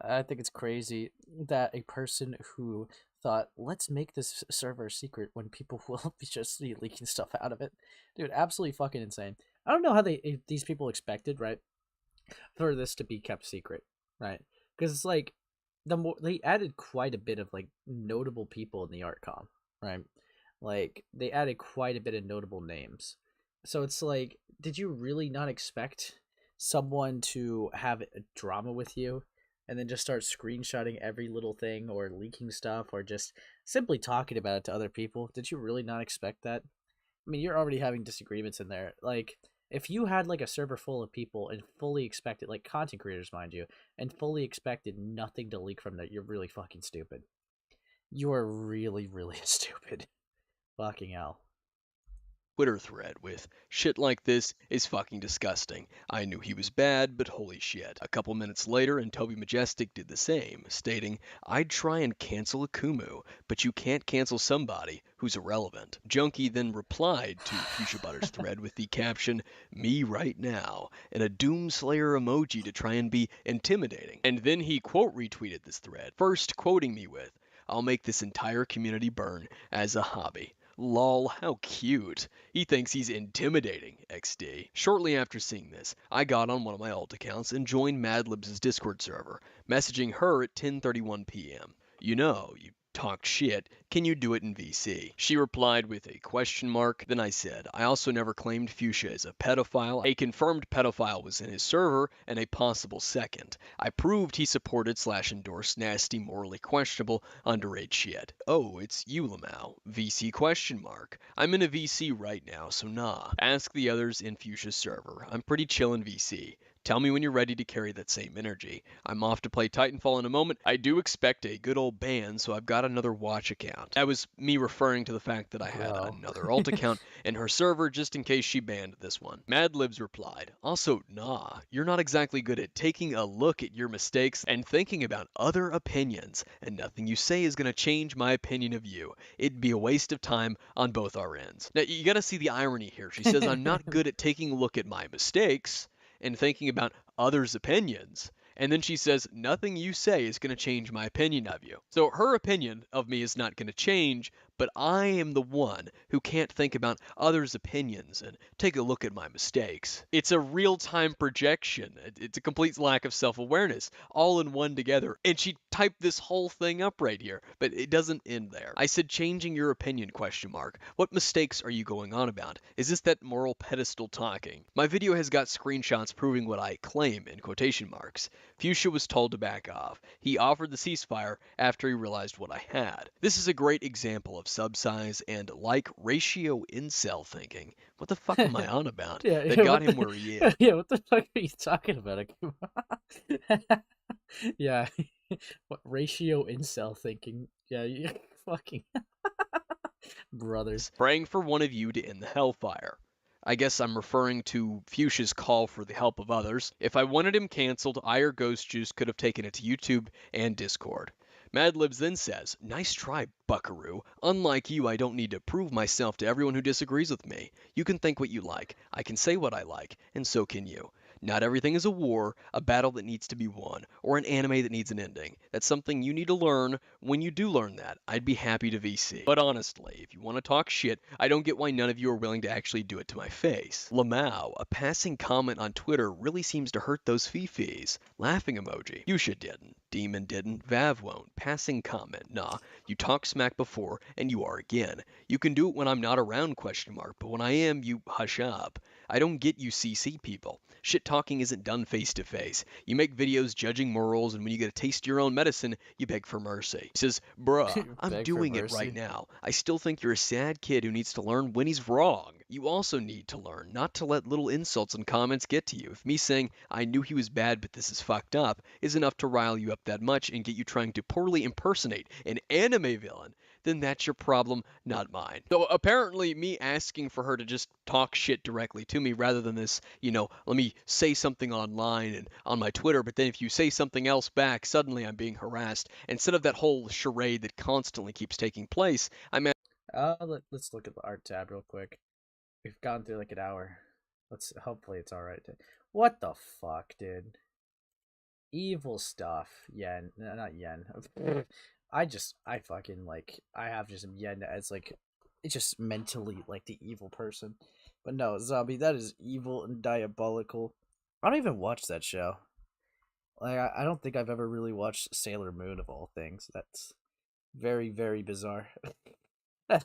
I think it's crazy that a person who thought, let's make this server secret when people will be just leaking stuff out of it. Dude, absolutely fucking insane. I don't know how these people expected, right, for this to be kept secret, right? Because it's like, they added quite a bit of, like, notable people in the art com, right? Like, they added quite a bit of notable names. So it's like, did you really not expect someone to have a drama with you and then just start screenshotting every little thing or leaking stuff or just simply talking about it to other people? Did you really not expect that? I mean, you're already having disagreements in there. Like, if you had, like, a server full of people and fully expected, like, content creators, mind you, and fully expected nothing to leak from that, you're really fucking stupid. You are really, really stupid. Fucking hell. Twitter thread with "Shit like this is fucking disgusting. I knew he was bad, but holy shit." A couple minutes later, and Toby Majestic did the same, stating, "I'd try and cancel Akumu, but you can't cancel somebody who's irrelevant." Junkie then replied to Fuchsia Butter's thread with the caption, "Me right now," and a Doomslayer emoji to try and be intimidating. And then he quote retweeted this thread, first quoting me with, "I'll make this entire community burn as a hobby. Lol, how cute. He thinks he's intimidating, XD." Shortly after seeing this, I got on one of my alt accounts and joined Madlib's Discord server, messaging her at 10:31 p.m. "You know, you talk shit. Can you do it in VC?" She replied with a question mark. Then I said, "I also never claimed Fuchsia is a pedophile. A confirmed pedophile was in his server, and a possible second. I proved he supported / endorsed nasty, morally questionable, underage shit." "Oh, it's you, Lamau. VC question mark. I'm in a VC right now, so nah. Ask the others in Fuchsia's server. I'm pretty chill in VC. Tell me when you're ready to carry that same energy. I'm off to play Titanfall in a moment. I do expect a good old ban, so I've got another watch account." That was me referring to the fact that I had another alt account in her server just in case she banned this one. Madlibs replied, "Also, nah, you're not exactly good at taking a look at your mistakes and thinking about other opinions, and nothing you say is going to change my opinion of you. It'd be a waste of time on both our ends." Now, you got to see the irony here. She says, "I'm not good at taking a look at my mistakes and thinking about others' opinions." And then she says, "Nothing you say is going to change my opinion of you." So her opinion of me is not going to change, but I am the one who can't think about others' opinions and take a look at my mistakes. It's a real-time projection. It's a complete lack of self-awareness, all in one together. And she typed this whole thing up right here, but it doesn't end there. I said, "Changing your opinion, question mark. What mistakes are you going on about? Is this that moral pedestal talking?" My video has got screenshots proving what I claim in quotation marks. Fuchsia was told to back off. He offered the ceasefire after he realized what I had. This is a great example of subsize and like ratio incel thinking. What the fuck am I on about? That got him where he is. Yeah, what the fuck are you talking about? Yeah, what ratio incel thinking? Yeah, you fucking brothers. Praying for one of you to end the hellfire. I guess I'm referring to Fuchsia's call for the help of others. If I wanted him cancelled, I or Ghost Juice could have taken it to YouTube and Discord. Madlibs then says, "Nice try, buckaroo. Unlike you, I don't need to prove myself to everyone who disagrees with me. You can think what you like. I can say what I like, and so can you. Not everything is a war, a battle that needs to be won, or an anime that needs an ending. That's something you need to learn. When you do learn that, I'd be happy to VC. But honestly, if you want to talk shit, I don't get why none of you are willing to actually do it to my face." Lamau, a passing comment on Twitter really seems to hurt those fifis. Laughing emoji. Fuchsia didn't. Demon didn't. Vav won't. Passing comment. Nah, you talked smack before, and you are again. You can do it when I'm not around, question mark, but when I am, you hush up. I don't get you CC people. Shit talking isn't done face to face. You make videos judging morals, and when you get a taste of your own medicine, you beg for mercy. He says, "Bruh, I'm doing it right now. I still think you're a sad kid who needs to learn when he's wrong. You also need to learn not to let little insults and comments get to you. If me saying, 'I knew he was bad, but this is fucked up,' is enough to rile you up that much and get you trying to poorly impersonate an anime villain, then that's your problem, not mine." So apparently me asking for her to just talk shit directly to me rather than this, let me say something online and on my Twitter, but then if you say something else back, suddenly I'm being harassed. Instead of that whole charade that constantly keeps taking place, I'm let's look at the art tab real quick. We've gone through like an hour. Hopefully it's alright. What the fuck, dude? Evil stuff. Yen. No, not yen. I fucking I have just yen as it's just mentally like the evil person. But no, Zombie, that is evil and diabolical. I don't even watch that show. I don't think I've ever really watched Sailor Moon of all things. That's very, very bizarre.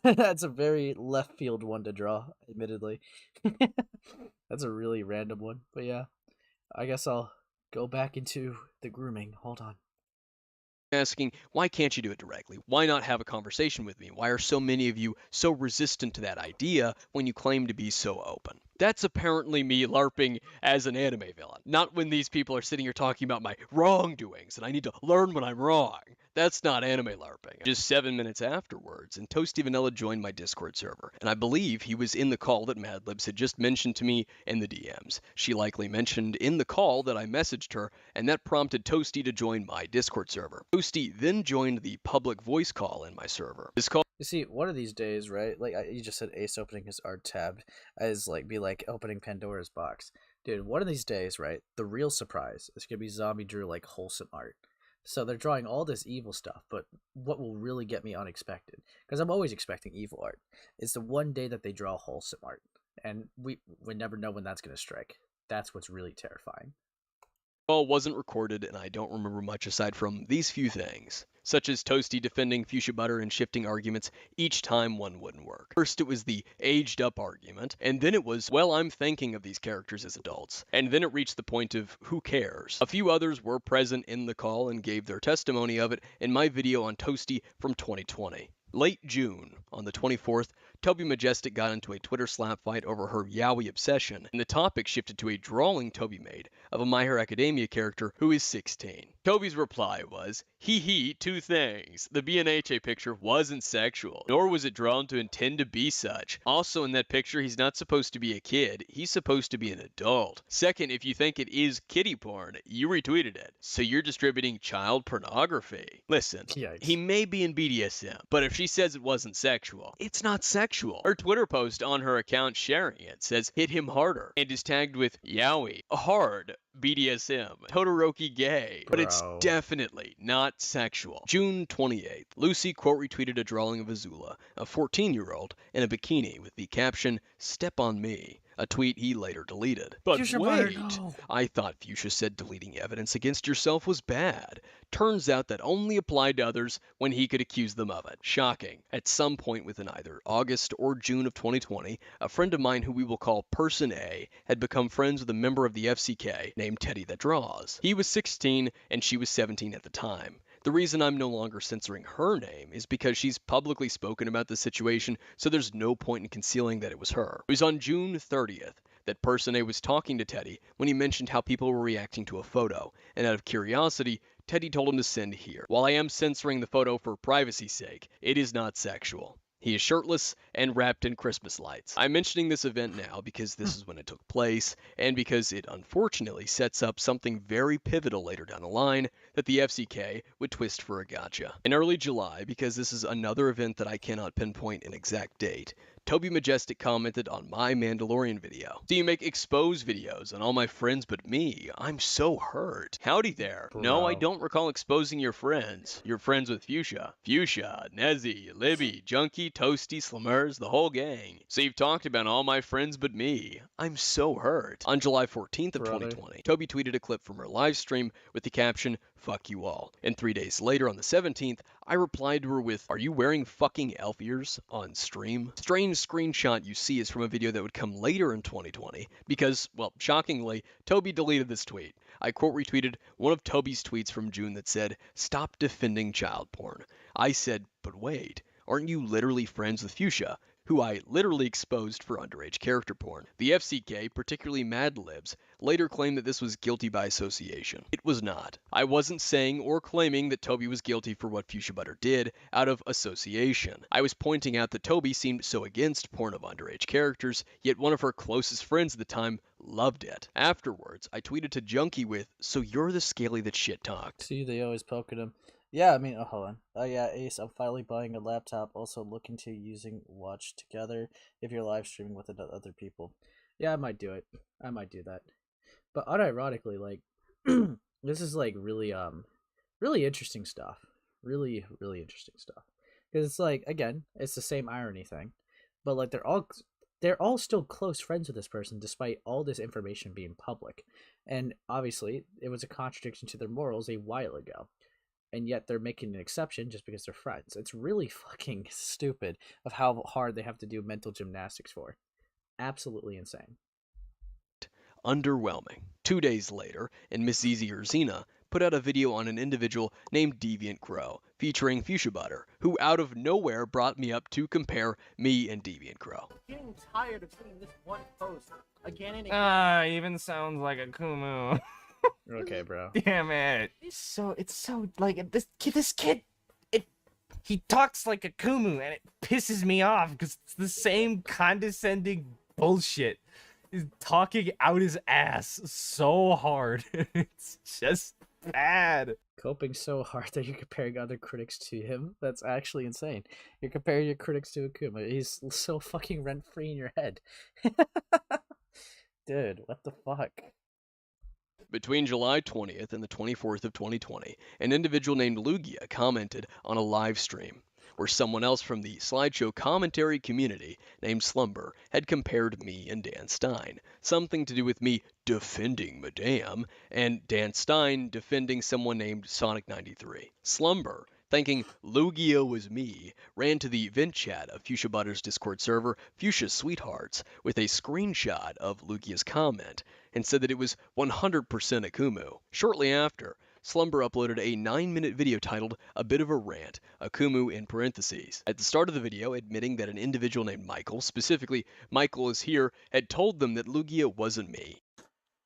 That's a very left field one to draw, admittedly. That's a really random one. But yeah, I guess I'll go back into the grooming. Hold on. asking, why can't you do it directly? Why not have a conversation with me? Why are so many of you so resistant to that idea when you claim to be so open? That's apparently me LARPing as an anime villain, not when these people are sitting here talking about my wrongdoings and I need to learn when I'm wrong. That's not anime LARPing. Just 7 minutes afterwards, and Toasty Vanilla joined my Discord server, and I believe he was in the call that Madlibs had just mentioned to me in the DMs. She likely mentioned in the call that I messaged her, and that prompted Toasty to join my Discord server. Toasty then joined the public voice call in my server. This call. You see, one of these days, right? Like you just said, Ace opening his art tab as be like opening Pandora's box. Dude, one of these days, right? The real surprise is gonna be Zombie Drew like wholesome art. So they're drawing all this evil stuff, but what will really get me unexpected, because I'm always expecting evil art, is the one day that they draw wholesome art, and we never know when that's gonna strike. That's what's really terrifying. Call wasn't recorded, and I don't remember much aside from these few things, such as Toasty defending Fuchsia Butter and shifting arguments each time one wouldn't work. First it was the aged up argument, and then it was, well, I'm thinking of these characters as adults, and then it reached the point of who cares. A few others were present in the call and gave their testimony of it in my video on Toasty from 2020. Late June, on the 24th, Toby Majestic got into a Twitter slap fight over her yaoi obsession, and the topic shifted to a drawing Toby made of a My Hero Academia character who is 16. Toby's reply was, hee, two things. The BNHA picture wasn't sexual, nor was it drawn to intend to be such. Also in that picture, he's not supposed to be a kid, he's supposed to be an adult. Second, if you think it is kiddie porn, you retweeted it, so you're distributing child pornography. Listen, Yikes. he may be in BDSM, but if she says it wasn't sexual, it's not sexual. Her Twitter post on her account sharing it says, hit him harder, and is tagged with yaoi, hard, BDSM, Todoroki gay, but it's definitely not sexual. June 28th, Lucy quote retweeted a drawing of Azula, a 14-year-old, in a bikini with the caption, step on me, a tweet he later deleted. But Fuchsia wait, Butter, no. I thought Fuchsia said deleting evidence against yourself was bad. Turns out that only applied to others when he could accuse them of it. Shocking. At some point within either August or June of 2020, a friend of mine who we will call Person A had become friends with a member of the FCK named Teddy That Draws. He was 16 and she was 17 at the time. The reason I'm no longer censoring her name is because she's publicly spoken about the situation, so there's no point in concealing that it was her. It was on June 30th that Person A was talking to Teddy when he mentioned how people were reacting to a photo, and out of curiosity, Teddy told him to send here. While I am censoring the photo for privacy's sake, it is not sexual. He is shirtless and wrapped in Christmas lights. I'm mentioning this event now because this is when it took place, and because it unfortunately sets up something very pivotal later down the line that the FCK would twist for a gotcha. In early July, because this is another event that I cannot pinpoint an exact date, Toby Majestic commented on my Mandalorian video. Do you make expose videos on all my friends but me? I'm so hurt. Howdy there. Bro. No, I don't recall exposing your friends. You're friends with Fuchsia. Fuchsia, Nezzy, Libby, Junkie, Toasty, Slummers, the whole gang. So you've talked about all my friends but me. I'm so hurt. On July 14th of 2020, Toby tweeted a clip from her live stream with the caption, fuck you all. And 3 days later, on the 17th, I replied to her with, are you wearing fucking elf ears on stream? Strange screenshot you see is from a video that would come later in 2020 because, well, shockingly, Toby deleted this tweet. I quote retweeted one of Toby's tweets from June that said, stop defending child porn. I said, but wait, aren't you literally friends with Fuchsia, who I literally exposed for underage character porn? The FCK, particularly Madlibs, later claimed that this was guilty by association. It was not. I wasn't saying or claiming that Toby was guilty for what Fuchsia Butter did out of association. I was pointing out that Toby seemed so against porn of underage characters, yet one of her closest friends at the time loved it. Afterwards, I tweeted to Junkie with, so you're the scaly that shit talked. See, they always poking him. Yeah, I mean, oh, hold on. Oh, yeah, Ace, I'm finally buying a laptop. Also looking to using Watch Together if you're live streaming with other people. Yeah, I might do it. I might do that. But unironically, like, this is, like, really interesting stuff. Really interesting stuff. Because it's, like, again, it's the same irony thing. But, like, they're all still close friends with this person despite all this information being public. And, obviously, it was a contradiction to their morals a while ago. And yet they're making an exception just because they're friends. It's really fucking stupid of how hard they have to do mental gymnastics for. Absolutely insane. Underwhelming. 2 days later, and Miss Zizi Urzina put out a video on an individual named Deviant Crow, featuring Fuchsia Butter, who out of nowhere brought me up to compare me and Deviant Crow. I'm getting tired of seeing this one post again and again. Even sounds like a Kumu. Okay, bro. Damn it. It's so like this kid he talks like a Kumu and it pisses me off because it's the same condescending bullshit. He's talking out his ass so hard. It's just bad. Coping so hard that you're comparing other critics to him? That's actually insane. You're comparing your critics to Akuma. He's so fucking rent-free in your head. Dude, what the fuck? Between July 20th and the 24th of 2020, an individual named Lugia commented on a live stream where someone else from the slideshow commentary community named Slumber had compared me and Dan Stein, something to do with me defending Madame, and Dan Stein defending someone named Sonic93. Slumber, thinking Lugia was me, ran to the vent chat of Fuchsia Butter's Discord server, Fuchsia Sweethearts, with a screenshot of Lugia's comment, and said that it was 100% Akumu. Shortly after, Slumber uploaded a 9-minute video titled A Bit of a Rant, Akumu in parentheses. At the start of the video, admitting that an individual named Michael, specifically Michael is here, had told them that Lugia wasn't me.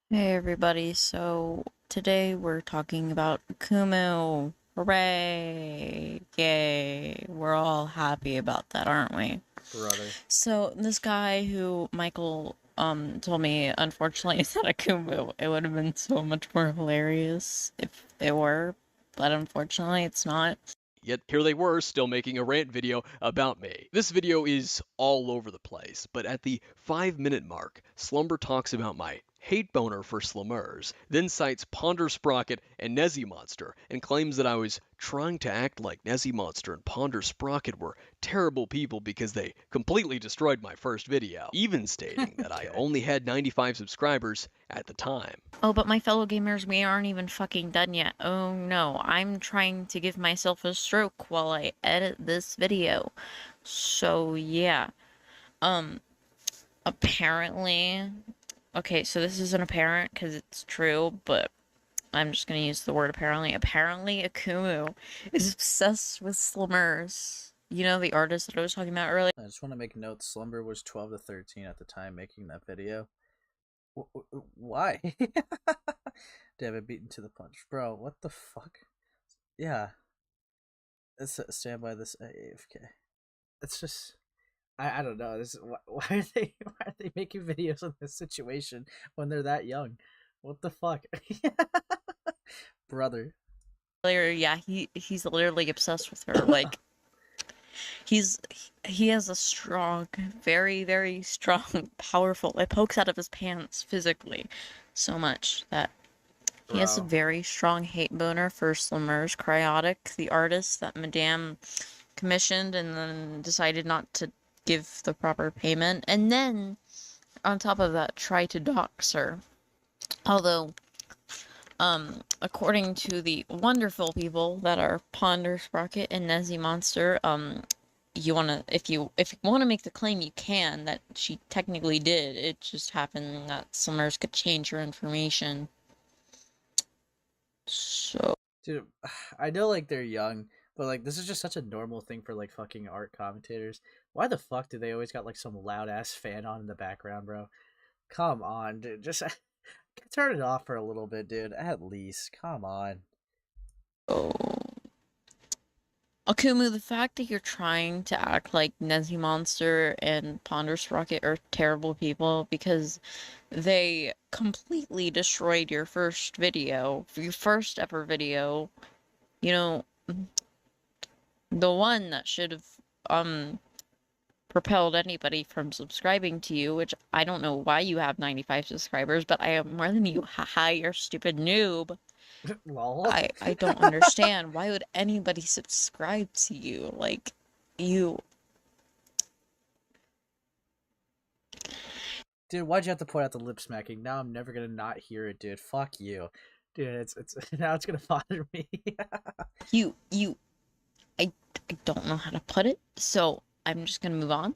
Hey everybody, so today we're talking about Akumu. Hooray! Yay! We're all happy about that, aren't we? Brother. So this guy who Michael told me, unfortunately, is not Akumu. It would have been so much more hilarious if they were, but unfortunately it's not. Yet here they were, still making a rant video about me. This video is all over the place, but at the 5-minute mark, Slumber talks about my hate boner for slummers, then cites Ponder Sprocket and Nezzy Monster, and claims that I was trying to act like Nezzy Monster and Ponder Sprocket were terrible people because they completely destroyed my first video, even stating that I only had 95 subscribers at the time. Oh, but my fellow gamers, we aren't even fucking done yet. Oh no, I'm trying to give myself a stroke while I edit this video. So yeah. Apparently... Okay, so this isn't apparent because it's true, but I'm just gonna use the word apparently. Apparently, Akumu is obsessed with slummers. You know, the artist that I was talking about earlier? I just want to make note, Slumber was 12 to 13 at the time making that video. Why? Damn it, beaten to the punch. Bro, what the fuck? Yeah. Let's stand by this AFK. It's just... I don't know. This why are they making videos in this situation when they're that young? What the fuck, brother? Yeah, he's literally obsessed with her. Like, he has a strong, very, very strong, powerful. It pokes out of his pants physically, so much that he has a very strong hate boner for Slummers. Cryotic, the artist that Madame commissioned and then decided not to give the proper payment, and then on top of that try to dox her. Although according to the wonderful people that are Ponder Sprocket and Nezzy Monster, you wanna if you wanna make the claim, you can, that she technically did. It just happened that Slummers could change her information. So Dude, I know like they're young, but like this is just such a normal thing for like fucking art commentators. Why the fuck do they always got like some loud ass fan on in the background, bro? Come on, dude. Just turn it off for a little bit, dude. At least. Come on. Akumu, the fact that you're trying to act like Nezzy Monster and Ponder Sprocket are terrible people because they completely destroyed your first video, your first ever video, you know, the one that should have propelled anybody from subscribing to you, which I don't know why you have 95 subscribers, but I have more than you. Haha, you're stupid noob. Lol. I don't understand. Why would anybody subscribe to you? Like, you... Dude, why'd you have to point out the lip smacking? Now I'm never gonna not hear it, dude. Fuck you. Dude, it's now it's gonna bother me. I don't know how to put it, so I'm just gonna move on.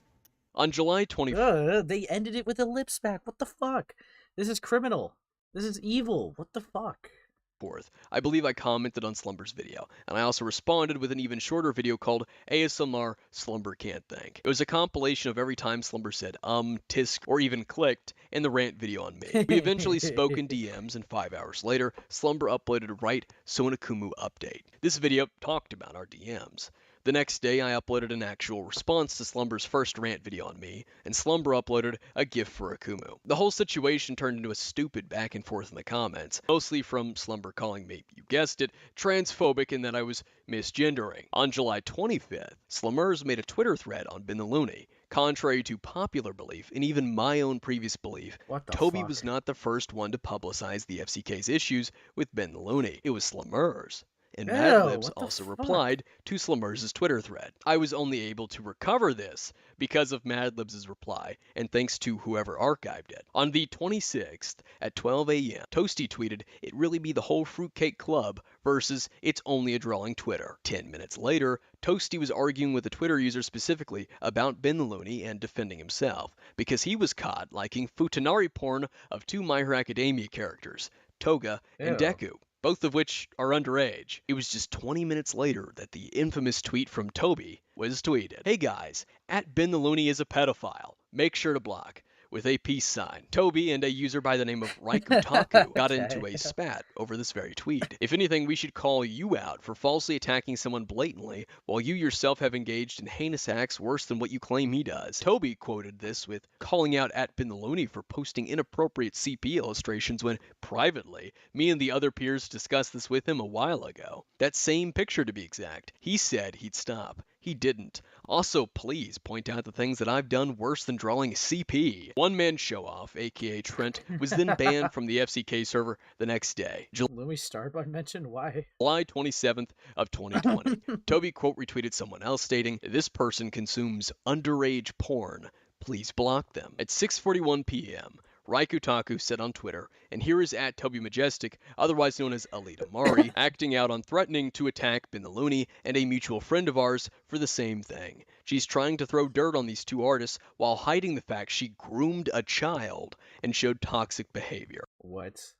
On July 24th... They ended it with a lip smack. What the fuck? This is criminal. This is evil. What the fuck? 4th, I believe I commented on Slumber's video, and I also responded with an even shorter video called ASMR Slumber Can't Think. It was a compilation of every time Slumber said tisk, or even clicked in the rant video on me. We eventually spoke in DMs, and 5 hours later, Slumber uploaded a Right Sonakumu update. This video talked about our DMs. The next day, I uploaded an actual response to Slumber's first rant video on me, and Slumber uploaded a GIF for Akumu. The whole situation turned into a stupid back and forth in the comments, mostly from Slumber calling me, you guessed it, transphobic and that I was misgendering. On July 25th, Slummers made a Twitter thread on Ben the Looney. Contrary to popular belief, and even my own previous belief, Toby was not the first one to publicize the FCK's issues with Ben the Looney. It was Slummers. And Madlibs also replied to Slummers' Twitter thread. I was only able to recover this because of Madlibs' reply, and thanks to whoever archived it. On the 26th, at 12 a.m., Toasty tweeted, "It really be the whole fruitcake club versus it's only a drawing Twitter." 10 minutes later, Toasty was arguing with a Twitter user specifically about Ben the Looney and defending himself, because he was caught liking futanari porn of 2 My Hero Academia characters, Toga and Deku, both of which are underage. It was just 20 minutes later that the infamous tweet from Toby was tweeted. "Hey guys, @Ben the Looney is a pedophile. Make sure to block," with a peace sign. Toby and a user by the name of Raikutaku got into a spat over this very tweet. If anything, we should call you out for falsely attacking someone blatantly while you yourself have engaged in heinous acts worse than what you claim he does. Toby quoted this with calling out @Ben the Looney for posting inappropriate CP illustrations when, privately, me and the other peers discussed this with him a while ago. That same picture to be exact. He said he'd stop. He didn't. Also, please point out the things that I've done worse than drawing CP. One man show off, aka Trent, was then banned from the FCK server the next day. Louis Starbuck mentioned why? July 27th of 2020. Toby quote retweeted someone else stating, "This person consumes underage porn. Please block them." At 6:41 p.m., Raikutaku said on Twitter, and here is @TobyMajestic, otherwise known as Alita Mari, acting out on threatening to attack Ben the Looney and a mutual friend of ours for the same thing. She's trying to throw dirt on these 2 artists while hiding the fact she groomed a child and showed toxic behavior. What?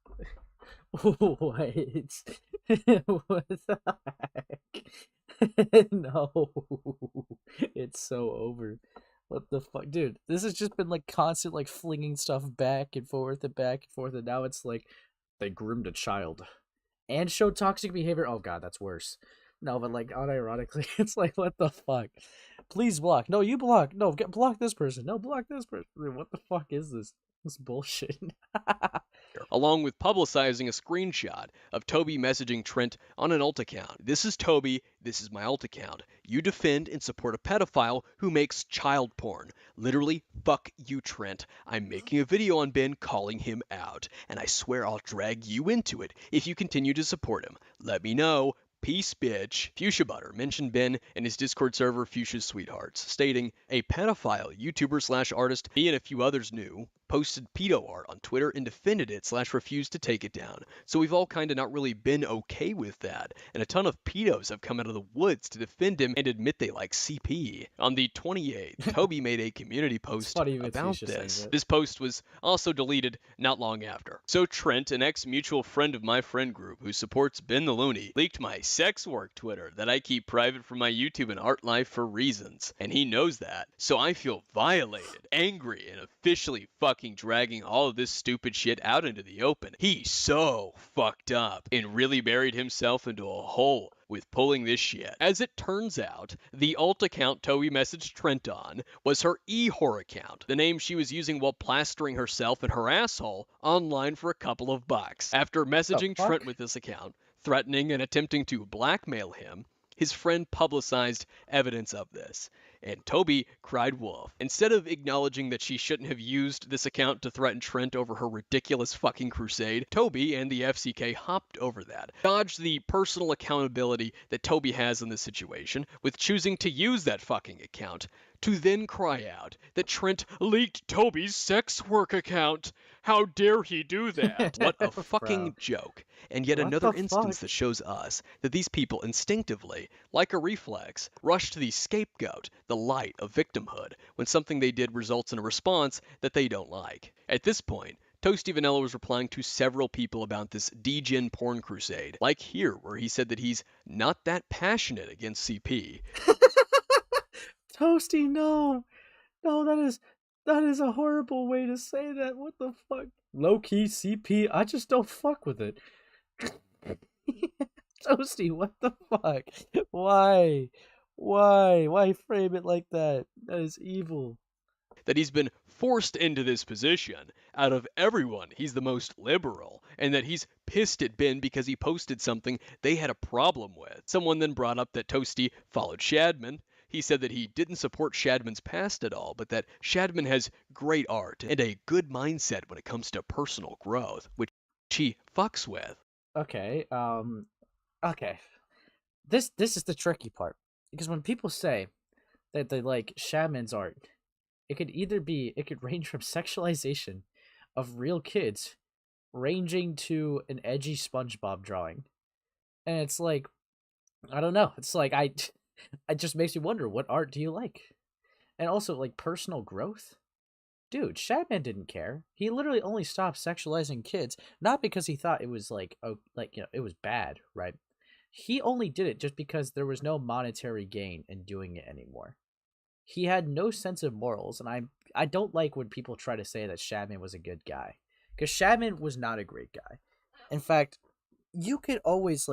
What? What the heck? No. It's so over. What the fuck? Dude, this has just been like constant like flinging stuff back and forth and back and forth, and now it's like they groomed a child and showed toxic behavior. Oh god, that's worse. No, but like unironically, it's like what the fuck? Please block. No, you block. No, block this person. No, block this person. What the fuck is this? This bullshit. Along with publicizing a screenshot of Toby messaging Trent on an alt account. "This is Toby, this is my alt account. You defend and support a pedophile who makes child porn. Literally, fuck you, Trent. I'm making a video on Ben calling him out, and I swear I'll drag you into it if you continue to support him. Let me know. Peace, bitch." Fuchsia Butter mentioned Ben in his Discord server Fuchsia's Sweethearts, stating, "A pedophile YouTuber/artist me and a few others knew posted pedo art on Twitter and defended it / refused to take it down. So we've all kind of not really been okay with that. And a ton of pedos have come out of the woods to defend him and admit they like CP." On the 28th, Toby made a community post about this. This post was also deleted not long after. "So Trent, an ex-mutual friend of my friend group who supports Ben the Looney, leaked my sex work Twitter that I keep private from my YouTube and art life for reasons. And he knows that. So I feel violated, angry, and officially fucking dragging all of this stupid shit out into the open. He's so fucked up and really buried himself into a hole with pulling this shit." As it turns out, the alt account Toby messaged Trent on was her e-whore account, the name she was using while plastering herself and her asshole online for a couple of bucks. After messaging Trent with this account, threatening and attempting to blackmail him, his friend publicized evidence of this, and Toby cried wolf. Instead of acknowledging that she shouldn't have used this account to threaten Trent over her ridiculous fucking crusade, Toby and the FCK hopped over that, dodged the personal accountability that Toby has in this situation with choosing to use that fucking account, to then cry out that Trent leaked Toby's sex work account. How dare he do that? What a fucking joke. And yet another instance that shows us that these people instinctively, like a reflex, rush to the scapegoat, the light of victimhood, when something they did results in a response that they don't like. At this point, Toasty Vanilla was replying to several people about this degen porn crusade, like here, where he said that he's not that passionate against CP. Toasty, no. No, that is a horrible way to say that. What the fuck? Low key CP, I just don't fuck with it. Toasty, what the fuck? Why? Why frame it like that? That is evil. That he's been forced into this position. Out of everyone, he's the most liberal, and that he's pissed at Ben because he posted something they had a problem with. Someone then brought up that Toasty followed Shadman. He said that he didn't support Shadman's past at all, but that Shadman has great art and a good mindset when it comes to personal growth, which he fucks with. Okay, okay. This is the tricky part. Because when people say that they like Shadman's art, it could range from sexualization of real kids ranging to an edgy SpongeBob drawing. And it's like, I don't know. It's like, it just makes me wonder, what art do you like? And also, like, personal growth? Dude, Shadman didn't care. He literally only stopped sexualizing kids, not because he thought it was it was bad, right? He only did it just because there was no monetary gain in doing it anymore. He had no sense of morals, and I don't like when people try to say that Shadman was a good guy, because Shadman was not a great guy. In fact, you could always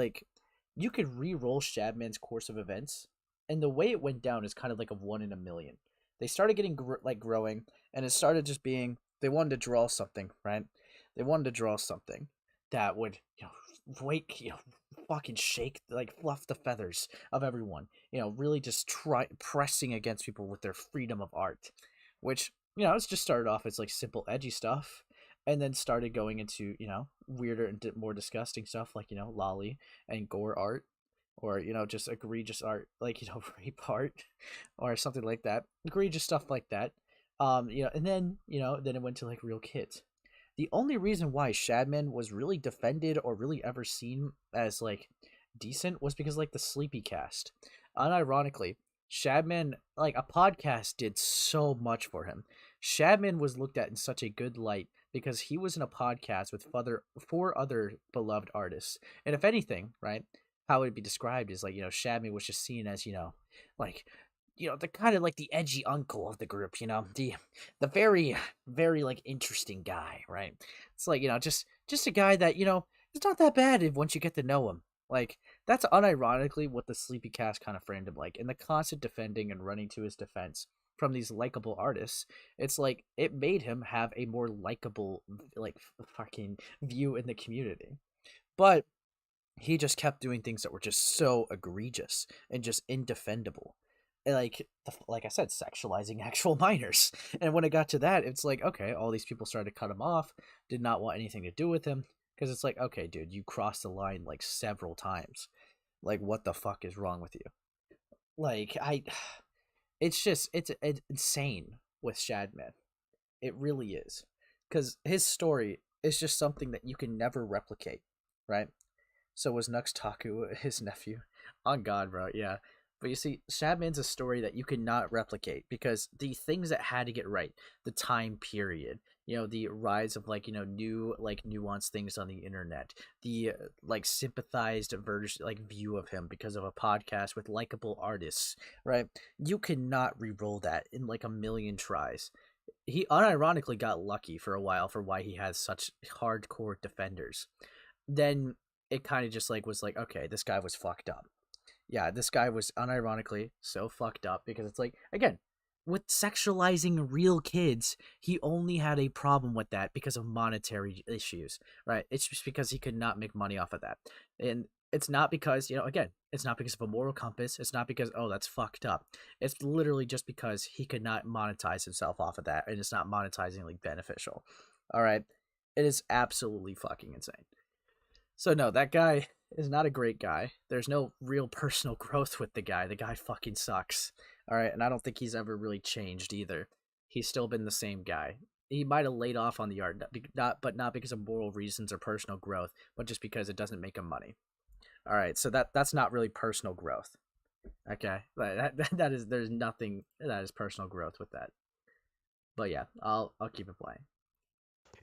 you could re-roll Shadman's course of events, and the way it went down is kind of like a 1 in a million. They started getting growing, and it started just being they wanted to draw something, right? They wanted to draw something that would fucking shake, fluff the feathers of everyone, really just try pressing against people with their freedom of art, which, it's just started off as simple edgy stuff, and then started going into, weirder and more disgusting stuff like, lolly and gore art, or, just egregious art, rape art, or something like that, egregious stuff like that, and then, then it went to real kids. The only reason why Shadman was really defended or really ever seen as decent was because the Sleepy Cast. Unironically, Shadman, a podcast did so much for him. Shadman was looked at in such a good light because he was in a podcast with 4 other beloved artists. And if anything, right, how it would be described is Shadman was just seen as, the kind of the edgy uncle of the group, the very, very interesting guy, right? It's just a guy that, it's not that bad once you get to know him. That's unironically what the Sleepy Cast kind of framed him like. And the constant defending and running to his defense from these likable artists, it's it made him have a more likable, fucking view in the community. But he just kept doing things that were just so egregious and just indefendable. Like I said, sexualizing actual minors. And when it got to that, it's okay, all these people started to cut him off, did not want anything to do with him, because it's okay, dude, you crossed the line several times. What the fuck is wrong with you? It's insane with Shadman. It really is, because his story is just something that you can never replicate, right? So was Nux Taku, his nephew. On God, bro, yeah. But you see, Shadman's a story that you cannot replicate because the things that had to get right, the time period, the rise of new nuanced things on the internet, the sympathized version view of him because of a podcast with likable artists, right? You cannot re-roll that in a million tries. He unironically got lucky for a while for why he has such hardcore defenders. Then it kind of just was okay, this guy was fucked up. Yeah, this guy was unironically so fucked up because it's again, with sexualizing real kids, he only had a problem with that because of monetary issues, right? It's just because he could not make money off of that. And it's not because, again, it's not because of a moral compass. It's not because, oh, that's fucked up. It's literally just because he could not monetize himself off of that, and it's not monetizingly beneficial. All right? It is absolutely fucking insane. So no, that guy is not a great guy. There's no real personal growth with the guy. The guy fucking sucks. All right, and I don't think he's ever really changed either. He's still been the same guy. He might have laid off on the art, but not because of moral reasons or personal growth, but just because it doesn't make him money. All right, so that's not really personal growth. Okay, but there's nothing that is personal growth with that. But yeah, I'll keep it playing.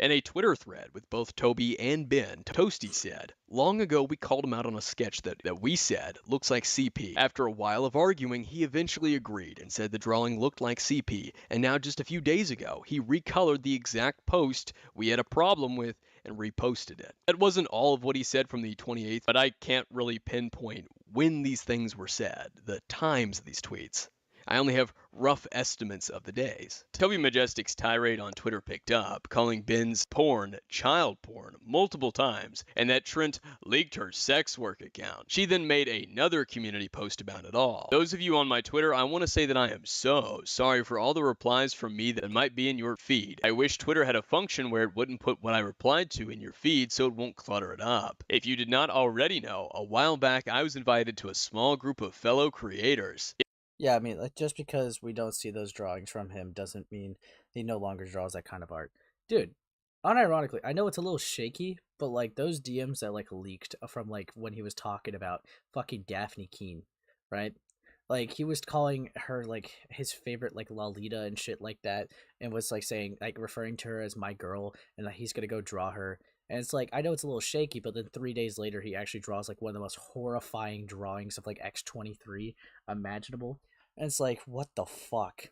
In a Twitter thread with both Toby and Ben, Toasty said, "Long ago we called him out on a sketch that we said looks like CP. After a while of arguing, he eventually agreed and said the drawing looked like CP, and now just a few days ago, he recolored the exact post we had a problem with and reposted it." That wasn't all of what he said from the 28th, but I can't really pinpoint when these things were said, the times of these tweets. I only have rough estimates of the days. Toby Majestic's tirade on Twitter picked up, calling Ben's porn child porn multiple times, and that Trent leaked her sex work account. She then made another community post about it all. Those of you on my Twitter, I want to say that I am so sorry for all the replies from me that might be in your feed. I wish Twitter had a function where it wouldn't put what I replied to in your feed so it won't clutter it up. If you did not already know, a while back I was invited to a small group of fellow creators. Yeah, I mean, like, just because we don't see those drawings from him doesn't mean he no longer draws that kind of art. Dude, unironically, I know it's a little shaky, but, like, those DMs that, like, leaked from, like, when he was talking about fucking Daphne Keene, right? Like, he was calling her, like, his favorite, like, Lolita and shit like that, and was, like, saying, like, referring to her as my girl, and that he's gonna go draw her. And it's like, I know it's a little shaky, but then 3 days later, he actually draws, like, one of the most horrifying drawings of, like, X-23 imaginable. And it's like, what the fuck?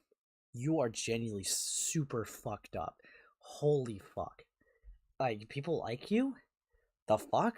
You are genuinely super fucked up. Holy fuck. Like, people like you? The fuck?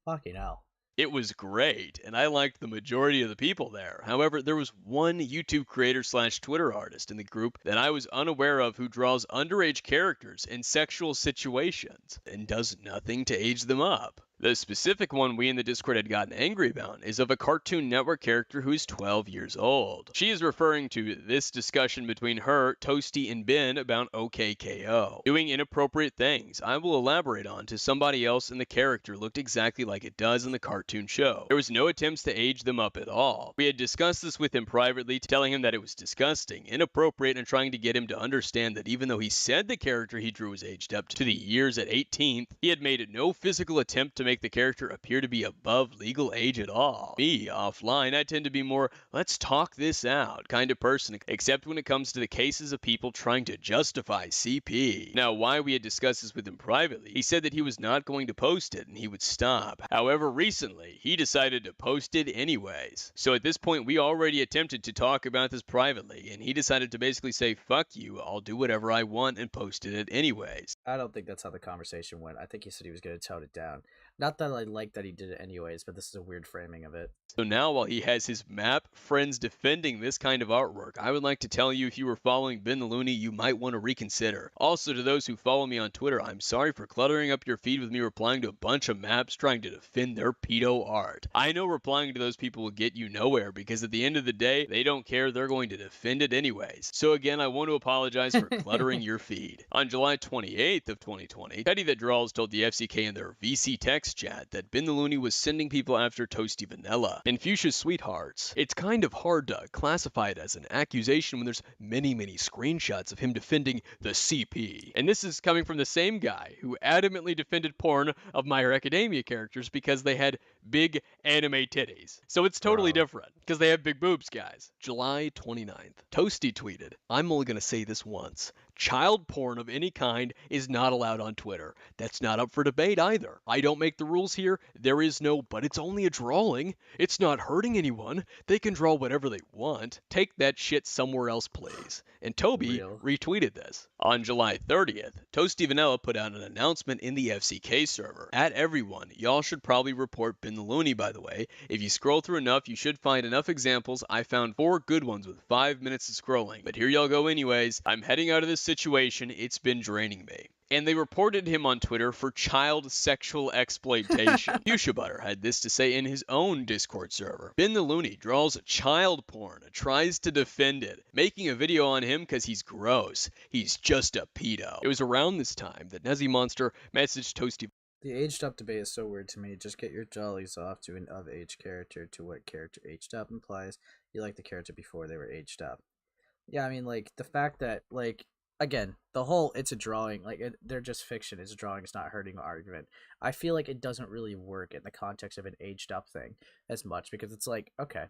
Fucking hell. It was great, and I liked the majority of the people there. However, there was one YouTube creator / Twitter artist in the group that I was unaware of who draws underage characters in sexual situations and does nothing to age them up. The specific one we in the Discord had gotten angry about is of a Cartoon Network character who is 12 years old. She is referring to this discussion between her, Toasty, and Ben about OKKO. Doing inappropriate things I will elaborate on to somebody else, and the character looked exactly like it does in the cartoon show. There was no attempts to age them up at all. We had discussed this with him privately, telling him that it was disgusting, inappropriate, and trying to get him to understand that even though he said the character he drew was aged up to the years at 18th, he had made no physical attempt to make the character appear to be above legal age at all. Me, offline, I tend to be more, let's talk this out kind of person, except when it comes to the cases of people trying to justify CP. Now, why we had discussed this with him privately, he said that he was not going to post it and he would stop. However, recently, he decided to post it anyways. So at this point, we already attempted to talk about this privately, and he decided to basically say, fuck you, I'll do whatever I want, and posted it anyways. I don't think that's how the conversation went. I think he said he was going to tone it down. Not that I like that he did it anyways, but this is a weird framing of it. So now, while he has his map friends defending this kind of artwork, I would like to tell you, if you were following Ben the Looney, you might want to reconsider. Also, to those who follow me on Twitter, I'm sorry for cluttering up your feed with me replying to a bunch of maps trying to defend their pedo art. I know replying to those people will get you nowhere, because at the end of the day, they don't care, they're going to defend it anyways. So again, I want to apologize for cluttering your feed. On July 28th of 2020, Teddy That Draws told the FCK in their VC text chat that Ben the Looney was sending people after Toasty Vanilla and Fuchsia's sweethearts. It's kind of hard to classify it as an accusation when there's many screenshots of him defending the CP. And this is coming from the same guy who adamantly defended porn of My Hero Academia characters because they had big anime titties. So it's totally different because they have big boobs, guys. July 29th, Toasty tweeted, I'm only going to say this once. Child porn of any kind is not allowed on Twitter. That's not up for debate either. I don't make the rules here. There is no, but it's only a drawing. It's not hurting anyone. They can draw whatever they want. Take that shit somewhere else, please. And Toby retweeted this. On July 30th, Toasty Vanilla put out an announcement in the FCK server. At everyone, y'all should probably report Ben the Looney, by the way. If you scroll through enough, you should find enough examples. I found 4 good ones with 5 minutes of scrolling. But here y'all go anyways. I'm heading out of this situation. It's been draining me. And they reported him on Twitter for child sexual exploitation. Fuchsia Butter had this to say in his own Discord server. Ben the Looney draws child porn, tries to defend it, making a video on him because he's gross. He's just a pedo. It was around this time that Nezzy Monster messaged Toasty. The aged up debate is so weird to me. Just get your jollies off to an of age character to what character aged up implies. You like the character before they were aged up. Yeah, I mean, like, the fact that, like, again, the whole it's a drawing, like, they're just fiction, it's a drawing, it's not hurting argument. I feel like it doesn't really work in the context of an aged up thing as much, because it's like, okay,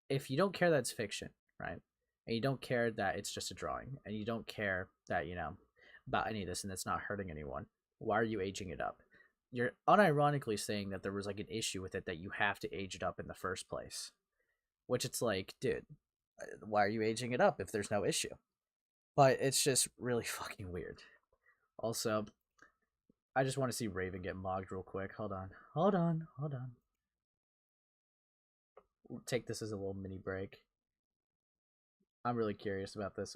if you don't care that it's fiction, right, and you don't care that it's just a drawing, and you don't care that, you know, about any of this and it's not hurting anyone. Why are you aging it up? You're unironically saying that there was like an issue with it, that you have to age it up in the first place. Which it's like, dude, why are you aging it up if there's no issue? But it's just really fucking weird. Also, I just want to see Raven get mogged real quick. Hold on. We'll take this as a little mini break. I'm really curious about this.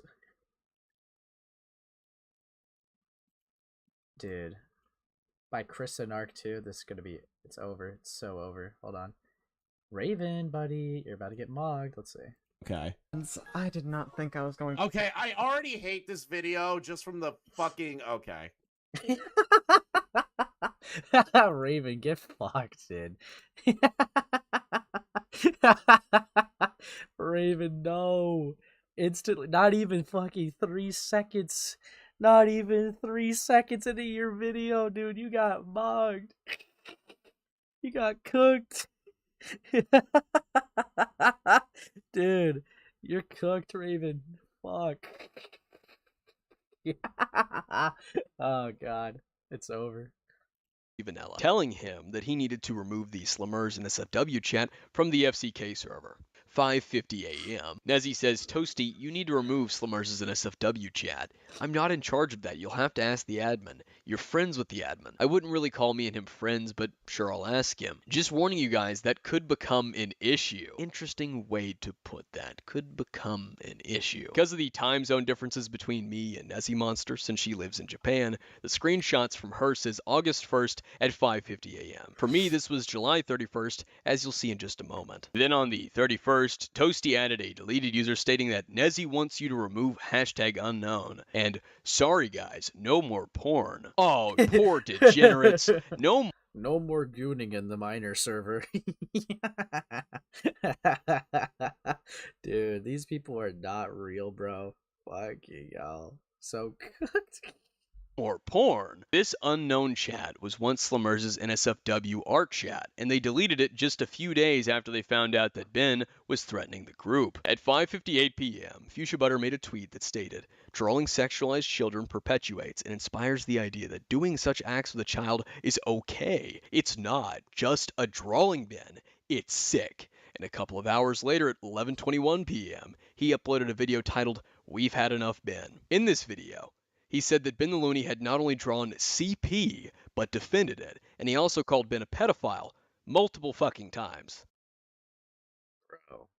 Dude. By Chris and Arc too, this is gonna be, it's over. It's so over. Hold on. Raven, buddy, you're about to get mogged. Let's see. Okay. I did not think I was going to. Okay, I already hate this video just from the fucking... Okay. Raven, get fucked, dude. Raven, no. Instantly, not even fucking 3 seconds. Not even 3 seconds into your video, dude. You got mogged. You got cooked. Dude, you're cooked, Raven. Fuck. Oh, God. It's over. Vanilla, telling him that he needed to remove the Slummers in SFW chat from the FCK server. 5:50 a.m. Nezzy says, Toasty, you need to remove Slummers as an SFW chat. I'm not in charge of that. You'll have to ask the admin. You're friends with the admin. I wouldn't really call me and him friends, but sure, I'll ask him. Just warning you guys, that could become an issue. Interesting way to put that. Could become an issue. Because of the time zone differences between me and Nezzy Monster, since she lives in Japan, the screenshots from her says August 1st at 5:50 a.m. For me, this was July 31st, as you'll see in just a moment. Then on the 31st, Toasty added a deleted user stating that Nezzy wants you to remove #unknown, and sorry guys, no more porn. Oh, poor degenerates. No more gooning in the minor server. Dude, these people are not real, bro. Fuck y'all. So cooked. more porn. This unknown chat was once Slummers' NSFW art chat, and they deleted it just a few days after they found out that Ben was threatening the group. At 5:58 p.m., Fuchsia Butter made a tweet that stated, drawing sexualized children perpetuates and inspires the idea that doing such acts with a child is okay. It's not just a drawing, Ben. It's sick. And a couple of hours later at 11:21 p.m., he uploaded a video titled, We've Had Enough Ben. In this video, he said that Ben the Looney had not only drawn CP, but defended it, and he also called Ben a pedophile multiple fucking times. Bro.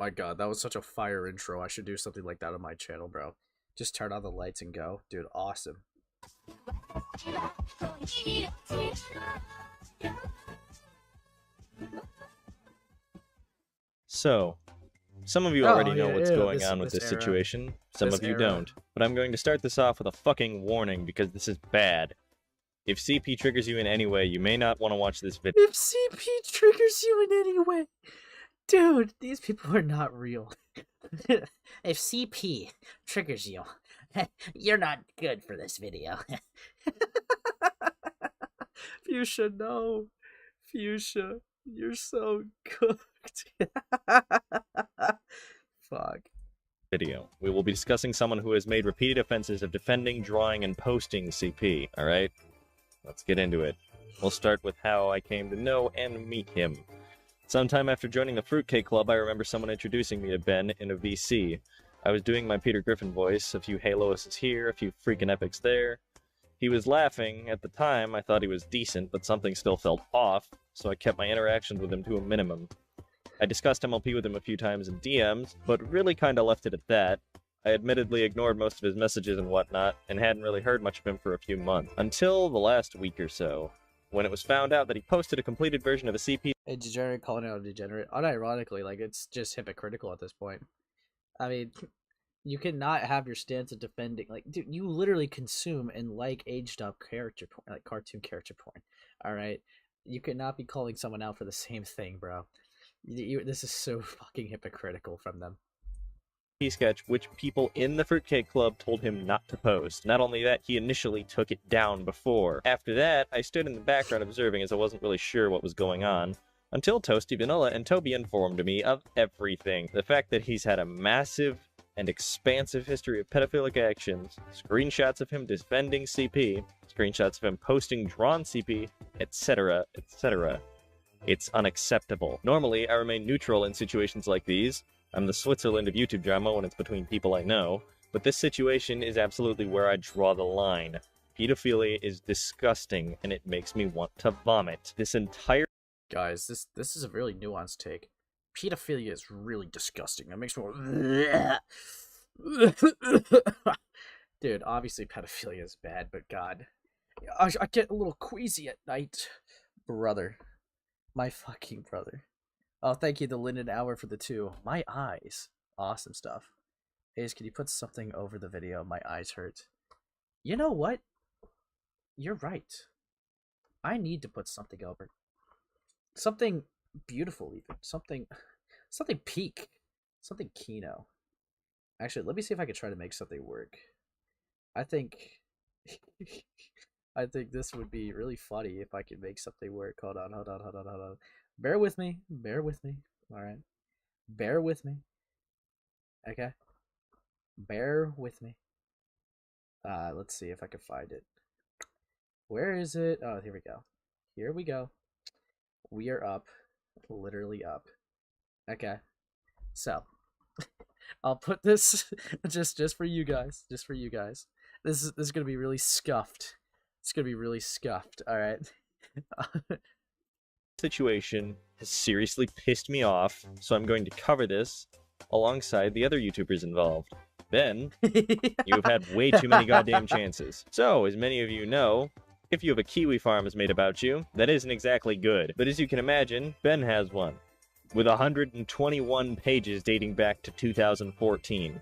My god, that was such a fire intro. I should do something like that on my channel, bro. Just turn on the lights and go. Dude, awesome. So, some of you already know yeah, what's yeah, going on with this this era. situation. Some This of you era. don't. But I'm going to start this off with a fucking warning because this is bad. If CP triggers you in any way, you may not want to watch this video. If CP triggers you in any way, dude, these people are not real. If CP triggers you, you're not good for this video. Fuchsia, no. Fuchsia, you're so cooked. Fuck. Video. We will be discussing someone who has made repeated offenses of defending, drawing, and posting CP, alright? Let's get into it. We'll start with how I came to know and meet him. Sometime after joining the Fruitcake Club, I remember someone introducing me to Ben in a VC. I was doing my Peter Griffin voice, a few Haloises here, a few freaking epics there. He was laughing. At the time, I thought he was decent, but something still felt off, so I kept my interactions with him to a minimum. I discussed MLP with him a few times in DMs, but really kinda left it at that. I admittedly ignored most of his messages and whatnot, and hadn't really heard much of him for a few months. Until the last week or so, when it was found out that he posted a completed version of a CP. A degenerate calling out a degenerate. Unironically, like, it's just hypocritical at this point. I mean, you cannot have your stance of defending, like, dude, you literally consume and like aged up character porn, like cartoon character porn. Alright? You cannot be calling someone out for the same thing, bro. This is so fucking hypocritical from them. sketch, which people in the Fruitcake Club told him not to post. Not only that, he initially took it down before. After that, I stood in the background observing as I wasn't really sure what was going on, until Toasty Vanilla and Toby informed me of everything. The fact that he's had a massive and expansive history of pedophilic actions, screenshots of him defending CP, screenshots of him posting drawn CP, etc., etc. It's unacceptable. Normally, I remain neutral in situations like these. I'm the Switzerland of YouTube drama when it's between people I know, but this situation is absolutely where I draw the line. Pedophilia is disgusting, and it makes me want to vomit. This entire... Guys, this is a really nuanced take. Pedophilia is really disgusting. It makes me want... Dude, obviously pedophilia is bad, but God. I get a little queasy at night. Brother. My fucking brother. Oh, thank you, the Linden Hour, for the 2. My eyes. Awesome stuff. Ace, can you put something over the video? My eyes hurt. You know what? You're right. I need to put something over. Something beautiful, even. Something peak. Something Kino. Actually, let me see if I can try to make something work. I think... I think this would be really funny if I could make something work. Hold on. Bear with me. Alright. Bear with me. Okay. Bear with me. Let's see if I can find it. Where is it? Oh, here we go. Here we go. We are up. Literally up. Okay. So. I'll put this just for you guys. Just for you guys. This is gonna be really scuffed. It's gonna be really scuffed, alright? situation has seriously pissed me off, so I'm going to cover this alongside the other YouTubers involved. Ben, you've had way too many goddamn chances. So, as many of you know, if you have a kiwi farm is made about you, that isn't exactly good. But as you can imagine, Ben has one, with 121 pages dating back to 2014.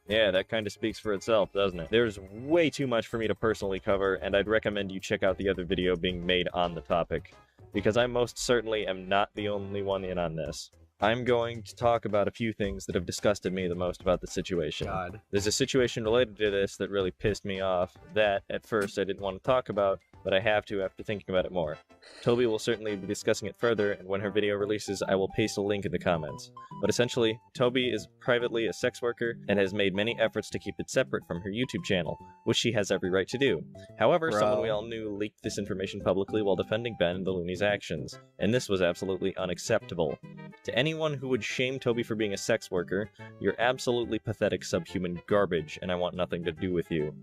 Yeah, that kind of speaks for itself, doesn't it? There's way too much for me to personally cover, and I'd recommend you check out the other video being made on the topic, because I most certainly am not the only one in on this. I'm going to talk about a few things that have disgusted me the most about the situation. God. There's a situation related to this that really pissed me off that, at first, I didn't want to talk about, but I have to after thinking about it more. Toby will certainly be discussing it further, and when her video releases, I will paste a link in the comments. But essentially, Toby is privately a sex worker and has made many efforts to keep it separate from her YouTube channel, which she has every right to do. However, someone we all knew leaked this information publicly while defending Ben and the Looney's actions, and this was absolutely unacceptable. To anyone who would shame Toby for being a sex worker, you're absolutely pathetic subhuman garbage, and I want nothing to do with you.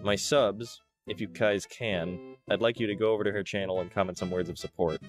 My subs, if you guys can, I'd like you to go over to her channel and comment some words of support,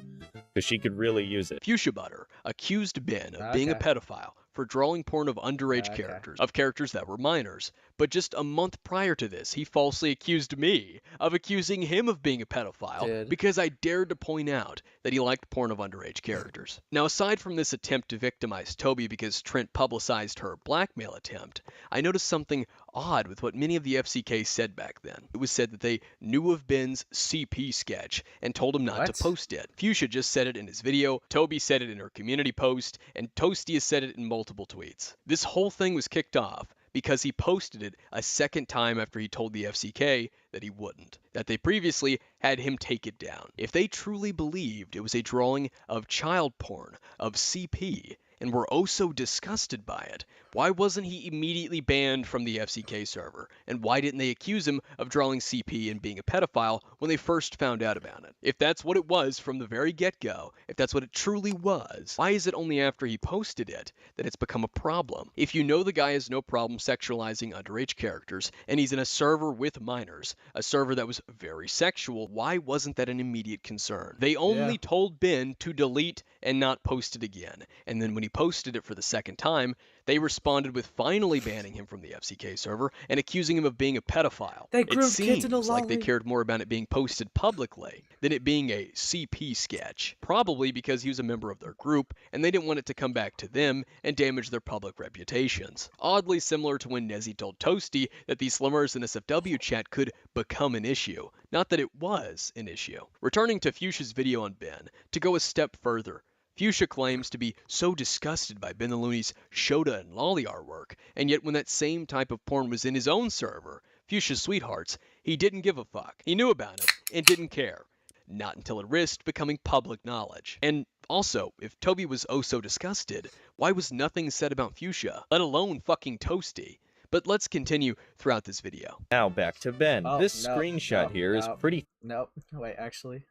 because she could really use it. Fuchsia Butter accused Ben of being a pedophile for drawing porn of underage characters that were minors. But just a month prior to this, he falsely accused me of accusing him of being a pedophile because I dared to point out that he liked porn of underage characters. Now, aside from this attempt to victimize Toby because Trent publicized her blackmail attempt, I noticed something odd with what many of the FCK said back then. It was said that they knew of Ben's CP sketch and told him not to post it. Fuchsia just said it in his video, Toby said it in her community post, and Toasty has said it in multiple tweets. This whole thing was kicked off because he posted it a second time after he told the FCK that he wouldn't, that they previously had him take it down. If they truly believed it was a drawing of child porn, of CP, and were oh so disgusted by it, why wasn't he immediately banned from the FCK server? And why didn't they accuse him of drawing CP and being a pedophile when they first found out about it? If that's what it was from the very get-go, if that's what it truly was, why is it only after he posted it that it's become a problem? If you know the guy has no problem sexualizing underage characters, and he's in a server with minors, a server that was very sexual, why wasn't that an immediate concern? They only told Ben to delete and not post it again, and then when he posted it for the second time, they responded with finally banning him from the FCK server and accusing him of being a pedophile. It seems like they cared more about it being posted publicly than it being a CP sketch, probably because he was a member of their group and they didn't want it to come back to them and damage their public reputations. Oddly similar to when Nezzy told Toasty that these slummers in SFW chat could become an issue, not that it was an issue. Returning to Fuchsia's video on Ben, to go a step further, Fuchsia claims to be so disgusted by Ben the Looney's Shota and Lolly artwork, and yet when that same type of porn was in his own server, Fuchsia's Sweethearts, he didn't give a fuck. He knew about it and didn't care. Not until it risked becoming public knowledge. And also, if Toby was oh so disgusted, why was nothing said about Fuchsia, let alone fucking Toasty? But let's continue throughout this video. Now back to Ben. Oh, This no, screenshot no, here is no, pretty Nope. Wait, actually.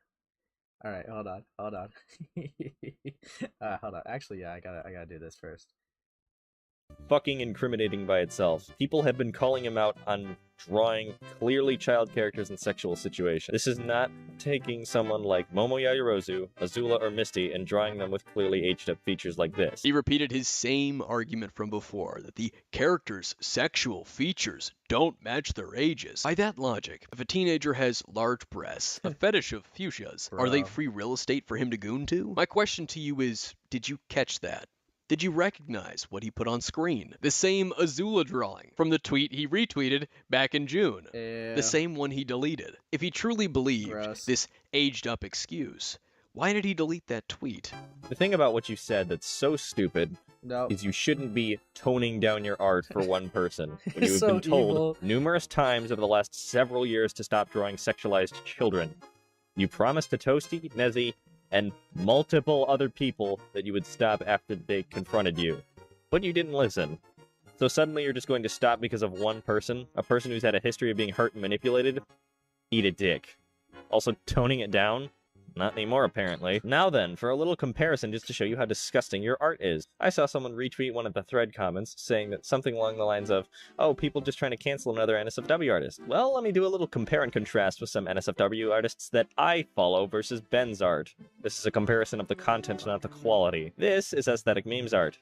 All right, hold on. Hold on. Hold on. Actually, yeah, I gotta do this first. fucking incriminating by itself. People have been calling him out on drawing clearly child characters in sexual situations. This is not taking someone like Momo Yaoyorozu, Azula, or Misty and drawing them with clearly aged up features like this. He repeated his same argument from before, that the characters' sexual features don't match their ages. By that logic, if a teenager has large breasts, a fetish of fuchsias, are they Bro. free real estate for him to goon to? My question to you is, did you catch that? Did you recognize what he put on screen? The same Azula drawing from the tweet he retweeted back in June. Ew. The same one he deleted. If he truly believed Gross. this aged up excuse, why did he delete that tweet? The thing about what you said that's so stupid Nope. is you shouldn't be toning down your art for one person. When you have So been told evil. numerous times over the last several years to stop drawing sexualized children. You promised to Toasty, Nezzy, and multiple other people that you would stop after they confronted you. But you didn't listen. So suddenly you're just going to stop because of one person? A person who's had a history of being hurt and manipulated? Eat a dick. Also, toning it down? Not anymore, apparently. Now then, for a little comparison just to show you how disgusting your art is. I saw someone retweet one of the thread comments saying that something along the lines of, oh, people just trying to cancel another NSFW artist. Well, let me do a little compare and contrast with some NSFW artists that I follow versus Ben's art. This is a comparison of the content, not the quality. This is aesthetic memes art.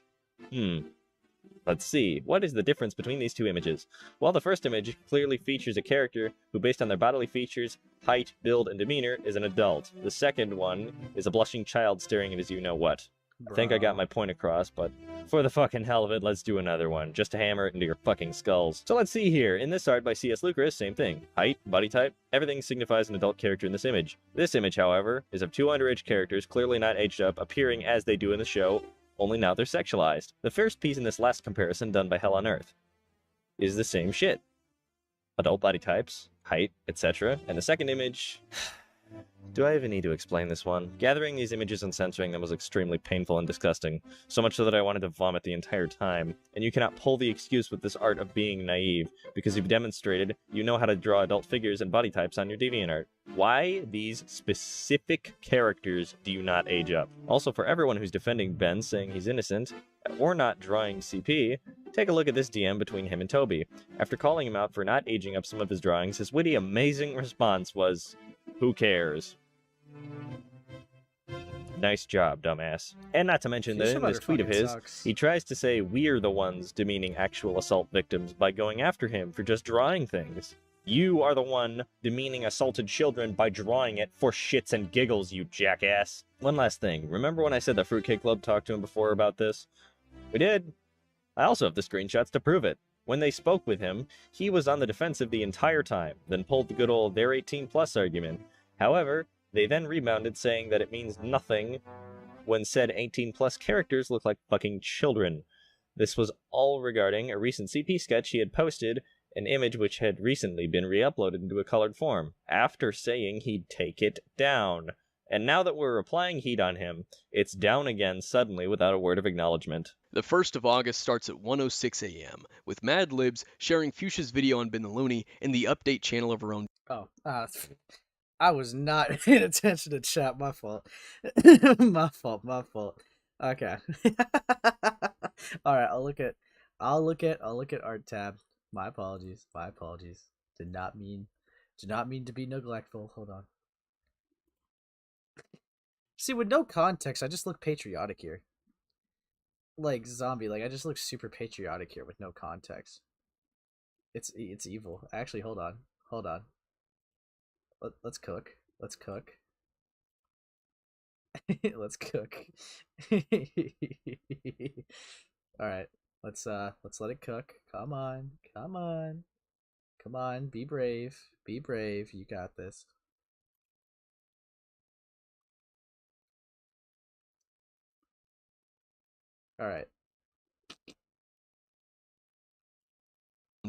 Let's see, what is the difference between these two images? Well, the first image clearly features a character who, based on their bodily features, height, build, and demeanor, is an adult. The second one is a blushing child staring at his you-know-what. I think I got my point across, but for the fucking hell of it, let's do another one, just to hammer it into your fucking skulls. So let's see here, in this art by C.S. Lucas, same thing. Height, body type, everything signifies an adult character in this image. This image, however, is of two underage characters, clearly not aged up, appearing as they do in the show, only now they're sexualized. The first piece in this last comparison, done by Hell on Earth, is the same shit. Adult body types, height, etc. And the second image... Do I even need to explain this one? Gathering these images and censoring them was extremely painful and disgusting, so much so that I wanted to vomit the entire time. And you cannot pull the excuse with this art of being naive, because you've demonstrated you know how to draw adult figures and body types on your DeviantArt. Why these specific characters do you not age up? Also, for everyone who's defending Ben, saying he's innocent, or not drawing CP, take a look at this DM between him and Toby. After calling him out for not aging up some of his drawings, his witty, amazing response was, "Who cares?" Nice job, dumbass. And not to mention that in this tweet of his, he tries to say we're the ones demeaning actual assault victims by going after him for just drawing things. You are the one demeaning assaulted children by drawing it for shits and giggles, you jackass. One last thing. Remember when I said the Fruitcake Club talked to him before about this? We did. I also have the screenshots to prove it. When they spoke with him, he was on the defensive the entire time, then pulled the good old they're 18 plus argument. However, they then rebounded saying that it means nothing when said 18 plus characters look like fucking children. This was all regarding a recent CP sketch he had posted, an image which had recently been re-uploaded into a colored form, after saying he'd take it down. And now that we're applying heat on him, it's down again suddenly without a word of acknowledgement. The 1st of August starts at 1:06 a.m., with Mad Libs sharing Fuchsia's video on Ben the Looney in the update channel of her own. I was not paying attention to chat. My fault. My fault. Okay. All right. I'll look at art tab. My apologies. Did not mean to be neglectful. Hold on. See, with no context, I just look patriotic here. Like zombie, like I just look super patriotic here with no context. It's evil. Actually, hold on. Let's cook. Let's cook. Let's cook. All right. Let's let it cook. Come on. Be brave. You got this. All right.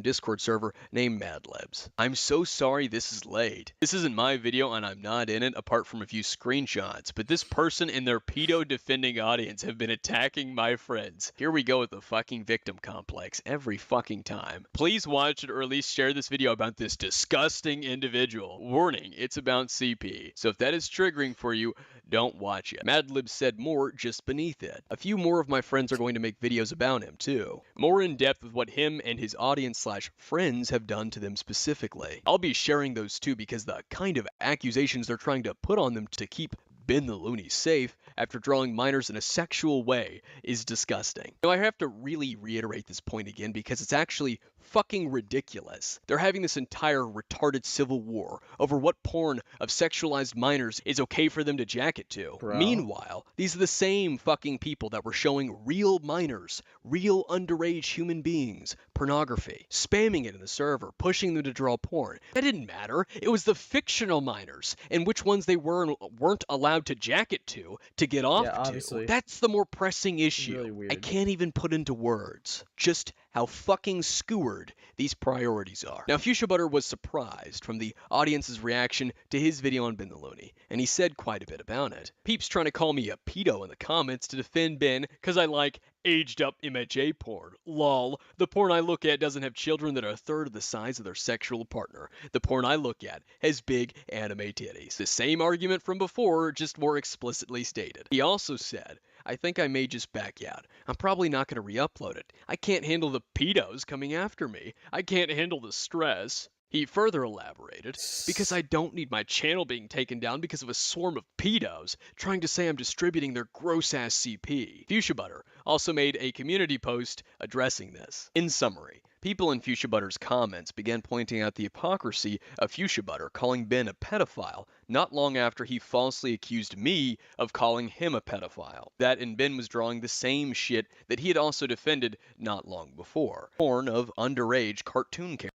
Discord server named Madlibs. I'm so sorry this is late. This isn't my video and I'm not in it apart from a few screenshots, but this person and their pedo defending audience have been attacking my friends. Here we go with the fucking victim complex every fucking time. Please watch it or at least share this video about this disgusting individual. Warning, it's about CP. So if that is triggering for you, don't watch it. Madlibs said more just beneath it. A few more of my friends are going to make videos about him too. More in depth with what him and his audience/friends have done to them specifically. I'll be sharing those too because the kind of accusations they're trying to put on them to keep Ben the Looney safe after drawing minors in a sexual way is disgusting. Now I have to really reiterate this point again because it's actually fucking ridiculous. They're having this entire retarded civil war over what porn of sexualized minors is okay for them to jacket to. Bro. Meanwhile, these are the same fucking people that were showing real minors, real underage human beings, pornography, spamming it in the server, pushing them to draw porn. That didn't matter. It was the fictional minors and which ones they weren't allowed to jacket to get off Yeah, to. obviously. That's the more pressing issue. really weird. I can't even put into words just how fucking skewered these priorities are. Now, Fuchsia Butter was surprised from the audience's reaction to his video on Ben the Looney, and he said quite a bit about it. Peeps trying to call me a pedo in the comments to defend Ben because I like aged up MHA porn. Lol. The porn I look at doesn't have children that are a third of the size of their sexual partner. The porn I look at has big anime titties. The same argument from before, just more explicitly stated. He also said, I think I may just back out. I'm probably not going to re-upload it. I can't handle the pedos coming after me. I can't handle the stress. He further elaborated, because I don't need my channel being taken down because of a swarm of pedos trying to say I'm distributing their gross-ass CP. Fuchsia Butter also made a community post addressing this. In summary, people in Fuchsia Butter's comments began pointing out the hypocrisy of Fuchsia Butter calling Ben a pedophile not long after he falsely accused me of calling him a pedophile. That and Ben was drawing the same shit that he had also defended not long before. Porn of underage cartoon characters.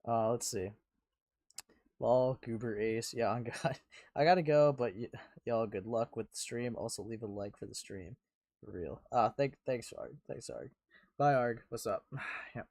Let's see. Lol, Goober Ace. Yeah, I gotta go, but y'all good luck with the stream. Also, leave a like for the stream. For real. Thanks, Arg. Thanks, Arg. Bye, Arg. What's up? Yep.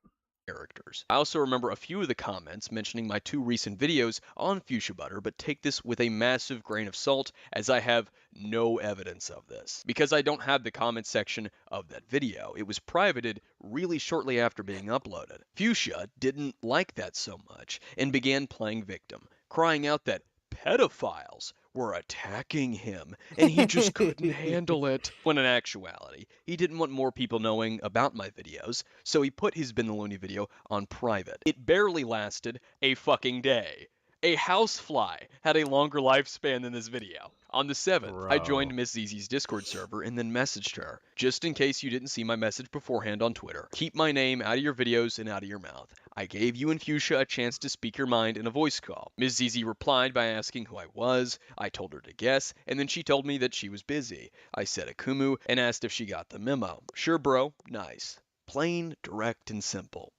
Characters. I also remember a few of the comments mentioning my 2 recent videos on Fuchsia Butter, but take this with a massive grain of salt as I have no evidence of this. Because I don't have the comment section of that video. It was privated really shortly after being uploaded. Fuchsia didn't like that so much and began playing victim, crying out that pedophiles were attacking him and he just couldn't handle it. When in actuality, he didn't want more people knowing about my videos, so he put his Ben the Looney video on private. It barely lasted a fucking day. A housefly had a longer lifespan than this video. On the 7th, I joined Miss Zizi's Discord server and then messaged her, just in case you didn't see my message beforehand on Twitter. Keep my name out of your videos and out of your mouth. I gave you and Fuchsia a chance to speak your mind in a voice call. Ms. Zizi replied by asking who I was. I told her to guess, and then she told me that she was busy. I said Akumu and asked if she got the memo. Sure, bro. Nice. Plain, direct, and simple.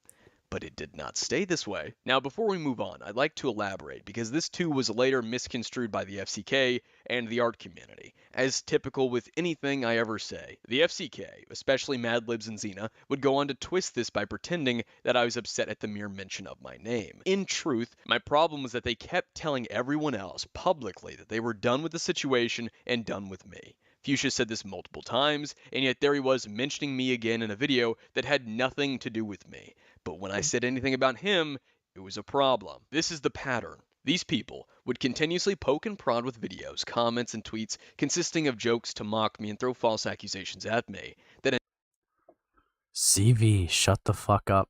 But it did not stay this way. Now, before we move on, I'd like to elaborate, because this too was later misconstrued by the FCK and the art community, as typical with anything I ever say. The FCK, especially Madlibs and Xena, would go on to twist this by pretending that I was upset at the mere mention of my name. In truth, my problem was that they kept telling everyone else publicly that they were done with the situation and done with me. Fuchsia said this multiple times, and yet there he was mentioning me again in a video that had nothing to do with me. But when I said anything about him, it was a problem. This is the pattern. These people would continuously poke and prod with videos, comments, and tweets consisting of jokes to mock me and throw false accusations at me. That CV, shut the fuck up.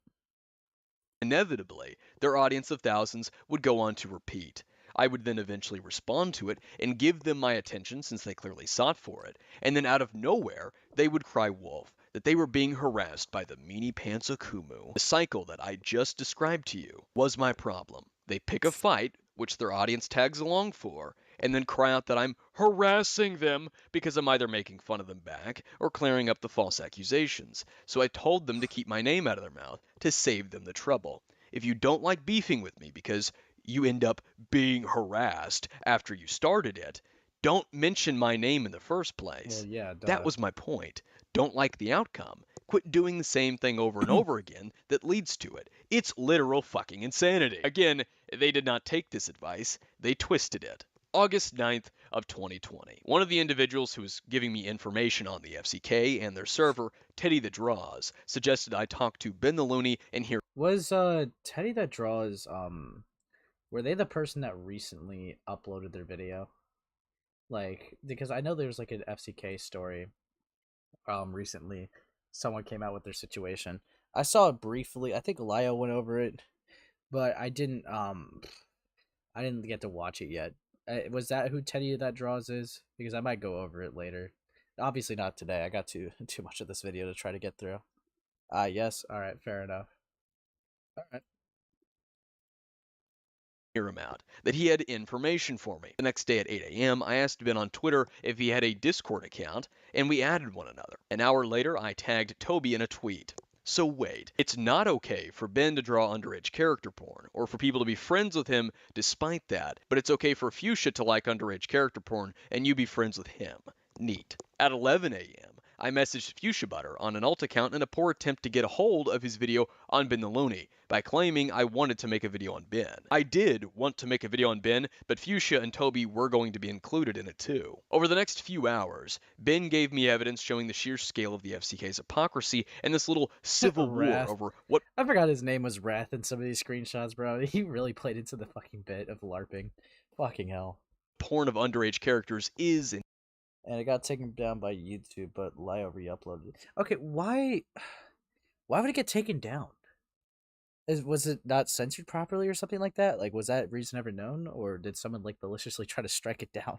inevitably, their audience of thousands would go on to repeat. I would then eventually respond to it and give them my attention since they clearly sought for it, and then out of nowhere, they would cry wolf, that they were being harassed by the meanie pants Akumu. The cycle that I just described to you was my problem. They pick a fight, which their audience tags along for, and then cry out that I'm harassing them because I'm either making fun of them back or clearing up the false accusations. So I told them to keep my name out of their mouth to save them the trouble. If you don't like beefing with me because you end up being harassed after you started it, don't mention my name in the first place. Well, yeah, duh. That was my point. don't like the outcome, quit doing the same thing over and over again that leads to it. It's literal fucking insanity. Again, they did not take this advice, they twisted it. August 9th of 2020. One of the individuals who was giving me information on the FCK and their server, Teddy the Draws, suggested I talk to Ben the Looney and hear. Was Teddy that Draws were they the person that recently uploaded their video? Like, because I know there was like an FCK story recently. Someone came out with their situation. I saw it briefly. I think Lio went over it, but I didn't get to watch it yet. Was that who Teddy that Draws is? Because I might go over it later. Obviously not today. I got too much of this video to try to get through. Yes. All right. Fair enough. All right. Hear him out, that he had information for me. The next day at 8 a.m., I asked Ben on Twitter if he had a Discord account, and we added one another. An hour later, I tagged Toby in a tweet. So wait, it's not okay for Ben to draw underage character porn, or for people to be friends with him despite that, but it's okay for Fuchsia to like underage character porn, and you be friends with him. Neat. At 11 a.m., I messaged Fuchsia Butter on an alt account in a poor attempt to get a hold of his video on Ben the Looney by claiming I wanted to make a video on Ben. I did want to make a video on Ben, but Fuchsia and Toby were going to be included in it too. Over the next few hours, Ben gave me evidence showing the sheer scale of the FCK's hypocrisy and this little civil war over what— I forgot his name was Wrath in some of these screenshots, bro. He really played into the fucking bit of LARPing. Fucking hell. Porn of underage characters is in. And it got taken down by YouTube, but Lio re-uploaded it. Okay, why would it get taken down? Was it not censored properly or something like that? Like, was that reason ever known, or did someone like maliciously try to strike it down?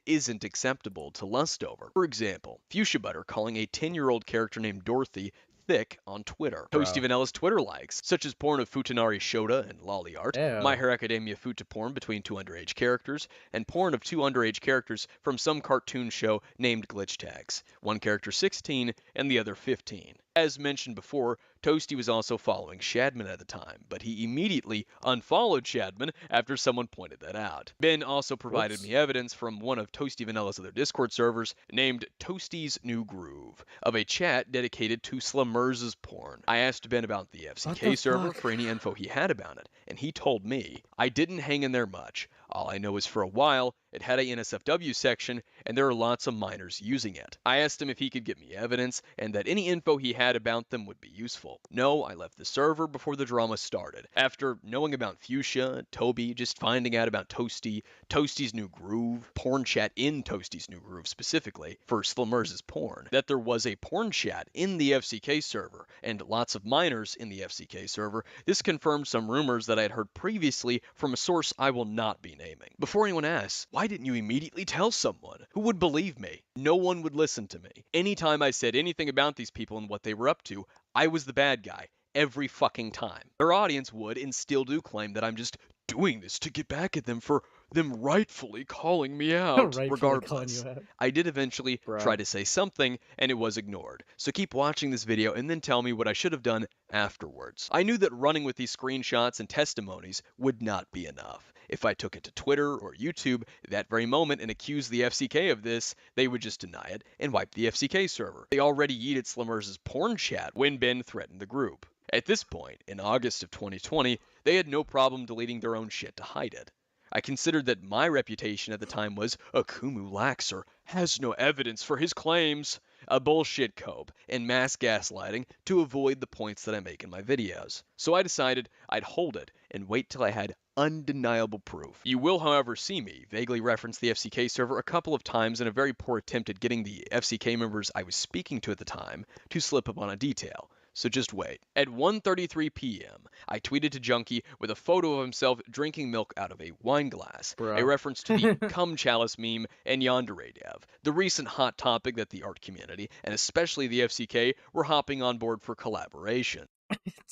Isn't acceptable to lust over. For example, Fuchsia Butter calling a 10-year-old character named Dorothy thick on Twitter. Toasty Vanilla's Twitter likes, such as porn of Futanari Shota and Lolly Art, Ew. My Hero Academia Futa porn between two underage characters, and porn of two underage characters from some cartoon show named Glitch Tags. One character 16 and the other 15. As mentioned before, Toasty was also following Shadman at the time, but he immediately unfollowed Shadman after someone pointed that out. Ben also provided me evidence from one of Toasty Vanilla's other Discord servers named Toasty's New Groove of a chat dedicated to Slumber's porn. I asked Ben about the FCK server for any info he had about it, and he told me, I didn't hang in there much. All I know is for a while, it had a NSFW section, and there are lots of minors using it. I asked him if he could get me evidence, and that any info he had about them would be useful. No, I left the server before the drama started. After knowing about Fuchsia, Toby, just finding out about Toasty, Toasty's New Groove, porn chat in Toasty's New Groove specifically, for Slumber's porn, that there was a porn chat in the FCK server, and lots of minors in the FCK server, this confirmed some rumors that I had heard previously from a source I will not be naming. Before anyone asks, why didn't you immediately tell someone? Who would believe me? No one would listen to me. Anytime I said anything about these people and what they were up to, I was the bad guy. Every fucking time. Their audience would and still do claim that I'm just doing this to get back at them for them rightfully calling me out. Regardless, I did eventually try to say something, and it was ignored. So keep watching this video and then tell me what I should have done afterwards. I knew that running with these screenshots and testimonies would not be enough. If I took it to Twitter or YouTube that very moment and accused the FCK of this, they would just deny it and wipe the FCK server. They already yeeted Slumber's porn chat when Ben threatened the group. At this point, in August of 2020, they had no problem deleting their own shit to hide it. I considered that my reputation at the time was Akumu lacks or has no evidence for his claims, a bullshit cope, and mass gaslighting to avoid the points that I make in my videos. So I decided I'd hold it and wait till I had undeniable proof. You will, however, see me vaguely reference the FCK server a couple of times in a very poor attempt at getting the FCK members I was speaking to at the time to slip up on a detail. So just wait. At 1:33 p.m., I tweeted to Junkie with a photo of himself drinking milk out of a wine glass, a reference to the cum chalice meme and yandere dev, the recent hot topic that the art community, and especially the FCK, were hopping on board for collaboration.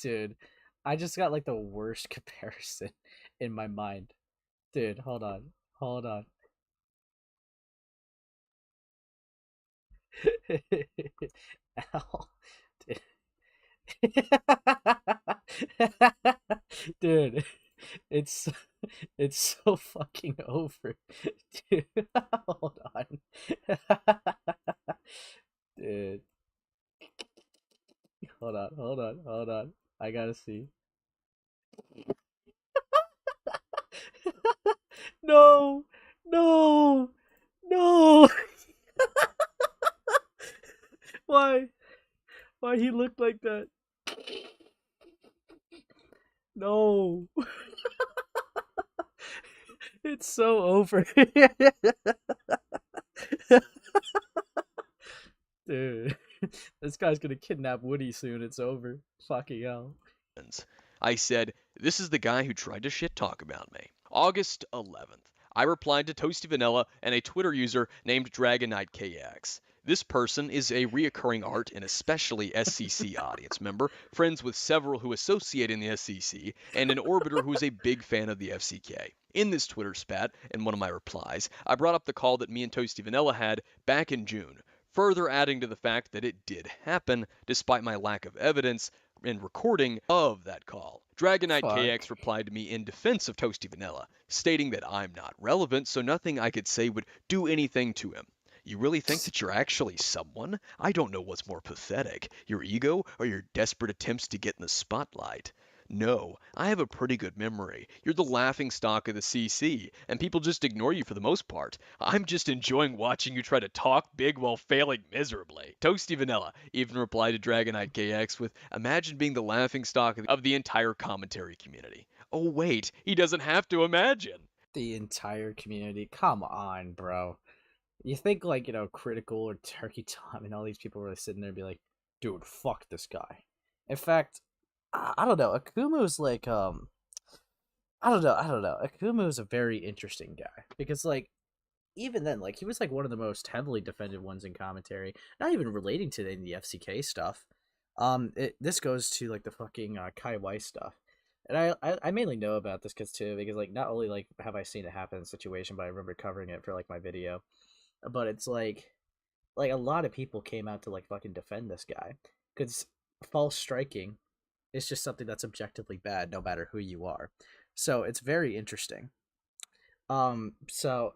Dude, I just got like the worst comparison in my mind. Dude, hold on. Hold on. Ow. Dude, it's so fucking over. Dude, hold on. Dude. Hold on. I gotta see. No! No! Why? Why he looked like that? No. It's so over. Dude, this guy's gonna kidnap Woody soon. It's over. Fucking hell. I said, this is the guy who tried to shit talk about me. August 11th. I replied to Toasty Vanilla and a Twitter user named DragonKnightKX. This person is a reoccurring art and especially SCC audience member, friends with several who associate in the SCC, and an orbiter who is a big fan of the FCK. In this Twitter spat, in one of my replies, I brought up the call that me and Toasty Vanilla had back in June, further adding to the fact that it did happen, despite my lack of evidence and recording of that call. DragonKnightKX replied to me in defense of Toasty Vanilla, stating that I'm not relevant, so nothing I could say would do anything to him. You really think that you're actually someone? I don't know what's more pathetic, your ego or your desperate attempts to get in the spotlight. No, I have a pretty good memory. You're the laughingstock of the CC, and people just ignore you for the most part. I'm just enjoying watching you try to talk big while failing miserably. Toasty Vanilla even replied to DragonKnightKX with, imagine being the laughingstock of the entire commentary community. Oh wait, he doesn't have to imagine. The entire community? Come on, bro. You think, like, Critical or Turkey Tom and all these people were sitting there and be like, dude, fuck this guy. In fact, I don't know. Akumu's like, I don't know. Akumu's a very interesting guy because, like, even then, like, he was like one of the most heavily defended ones in commentary. Not even relating to the FCK stuff. This goes to like the fucking Kai Weiss stuff, and I mainly know about this because like not only like have I seen it happen in a situation, but I remember covering it for like my video. But it's like a lot of people came out to like fucking defend this guy because false striking. It's just something that's objectively bad, no matter who you are. So it's very interesting. So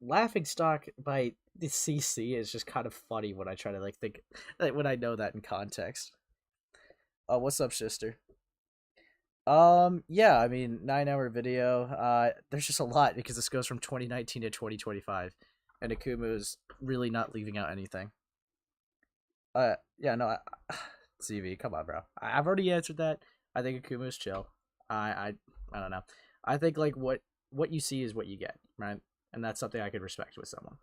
laughingstock by the CC is just kind of funny when I try to like think, like when I know that in context. What's up, sister? Yeah, I mean, 9-hour video. There's just a lot because this goes from 2019 to 2025, and Akumu's really not leaving out anything. Yeah, no. CV, come on, bro. I've already answered that. I think Akumu's chill. I don't know. I think like what you see is what you get, right? And that's something I could respect with someone.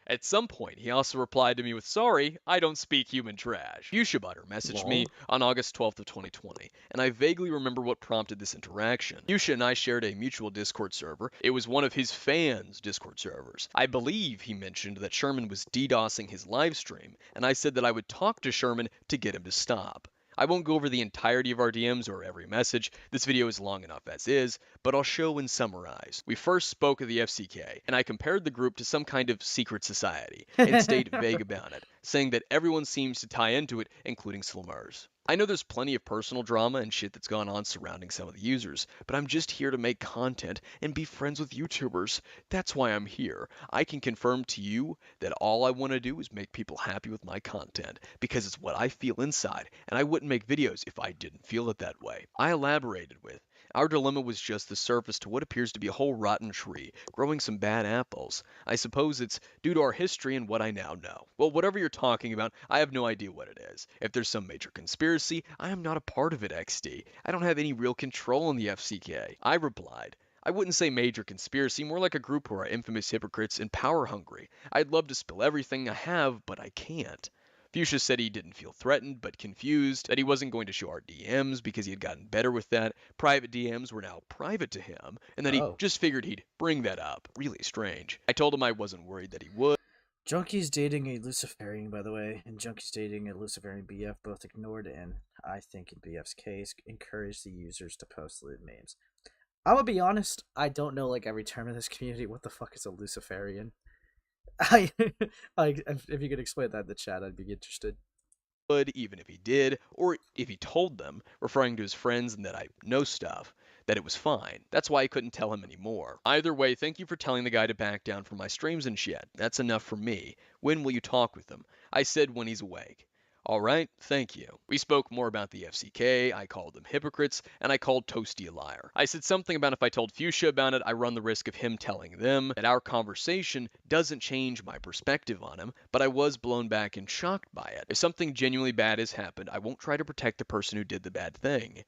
At some point, he also replied to me with, sorry, I don't speak human trash. Fuchsia Butter messaged me on August 12th of 2020, and I vaguely remember what prompted this interaction. Fuchsia and I shared a mutual Discord server. It was one of his fans' Discord servers. I believe he mentioned that Sherman was DDoSing his live stream, and I said that I would talk to Sherman to get him to stop. I won't go over the entirety of our DMs or every message, this video is long enough as is, but I'll show and summarize. We first spoke of the FCK, and I compared the group to some kind of secret society, and stayed vague about it, saying that everyone seems to tie into it, including Slumbers. I know there's plenty of personal drama and shit that's gone on surrounding some of the users, but I'm just here to make content and be friends with YouTubers. That's why I'm here. I can confirm to you that all I want to do is make people happy with my content, because it's what I feel inside, and I wouldn't make videos if I didn't feel it that way. I elaborated with, our dilemma was just the surface to what appears to be a whole rotten tree, growing some bad apples. I suppose it's due to our history and what I now know. Well, whatever you're talking about, I have no idea what it is. If there's some major conspiracy, I am not a part of it, XD. I don't have any real control in the FCK. I replied, I wouldn't say major conspiracy, more like a group who are infamous hypocrites and power hungry. I'd love to spill everything I have, but I can't. Fuchsia said he didn't feel threatened, but confused, that he wasn't going to show our DMs because he had gotten better with that. Private DMs were now private to him, and that he just figured he'd bring that up. Really strange. I told him I wasn't worried that he would. Junkie's dating a Luciferian, by the way, and Junkie's dating a Luciferian BF, both ignored, and I think in BF's case, encouraged the users to post lit memes. I'm gonna be honest, I don't know like every term in this community. What the fuck is a Luciferian? If you could explain that in the chat, I'd be interested. Even if he did, or if he told them, referring to his friends and that I know stuff, that it was fine. That's why I couldn't tell him anymore. Either way, thank you for telling the guy to back down from my streams and shit. That's enough for me. When will you talk with him? I said when he's awake. All right, thank you. We spoke more about the FCK, I called them hypocrites, and I called Toasty a liar. I said something about if I told Fuchsia about it, I run the risk of him telling them that our conversation doesn't change my perspective on him, but I was blown back and shocked by it. If something genuinely bad has happened, I won't try to protect the person who did the bad thing.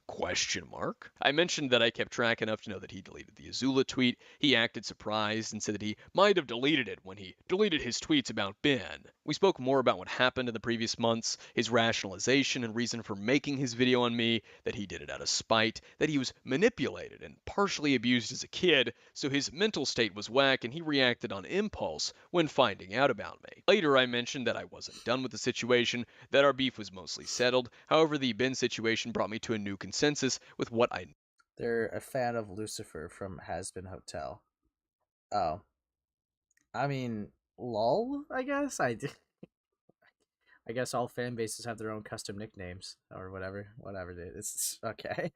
Question mark? I mentioned that I kept track enough to know that he deleted the Azula tweet. He acted surprised and said that he might have deleted it when he deleted his tweets about Ben. We spoke more about what happened in the previous months, his rationalization and reason for making his video on me, that he did it out of spite, that he was manipulated and partially abused as a kid, so his mental state was whack and he reacted on impulse when finding out about me. Later I mentioned that I wasn't done with the situation, that our beef was mostly settled, however the Ben situation brought me to a new consensus with what I... They're a fan of Lucifer from Has Been Hotel. Oh. I mean, lol, I guess? I guess all fan bases have their own custom nicknames, or whatever. Whatever, dude. It's okay.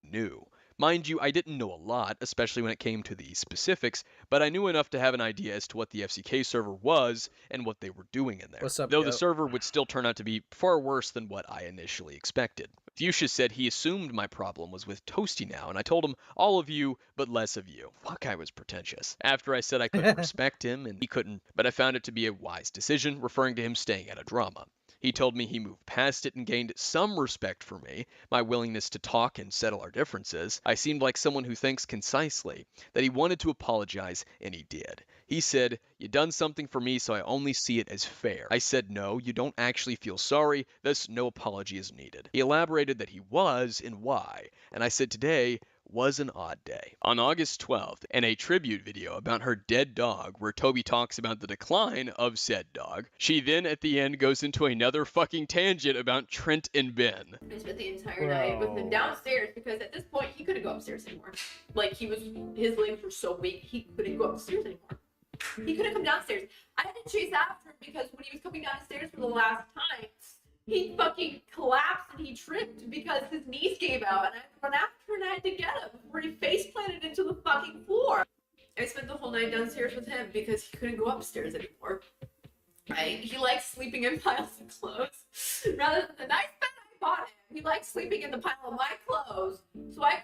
Knew. Mind you, I didn't know a lot, especially when it came to the specifics, but I knew enough to have an idea as to what the FCK server was and what they were doing in there. What's up, though yo? the server would still turn out to be far worse than what I initially expected. Fuchsia said he assumed my problem was with Toasty now, and I told him all of you, but less of you. Fuck, I was pretentious. After I said I couldn't respect him, and he couldn't, but I found it to be a wise decision, referring to him staying out of drama. He told me he moved past it and gained some respect for me, my willingness to talk and settle our differences. I seemed like someone who thinks concisely, that he wanted to apologize, and he did. He said, "You done something for me, so I only see it as fair." I said, "No, you don't actually feel sorry, thus no apology is needed." He elaborated that he was and why, and I said today was an odd day. On August 12th, in a tribute video about her dead dog, where Toby talks about the decline of said dog, she then at the end goes into another fucking tangent about Trent and Ben. I spent the entire night with him downstairs because at this point he couldn't go upstairs anymore. Like his legs were so weak he couldn't go upstairs anymore. He couldn't come downstairs. I had to chase after him because when he was coming downstairs for the last time, he fucking collapsed and he tripped because his knees gave out, and I had to run after and I had to get him before he face planted into the fucking floor. I spent the whole night downstairs with him because he couldn't go upstairs anymore. Right? He likes sleeping in piles of clothes rather than the nice bed I bought him. He likes sleeping in the pile of my clothes. So I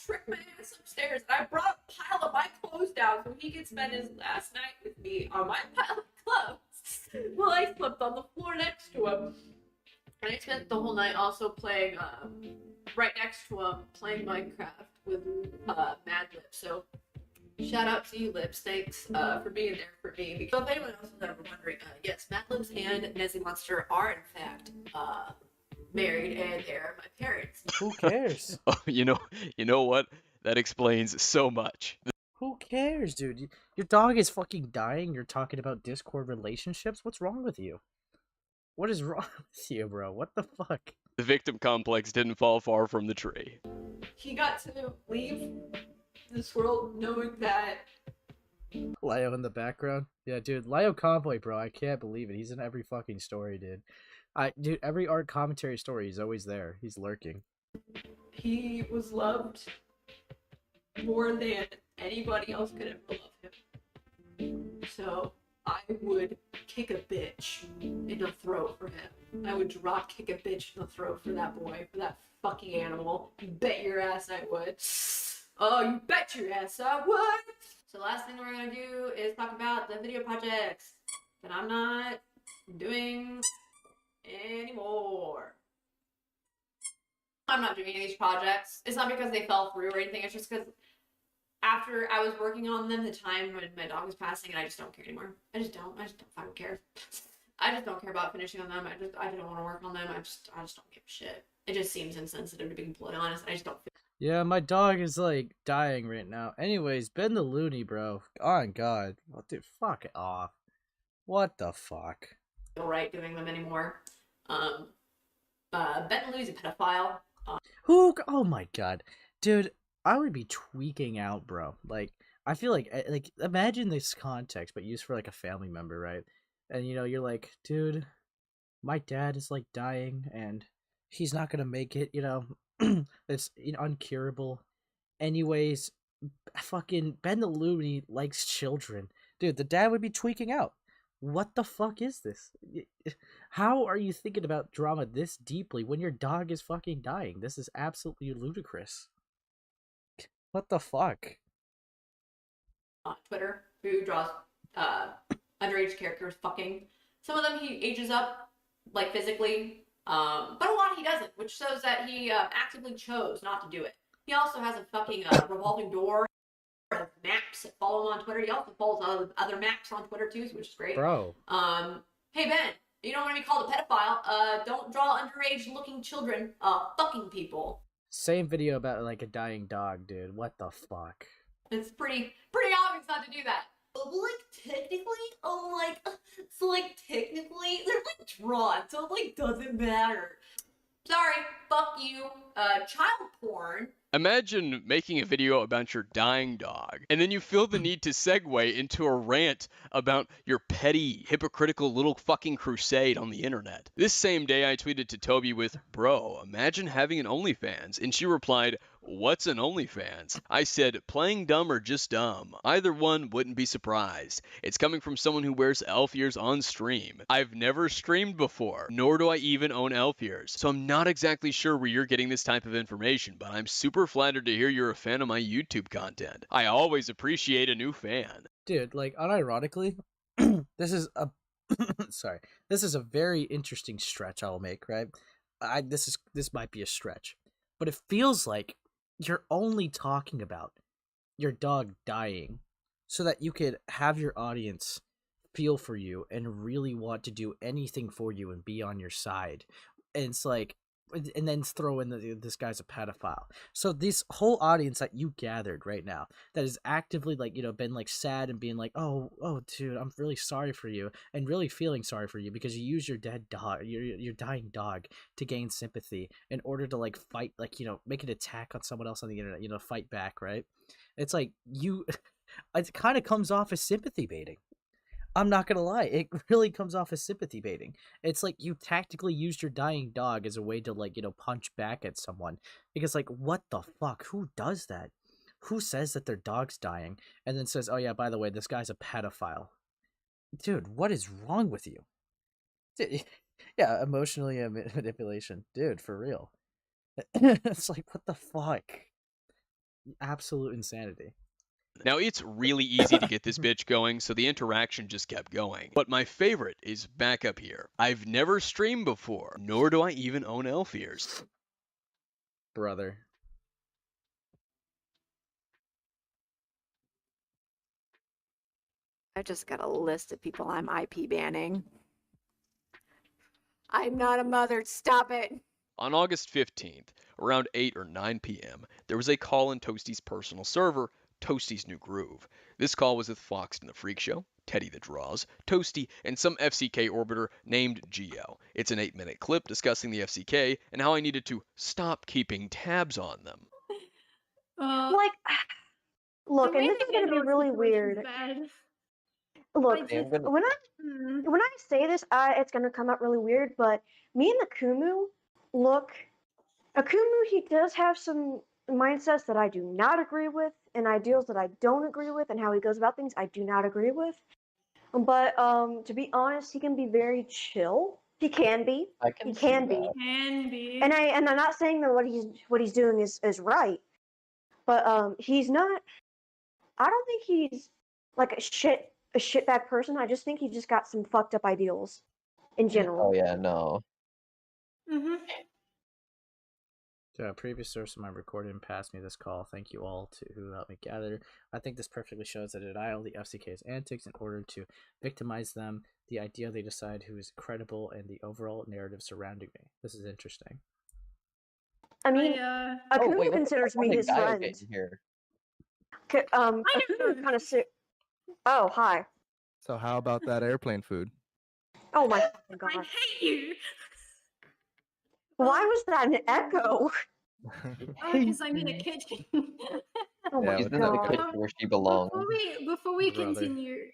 tricked my ass upstairs and I brought a pile of my clothes down so he could spend his last night with me on my pile of clothes while I slept on the floor next to him. And I spent the whole night also playing, right next to him, playing Minecraft with Mad Lips. So shout out to you, Lips. Thanks for being there for me. Because if anyone else is ever wondering, yes, Mad Lips and Nezzy Monster are in fact married, and they're my parents. Who cares? Oh, you know what? That explains so much. Who cares, dude? Your dog is fucking dying. You're talking about Discord relationships? What's wrong with you? What is wrong with you, bro? What the fuck? The victim complex didn't fall far from the tree. He got to leave this world knowing that... Lio in the background? Yeah, dude, Lio Convoy, bro. I can't believe it. He's in every fucking story, dude. Dude, every art commentary story, he's always there. He's lurking. He was loved more than anybody else could ever love him. So I would kick a bitch in the throat for him. I would drop kick a bitch in the throat for that boy, for that fucking animal. You bet your ass I would. Oh, you bet your ass I would. So the last thing we're gonna do is talk about the video projects that I'm not doing anymore. I'm not doing any of these projects. It's not because they fell through or anything. It's just because after I was working on them, the time when my dog was passing, and I just don't care anymore. I just don't fucking care. I just don't care about finishing on them. I don't want to work on them. I just don't give a shit. It just seems insensitive to be completely honest. I just don't feel. Yeah, my dog is like dying right now. Anyways, Ben the Looney, bro. On God. Well, dude, fuck it off. What the fuck? Right doing them anymore. Ben Looney's a pedophile. Who? Oh my God, dude, I would be tweaking out, bro. Like, I feel like imagine this context, but used for like a family member, right? And you're like, dude, my dad is like dying, and he's not gonna make it. It's uncurable. Anyways, fucking Ben the Looney likes children, dude. The dad would be tweaking out. What the fuck is this? How are you thinking about drama this deeply when your dog is fucking dying? This is absolutely ludicrous. What the fuck? On Twitter, who draws underage characters fucking. Some of them he ages up, like physically, but a lot he doesn't, which shows that he actively chose not to do it. He also has a fucking revolving door of maps that follow him on Twitter. He also follows other maps on Twitter too, which is great. Bro. Hey Ben, you don't want to be called a pedophile. Don't draw underage looking children fucking people. Same video about like a dying dog, dude. What the fuck? It's pretty obvious not to do that. But technically, they're like drawn, so it like doesn't matter. Sorry, fuck you. Child porn. Imagine making a video about your dying dog, and then you feel the need to segue into a rant about your petty, hypocritical little fucking crusade on the internet. This same day, I tweeted to Toby with, "Bro, imagine having an OnlyFans," and she replied, "What's an OnlyFans?" I said, "Playing dumb or just dumb. Either one, wouldn't be surprised. It's coming from someone who wears elf ears on stream. I've never streamed before, nor do I even own elf ears, so I'm not exactly sure where you're getting this type of information, but I'm super flattered to hear you're a fan of my YouTube content. I always appreciate a new fan." Dude, like, unironically, this is a sorry, this is a very interesting stretch I'll make, right? This might be a stretch, but it feels like you're only talking about your dog dying so that you could have your audience feel for you and really want to do anything for you and be on your side. And it's like, and then throw in this guy's a pedophile. So this whole audience that you gathered right now that is actively like, been like sad and being like, oh dude, I'm really sorry for you, and really feeling sorry for you because you use your dead dog, your dying dog, to gain sympathy in order to like fight, like, make an attack on someone else on the internet, fight back, right? It's like it kind of comes off as sympathy baiting. I'm not gonna lie, it really comes off as sympathy baiting. It's like you tactically used your dying dog as a way to, like, punch back at someone. Because, like, what the fuck? Who does that? Who says that their dog's dying and then says, oh yeah, by the way, this guy's a pedophile? Dude, what is wrong with you? Yeah, emotionally manipulation. Dude, for real. It's like, what the fuck? Absolute insanity. Now, it's really easy to get this bitch going, so the interaction just kept going. But my favorite is back up here. I've never streamed before, nor do I even own elf ears. Brother. I just got a list of people I'm IP banning. I'm not a mother. Stop it. On August 15th, around 8 or 9 p.m., there was a call in Toasty's personal server, Toasty's New Groove. This call was with Foxton the Freak Show, Teddy the Draws, Toasty, and some FCK orbiter named Geo. It's an 8-minute clip discussing the FCK and how I needed to stop keeping tabs on them. Look, and this is gonna be really weird. Look, when I say this, it's gonna come out really weird, but me and Akumu, Akumu, he does have some mindsets that I do not agree with, and ideals that I don't agree with, and how he goes about things I do not agree with. But to be honest, he can be very chill. He can be. He can be. And I'm not saying that what he's doing is right, but he's not. I don't think he's like a shitbag person. I just think he just got some fucked up ideals in general. Oh yeah, no. A previous source of my recording passed me this call. Thank you all who helped me gather. I think this perfectly shows the denial of the FCK's antics in order to victimize them, the idea they decide who is credible, and the overall narrative surrounding me. This is interesting. I mean, Akumu considers me his friend. Here. Akumu kind of Oh, hi. So how about that airplane food? Oh my god. I hate you. Why was that an echo? Because I'm in a kitchen. Oh my She's in the kitchen where she belongs. Before we continue,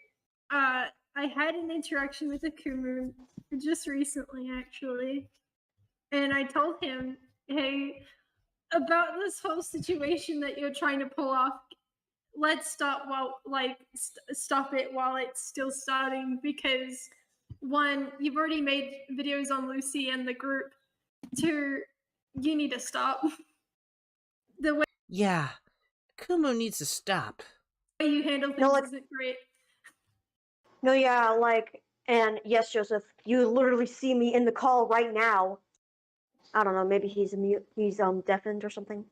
I had an interaction with Akumu just recently, actually, and I told him, "Hey, about this whole situation that you're trying to pull off, let's stop stop it while it's still starting, because one, you've already made videos on Lucy and the group. Two, you need to stop. The way Yeah, Kumu needs to stop. you handle things isn't great. No, yeah, and yes, Joseph, you literally see me in the call right now. I don't know, maybe he's deafened or something.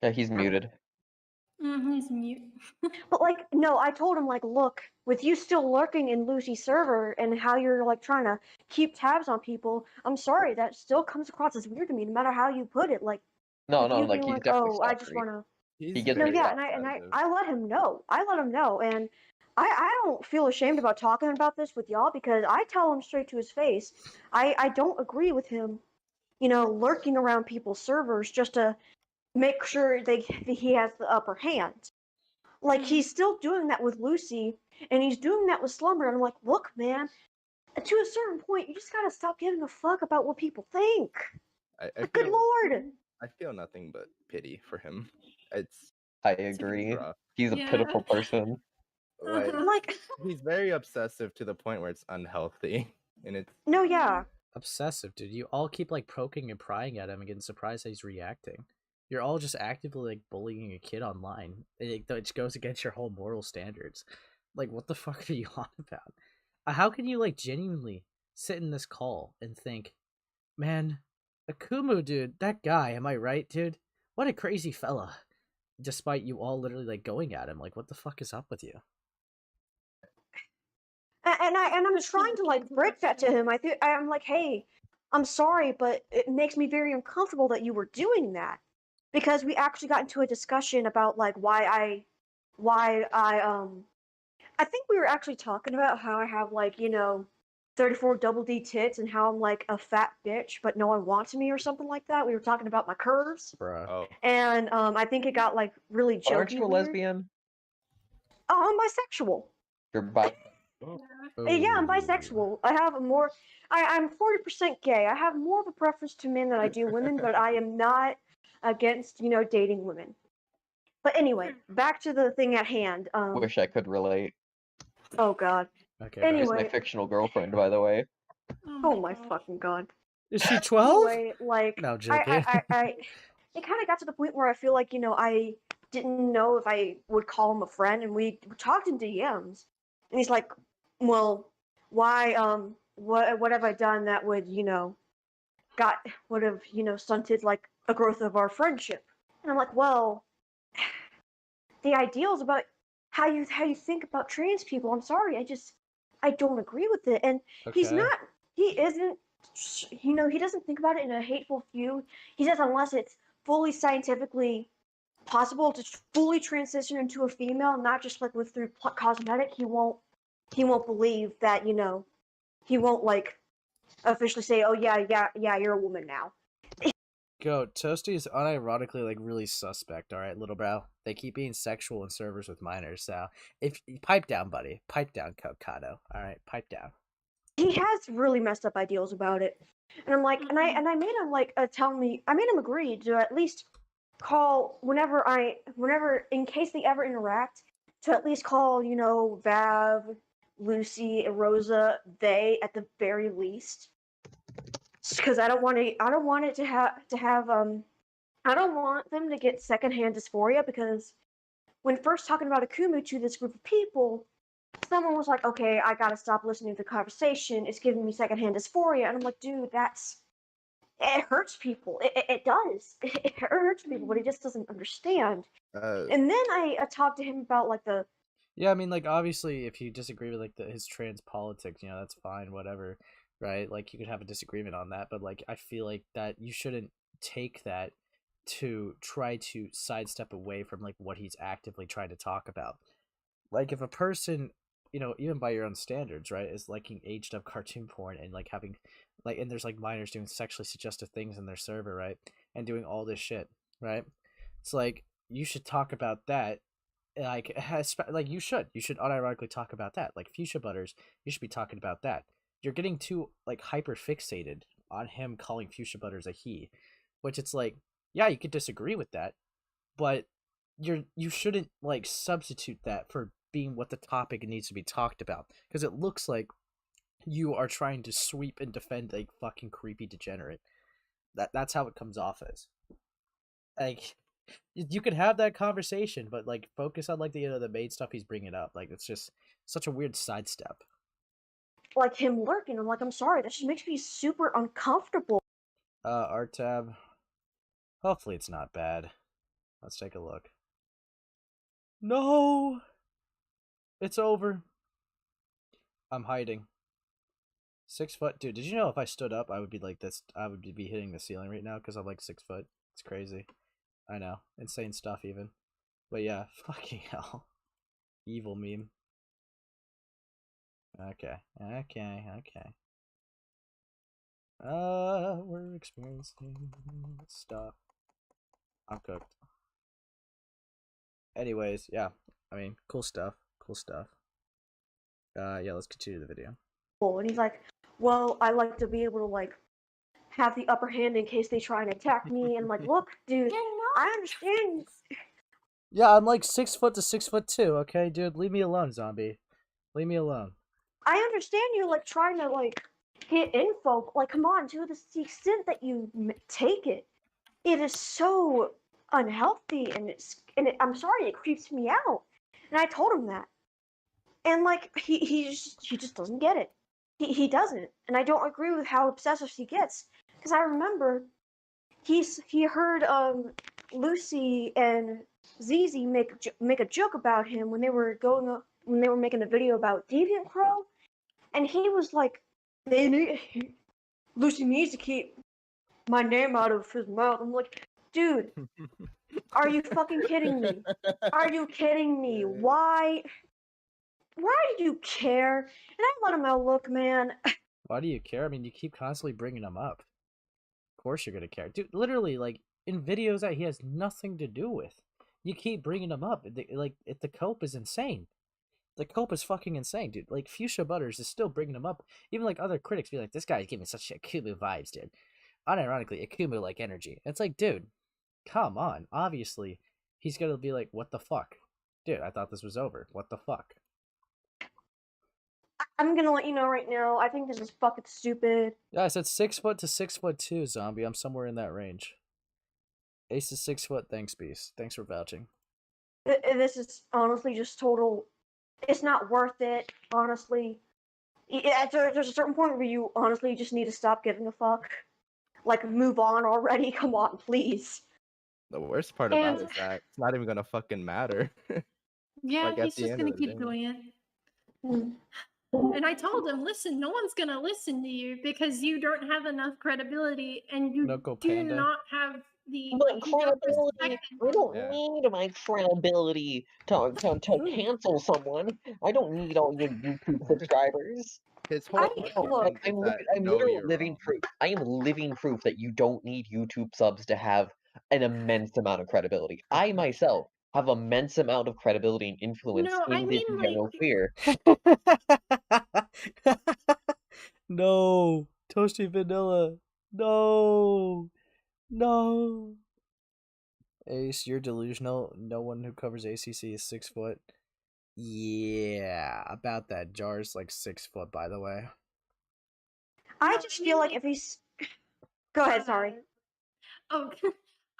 Yeah, he's muted. He's mute. But no, I told him look, with you still lurking in Lucy's server and how you're trying to keep tabs on people, I'm sorry, that still comes across as weird to me, no matter how you put it. No, you like being he's definitely oh, I just sorry. wanna. He gets No, very yeah, and I let him know. And I don't feel ashamed about talking about this with y'all because I tell him straight to his face. I don't agree with him, lurking around people's servers just to make sure he has the upper hand. He's still doing that with Lucy, and he's doing that with Slumber. And I'm like, look, man, to a certain point, you just gotta stop giving a fuck about what people think. Good lord! I feel nothing but pity for him. I agree. rough. He's a pitiful person. He's very obsessive to the point where it's unhealthy, and it's no, yeah, obsessive, dude. You all keep poking and prying at him and getting surprised that he's reacting. You're all just actively bullying a kid online. It goes against your whole moral standards. What the fuck are you on about? How can you genuinely sit in this call and think, man, Akumu, dude, that guy, am I right, dude? What a crazy fella. Despite you all literally going at him, what the fuck is up with you? And I'm trying to break that to him. I'm like, hey, I'm sorry, but it makes me very uncomfortable that you were doing that, because we actually got into a discussion about why I think we were actually talking about how I have 34 double D tits and how I'm a fat bitch, but no one wants me or something like that. We were talking about my curves. Bruh. And I think it got really jokey. Aren't you a lesbian? Oh, I'm bisexual. You're bi. Yeah, I'm bisexual. I have I'm 40% gay. I have more of a preference to men than I do women, but I am not against, dating women. But anyway, back to the thing at hand. Wish I could relate. Oh god. Okay. Anyway. She's my fictional girlfriend, by the way. Oh my fucking god. Is she 12? Anyway, No, I'm joking. It kind of got to the point where I feel I didn't know if I would call him a friend, and we talked in DMs, and he's like, well, why, what have I done that would, would have, stunted a growth of our friendship? And I'm like, well, the ideals about how you think about trans people, I'm sorry, I don't agree with it. And he isn't, he doesn't think about it in a hateful view. He says unless it's fully scientifically possible to fully transition into a female, not just through cosmetic, he won't believe that, he won't officially say, oh yeah, you're a woman now. Go, Toasty is unironically really suspect, alright, little bro. They keep being sexual in servers with minors, so if pipe down, buddy. Pipe down, Cocado. Alright, pipe down. He has really messed up ideals about it. And I'm like, and I made him I made him agree to at least call whenever in case they ever interact, to at least call, Vav, Lucy, and Rosa, they at the very least. Because I don't want them to get secondhand dysphoria, because when first talking about Akumu to this group of people, someone was like, okay, I gotta stop listening to the conversation, it's giving me secondhand dysphoria. And I'm like, dude, it hurts people. It does. It hurts people, but he just doesn't understand. And then I talked to him about Yeah, I mean, obviously, if you disagree with his trans politics, that's fine, whatever, right? You could have a disagreement on that, but I feel that you shouldn't take that to try to sidestep away from what he's actively trying to talk about. If a person, even by your own standards, right, is liking aged up cartoon porn and having and there's minors doing sexually suggestive things in their server, right, and doing all this shit, right? It's you should talk about that. You should unironically talk about that. Fuchsia Butters, you should be talking about that. You're getting too hyper fixated on him calling Fuchsia Butters a he, which it's yeah, you could disagree with that, but you shouldn't like substitute that for being what the topic needs to be talked about, because it looks like you are trying to sweep and defend a fucking creepy degenerate. That's how it comes off as. Like, you could have that conversation, but like focus on like the main stuff he's bringing up. Like, it's just such a weird sidestep. Like him lurking. I'm like, I'm sorry, that just makes me super uncomfortable. Art tab. Hopefully it's not bad. Let's take a look. No! It's over. I'm hiding. 6 foot. Dude, did you know if I stood up, I would be like this? I would be hitting the ceiling right now because I'm like 6 foot. It's crazy. I know. Insane stuff, even. But yeah, fucking hell. Evil meme. Okay. We're experiencing stuff. I'm cooked. Anyways, yeah. I mean, cool stuff. Yeah, let's continue the video. And he's like, well, I like to be able to like have the upper hand in case they try and attack me. And like, look, dude, I understand. Yeah, I'm like 6 foot to 6'2", okay, dude? Leave me alone, zombie. Leave me alone. I understand you like trying to like get info, but like, come on, to the extent that you take it, it is so unhealthy, and I'm sorry, it creeps me out. And I told him that, and like he just doesn't get it. He doesn't, and I don't agree with how obsessive he gets, because I remember he heard Lucy and ZZ make a joke about him when they were making a video about Deviant Crow, and he was like, Lucy needs to keep my name out of his mouth. I'm like, dude, are you fucking kidding me? Are you kidding me? Why do you care? And I let him out. Look, man. Why do you care? I mean, you keep constantly bringing him up. Of course you're gonna care. Dude, literally, like, in videos that he has nothing to do with, you keep bringing him up. The cope is insane. The cope is fucking insane, dude. Like, Fuchsia Butters is still bringing him up. Even, like, other critics be like, this guy's giving such Akumu vibes, dude. Unironically, Akumu-like energy. It's like, dude, come on. Obviously, he's gonna be like, what the fuck? Dude, I thought this was over. What the fuck? I'm gonna let you know right now, I think this is fucking stupid. Yeah, I said 6 foot to 6'2", zombie. I'm somewhere in that range. Ace is 6 foot. Thanks, Beast. Thanks for vouching. This is honestly just total. It's not worth it, honestly. There's a certain point where you honestly just need to stop giving a fuck. Like, move on already. Come on, please. The worst part about it is that it's not even gonna fucking matter. Yeah, Like, at he's the just end gonna of the keep day. doing it. And I told him, listen, no one's gonna listen to you because you don't have enough credibility, and you do Panda. not have the But credibility, I don't need my credibility to cancel someone. I don't need all your YouTube subscribers. His whole I'm literally living proof. I am living proof that you don't need YouTube subs to have an immense amount of credibility. I myself have immense amount of credibility and influence No, I in this mean, general sphere. No, Toasty Vanilla. No. Ace, you're delusional. No one who covers ACC is 6 foot. Yeah, about that. Jar's like 6 foot, by the way. I just feel like if he's. Go ahead, sorry. Oh,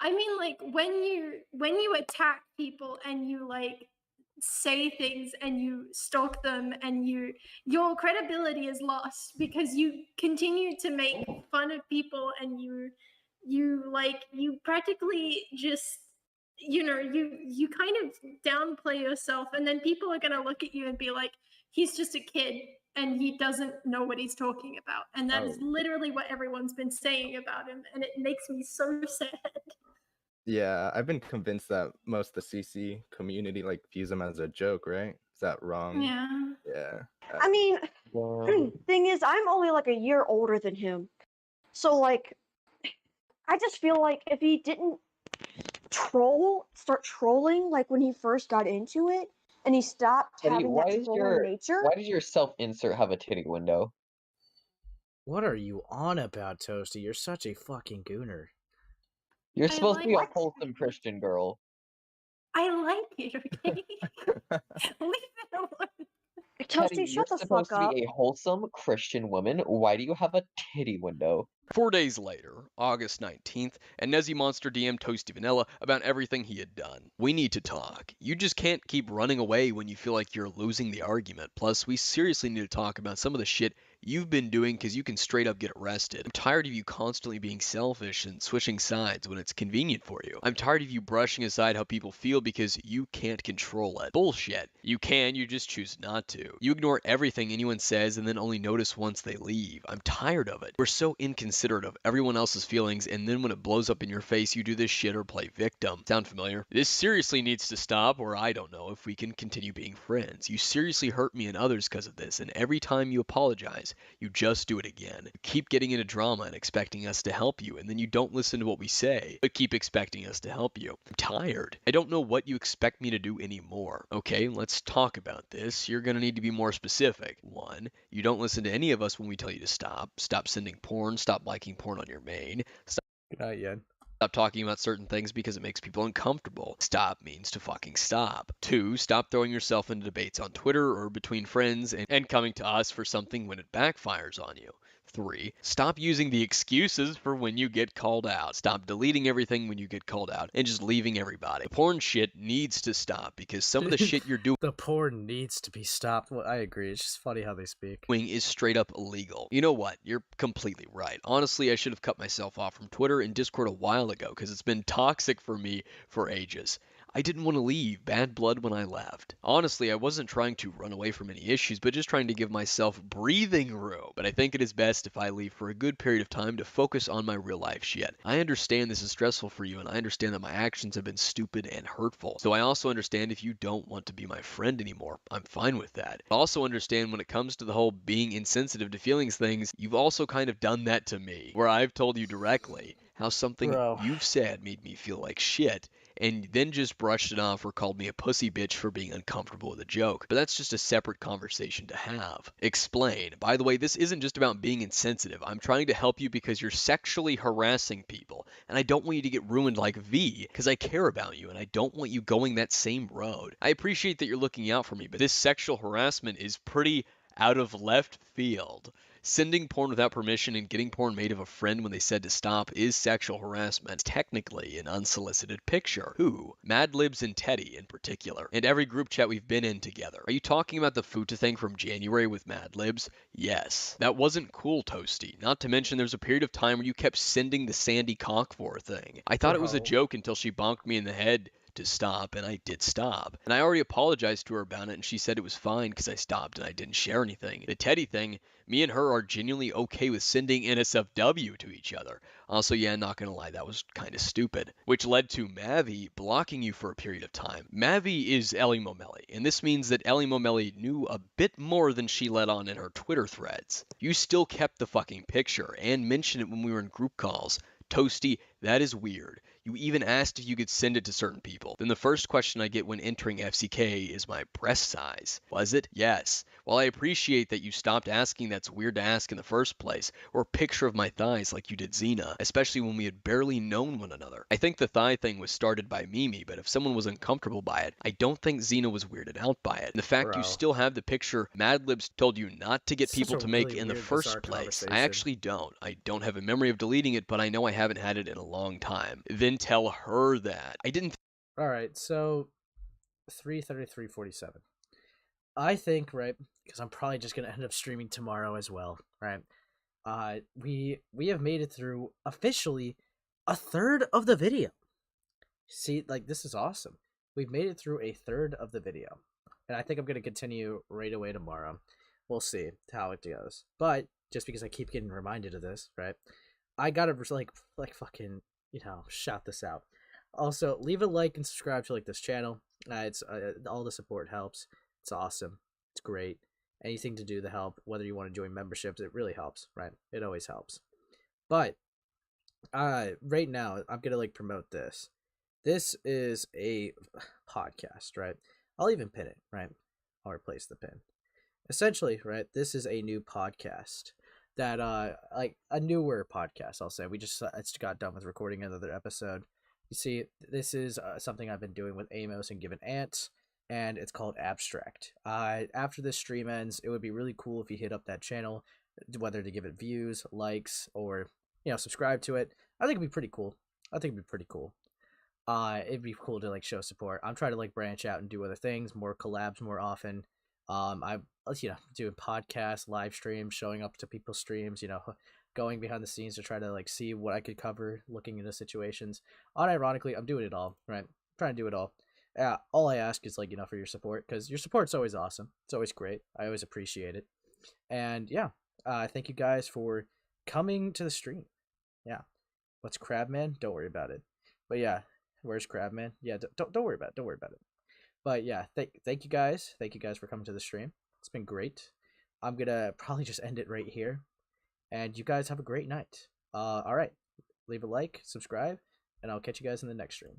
I mean, like when you attack people and you like say things and you stalk them and your credibility is lost because you continue to make fun of people and you practically just you kind of downplay yourself, and then people are gonna look at you and be like, he's just a kid and he doesn't know what he's talking about, and that is literally what everyone's been saying about him, and it makes me so sad. Yeah, I've been convinced that most of the CC community like views him as a joke, right? Is that wrong? Yeah. Yeah. I mean, thing is, I'm only like a year older than him. So, like, I just feel like if he didn't start trolling, like when he first got into it, and he stopped Teddy, having that trolling nature. Why does your self-insert have a titty window? What are you on about, Toasty? You're such a fucking gooner. You're supposed to be a wholesome Christian girl. I like it, okay? Leave it alone. Teddy, Toasty, you're shut the supposed fuck to up. be a wholesome Christian woman. Why do you have a titty window? 4 days later, August 19th, and Nezzy Monster DM'd Toasty Vanilla about everything he had done. We need to talk. You just can't keep running away when you feel like you're losing the argument. Plus, we seriously need to talk about some of the shit you've been doing because you can straight up get arrested. I'm tired of you constantly being selfish and switching sides when it's convenient for you. I'm tired of you brushing aside how people feel because you can't control it. Bullshit. You can, you just choose not to. You ignore everything anyone says and then only notice once they leave. I'm tired of it. We're so inconsiderate of everyone else's feelings, and then when it blows up in your face, you do this shit or play victim. Sound familiar? This seriously needs to stop, or I don't know if we can continue being friends. You seriously hurt me and others because of this, and every time you apologize, you just do it again. You keep getting into drama and expecting us to help you, and then you don't listen to what we say, but keep expecting us to help you. I'm tired. I don't know what you expect me to do anymore. Okay, let's talk about this. You're gonna need to be more specific. 1, you don't listen to any of us when we tell you to stop. Stop sending porn. Stop liking porn on your main. Good night, Yen. Stop talking about certain things because it makes people uncomfortable. Stop means to fucking stop. 2, stop throwing yourself into debates on Twitter or between friends and coming to us for something when it backfires on you. 3, stop using the excuses for when you get called out. Stop deleting everything when you get called out and just leaving everybody. The porn shit needs to stop because some of the shit you're doing The porn needs to be stopped. Well, I agree. It's just funny how they speak. is straight up illegal. You know what? You're completely right. Honestly, I should have cut myself off from Twitter and Discord a while ago because it's been toxic for me for ages. I didn't want to leave. Bad blood when I left. Honestly, I wasn't trying to run away from any issues, but just trying to give myself breathing room. But I think it is best if I leave for a good period of time to focus on my real life shit. I understand this is stressful for you, and I understand that my actions have been stupid and hurtful. So I also understand if you don't want to be my friend anymore. I'm fine with that. I also understand when it comes to the whole being insensitive to feelings things, you've also kind of done that to me, where I've told you directly how something you've said made me feel like shit, and then just brushed it off or called me a pussy bitch for being uncomfortable with a joke. But that's just a separate conversation to have. Explain. By the way, this isn't just about being insensitive. I'm trying to help you because you're sexually harassing people, and I don't want you to get ruined like V, because I care about you, and I don't want you going that same road. I appreciate that you're looking out for me, but this sexual harassment is pretty out of left field. Sending porn without permission and getting porn made of a friend when they said to stop is sexual harassment. It's technically an unsolicited picture. Who? Mad Libs and Teddy in particular. And every group chat we've been in together. Are you talking about the Fuchsia thing from January with Mad Libs? Yes. That wasn't cool, Toasty. Not to mention there's a period of time where you kept sending the Sandy Cockfor thing. I thought it was a joke until she bonked me in the head to stop, and I did stop. And I already apologized to her about it, and she said it was fine because I stopped and I didn't share anything. The Teddy thing, me and her are genuinely okay with sending NSFW to each other. Also, yeah, not gonna lie, that was kind of stupid. Which led to Mavi blocking you for a period of time. Mavi is Ellie Momelli, and this means that Ellie Momelli knew a bit more than she let on in her Twitter threads. You still kept the fucking picture, and mentioned it when we were in group calls. Toasty, that is weird. You even asked if you could send it to certain people. Then the first question I get when entering FCK is my breast size. Was it? Yes. While I appreciate that you stopped asking, that's weird to ask in the first place, or a picture of my thighs like you did Xena, especially when we had barely known one another. I think the thigh thing was started by Mimi, but if someone was uncomfortable by it, I don't think Xena was weirded out by it. And the fact you still have the picture Madlibs told you not to get Such people a to make really in the weird, first bizarre place. I conversation. actually don't. I don't have a memory of deleting it, but I know I haven't had it in a long time. Then tell her that. I didn't. All right, so 3:33:47. I think, right, because I'm probably just gonna end up streaming tomorrow as well, right? We have made it through officially a third of the video. See, like, this is awesome. We've made it through a third of the video, and I think I'm gonna continue right away tomorrow. We'll see how it goes. But just because I keep getting reminded of this, right? I gotta like fucking, shout this out. Also, leave a like and subscribe to this channel. It's all the support helps. It's awesome. It's great. Anything to do to help, whether you want to join memberships, it really helps, right? It always helps. But right now, I'm gonna promote this. This is a podcast, right? I'll even pin it, right? I'll replace the pin. Essentially, right? This is a new podcast that a newer podcast, I'll say. We just got done with recording another episode. You see, this is something I've been doing with Amos and Given Ants, and it's called Abstract. After this stream ends, it would be really cool if you hit up that channel, whether to give it views, likes, or subscribe to it. I think it'd be pretty cool. It'd be cool to like show support. I'm trying to like branch out and do other things, more collabs more often. I'm doing podcasts, live streams, showing up to people's streams, going behind the scenes to try to like see what I could cover, looking into situations. Unironically, I'm doing it all, right? I'm trying to do it all. All I ask is like, for your support, because your support's always awesome. It's always great. I always appreciate it. And yeah, thank you guys for coming to the stream. Yeah. What's Crabman? Don't worry about it. But yeah, where's Crabman? Yeah, don't worry about it. Don't worry about it. But yeah, thank you guys. Thank you guys for coming to the stream. It's been great. I'm gonna probably just end it right here. And you guys have a great night. All right. Leave a like, subscribe, and I'll catch you guys in the next stream.